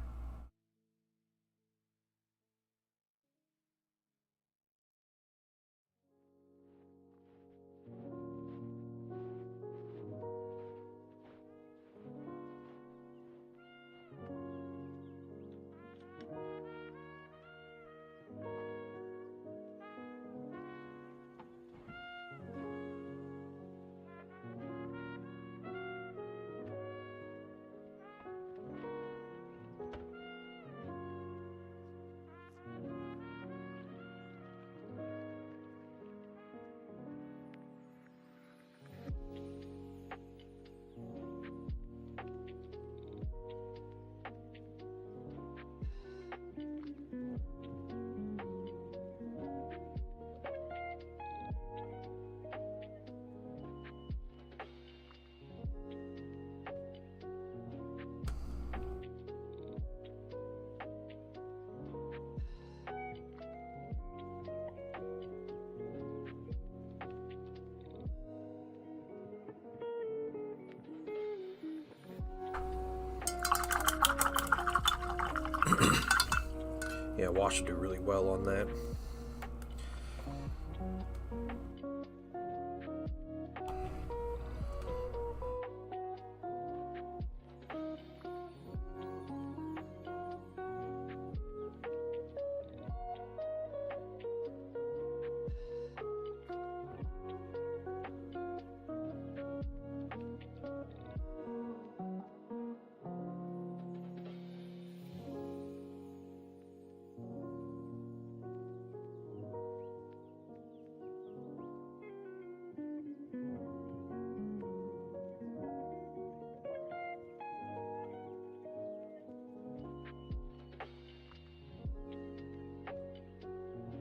Yeah, wash will do really well on that.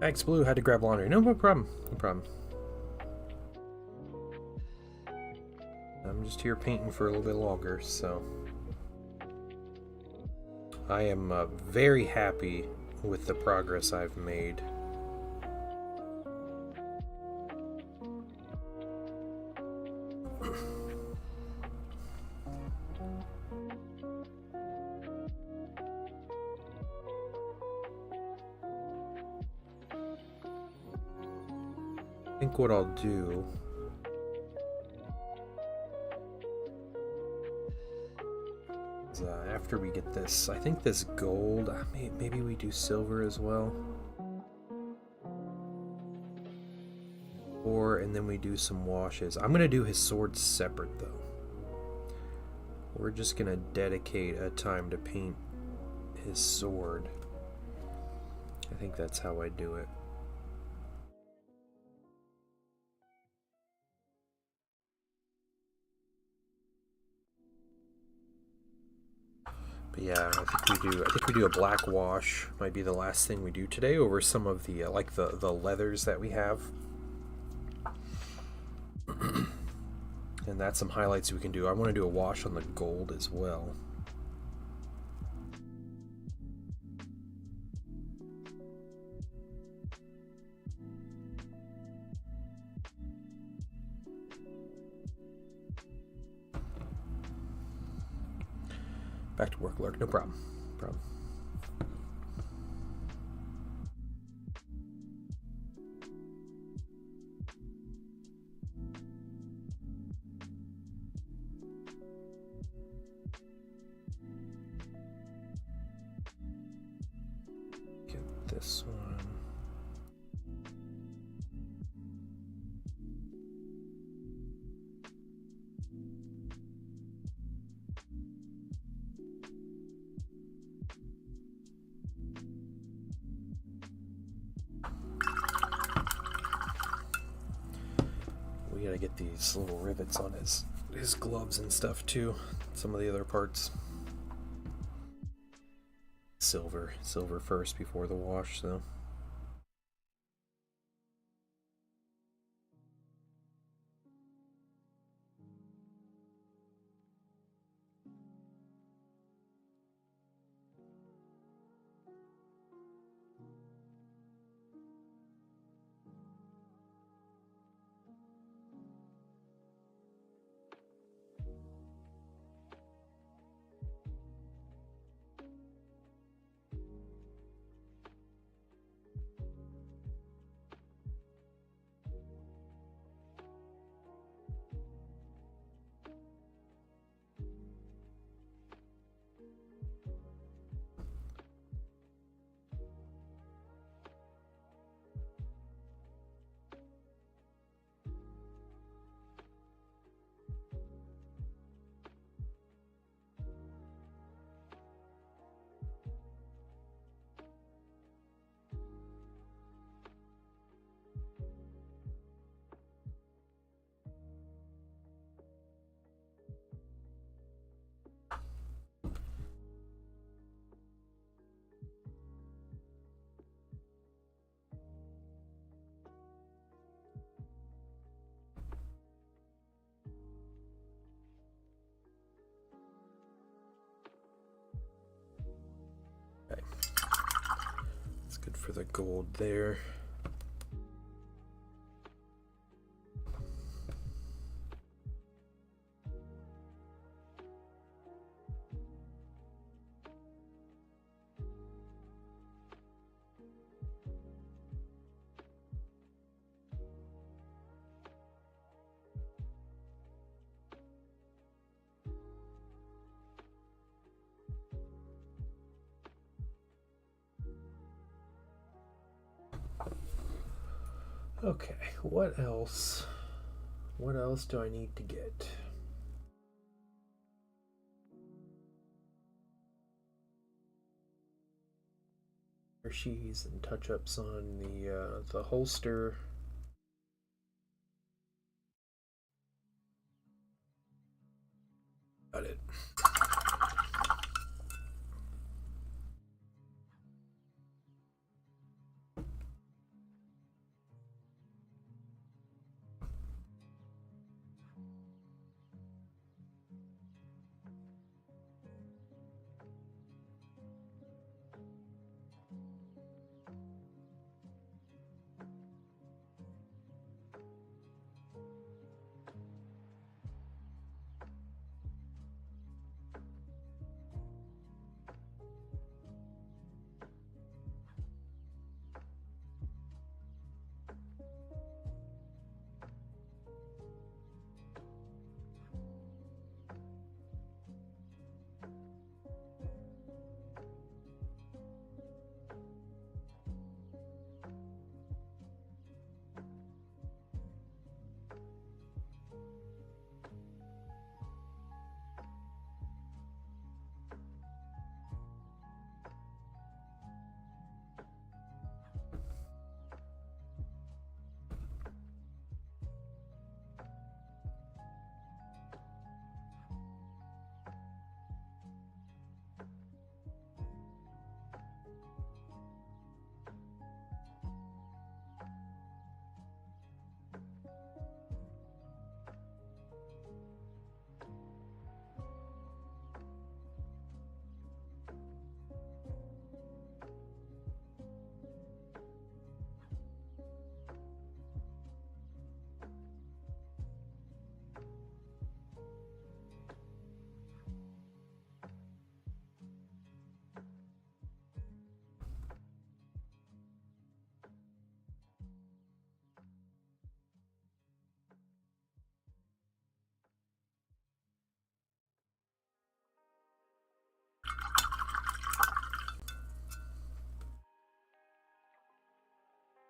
Thanks, Blue. Had to grab laundry. No problem. No problem. I'm just here painting for a little bit longer, so I am very happy with the progress I've made. I think what I'll do is after we get this, I think this gold, maybe we do silver as well. And then we do some washes. I'm gonna do his sword separate though. We're just gonna dedicate a time to paint his sword. I think that's how I do it. But yeah, I think we do a black wash. Might be the last thing we do today over some of the like the leathers that we have. And that's some highlights we can do. I want to do a wash on the gold as well. Back to work, Lurk. No problem. Get this one. We gotta get these little rivets on his gloves and stuff too. Some of the other parts. Silver first before the wash, though. Okay. That's good for the gold there. Okay, what else? What else do I need to get? Sheaths and touch-ups on the holster. Got it.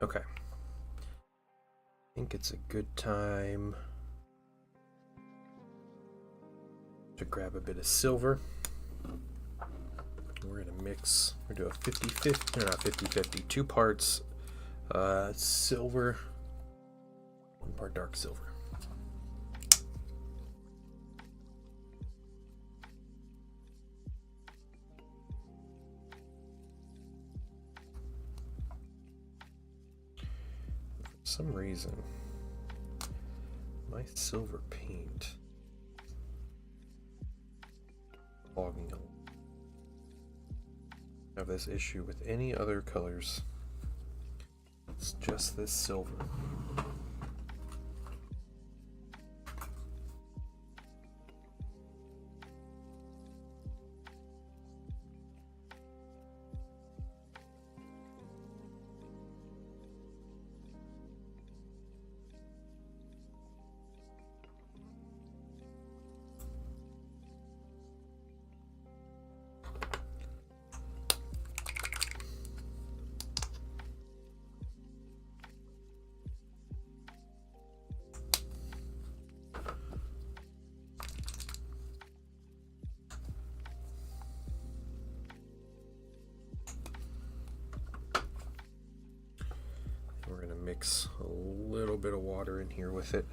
Okay. I think it's a good time to grab a bit of silver. We're gonna mix, we're gonna do a 50-50, or not 50-50, 2 parts silver, 1 part dark silver. For some reason, my silver paint fogging. Have this issue with any other colors. It's just this silver. We're gonna mix a little bit of water in here with it.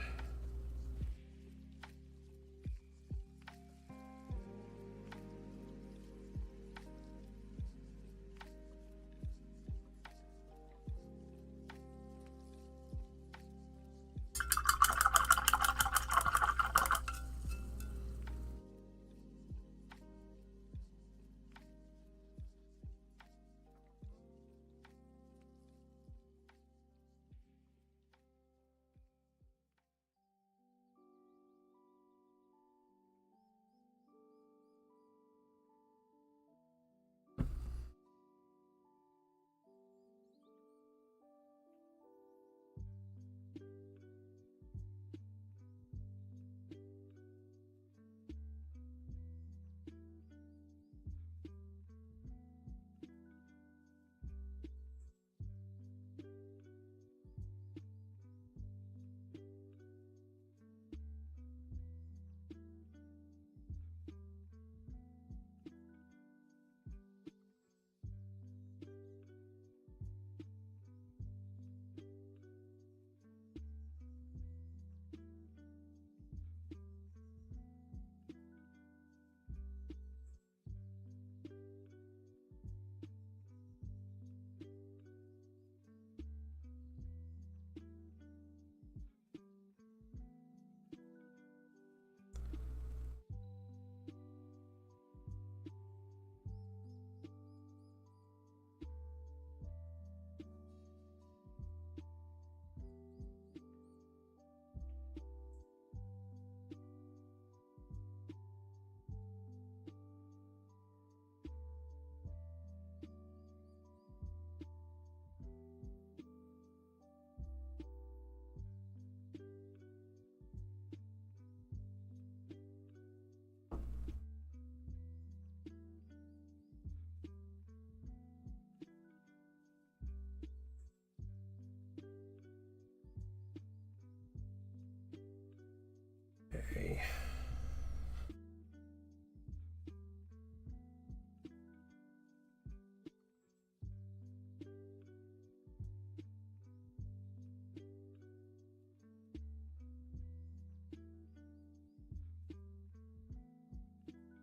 Okay.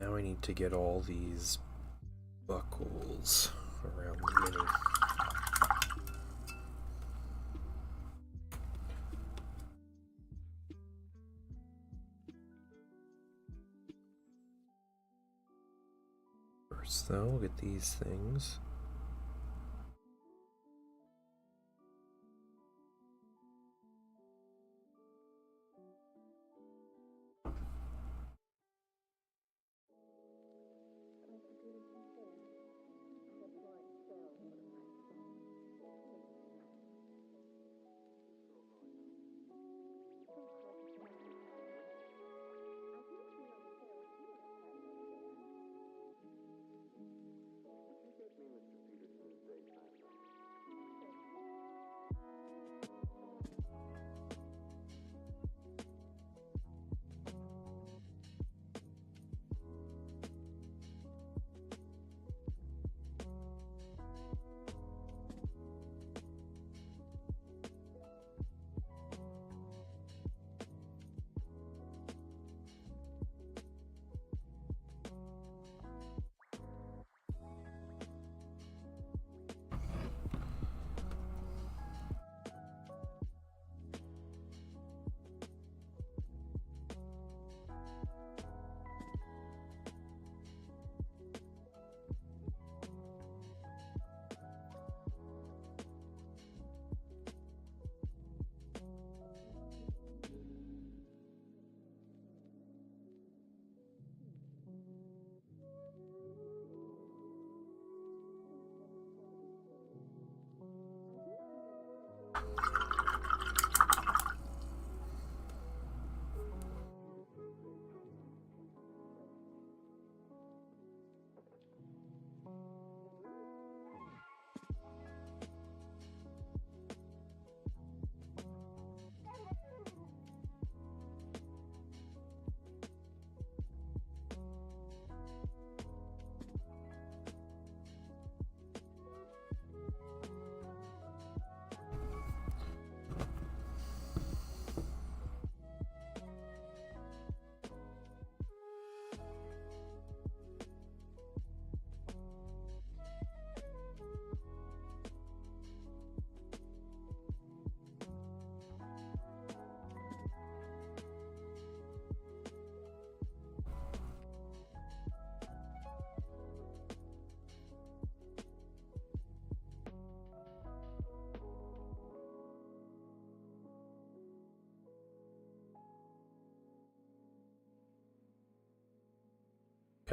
Now I need to get all these buckles around the mini. First though, we'll get these things.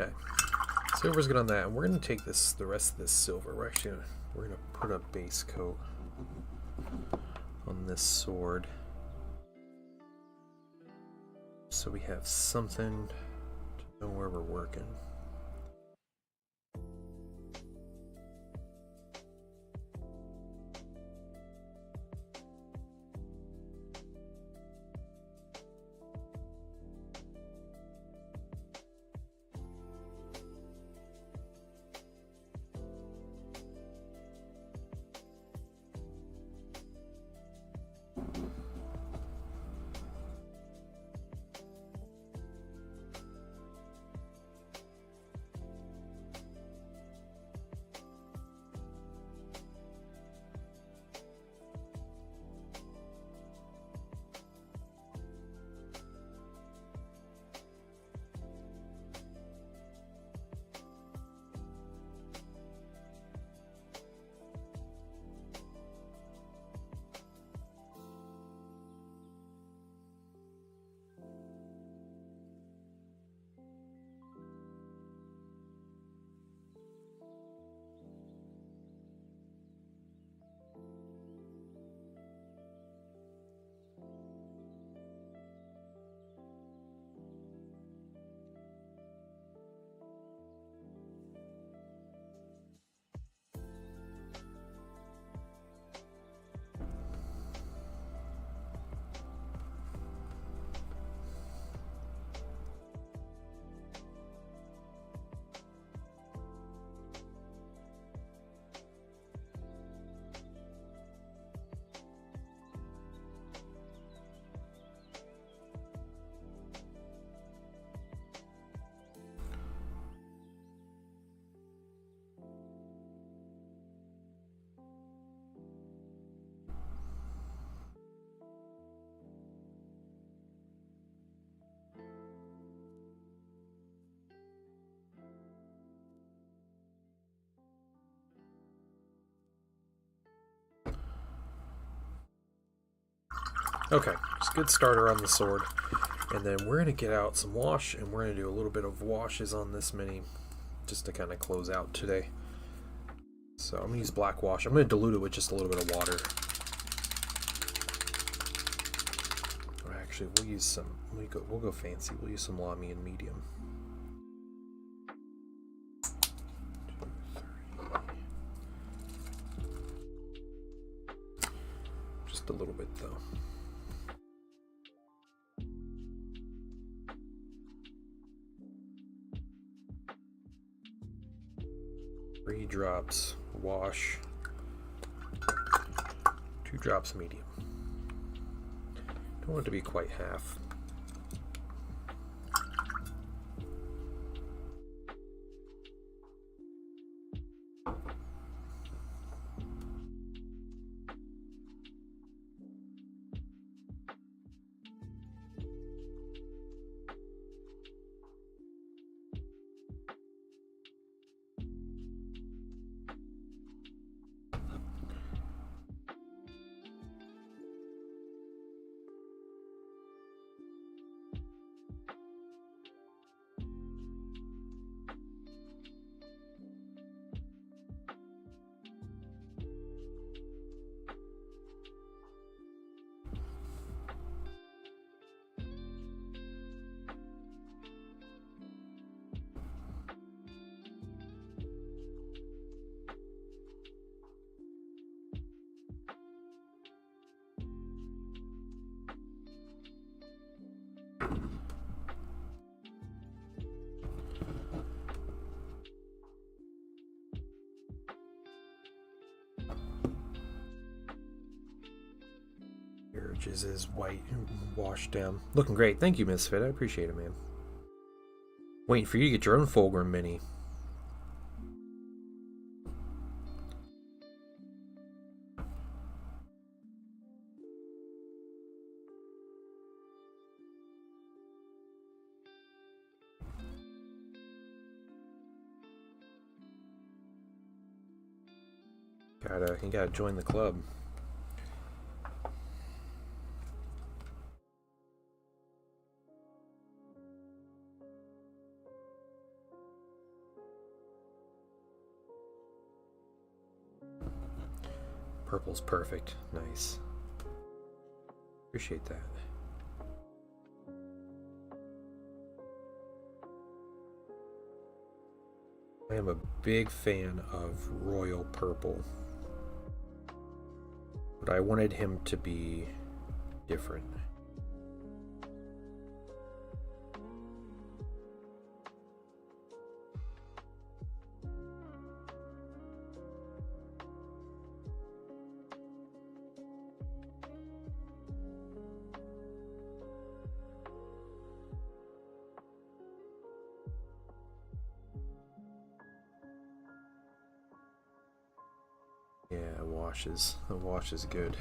Okay. Silver's good on that. And we're going to take the rest of this silver. We're going to put a base coat on this sword. So we have something to know where we're working. Okay, just a good starter on the sword. And then we're going to get out some wash, and we're going to do a little bit of washes on this mini, just to kind of close out today. So I'm going to use black wash. I'm going to dilute it with just a little bit of water. Or actually, we'll use some, we'll go fancy. We'll use some Lamy and medium. 2, 3. Just a little bit though. 3 drops wash, 2 drops medium. Don't want it to be quite half. Edges is white washed down. Looking great. Thank you, Misfit. I appreciate it, man. Waiting for you to get your own Fulgrim mini. You gotta join the club. purple's perfect. Nice. Appreciate that. I am a big fan of royal purple, but I wanted him to be different. Yeah, the wash is good.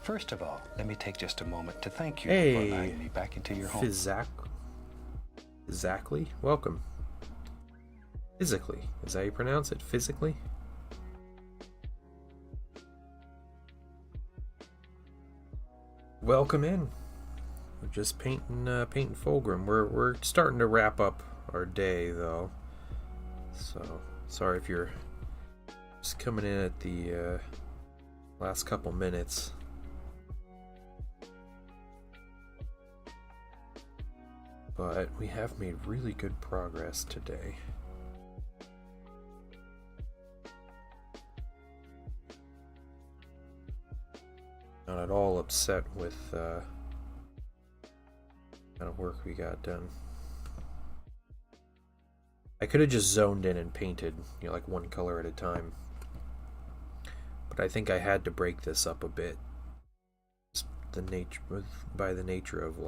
First of all, let me take just a moment to thank you for allowing me back into your home. Exactly. Welcome. Physically. Is that how you pronounce it? Physically? Welcome in. We're just painting Fulgrim. We're starting to wrap up our day though. So sorry if you're just coming in at the last couple minutes. But we have made really good progress today. Not at all upset with the kind of work we got done. I could have just zoned in and painted, like one color at a time. But I think I had to break this up a bit. By the nature of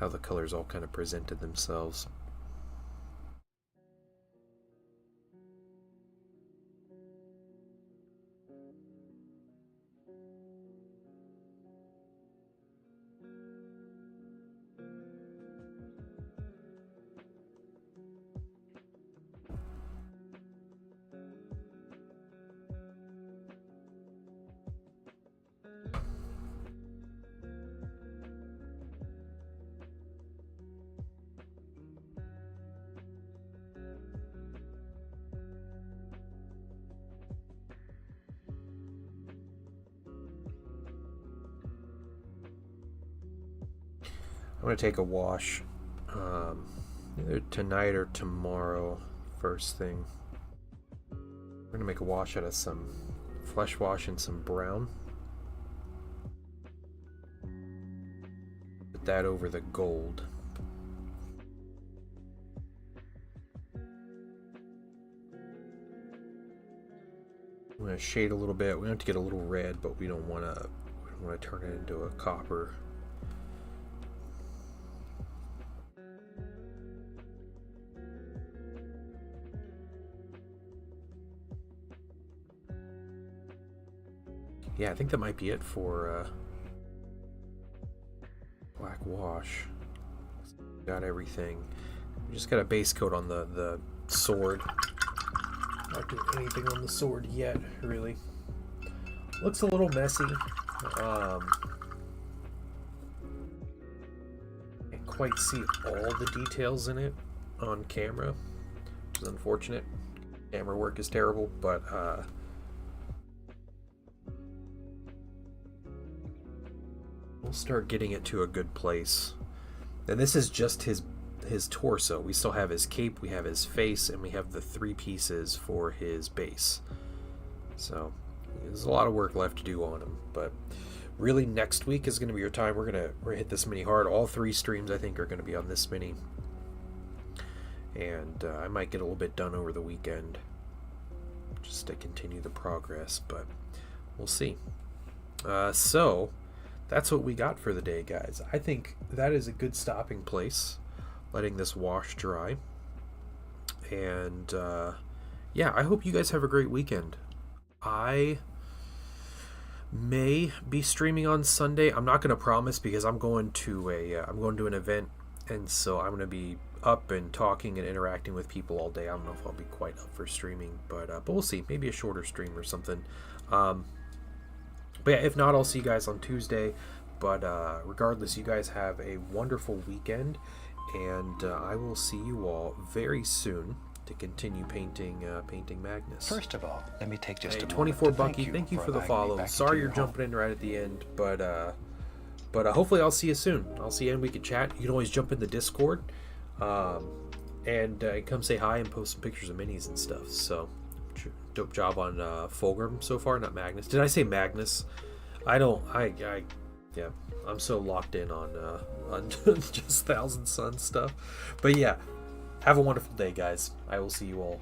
how the colors all kind of presented themselves. going to take a wash either tonight or tomorrow, first thing. We're going to make a wash out of some flesh wash and some brown. Put that over the gold. I'm going to shade a little bit. We have to get a little red, but we don't want to turn it into a copper. Yeah, I think that might be it for black wash. Got everything. We just got a base coat on the sword. Not doing anything on the sword yet, really. Looks a little messy. Can't quite see all the details in it on camera, which is unfortunate. Camera work is terrible, but we'll start getting it to a good place. And this is just his torso. We still have his cape, we have his face, and we have the 3 pieces for his base. So there's a lot of work left to do on him, but really next week is going to be your time. We're gonna hit this mini hard. All 3 streams I think are going to be on this mini, and I might get a little bit done over the weekend just to continue the progress, but we'll see. So that's what we got for the day, guys. I think that is a good stopping place, letting this wash dry. And yeah, I hope you guys have a great weekend. I may be streaming on Sunday. I'm not going to promise because I'm going to an event, and so I'm going to be up and talking and interacting with people all day. I don't know if I'll be quite up for streaming, but we'll see. Maybe a shorter stream or something. But yeah, if not, I'll see you guys on Tuesday. But regardless, you guys have a wonderful weekend, and I will see you all very soon to continue painting Magnus. First of all, let me take just a moment 24 to Bucky, thank you for the follow. Sorry you're jumping in right at the end, but hopefully I'll see you soon. I'll see you and we can chat. You can always jump in the Discord and come say hi and post some pictures of minis and stuff. So dope job on Fulgrim so far, not Magnus. Did I say Magnus? Yeah, I'm so locked in on just Thousand Suns stuff. But yeah, have a wonderful day, guys. I will see you all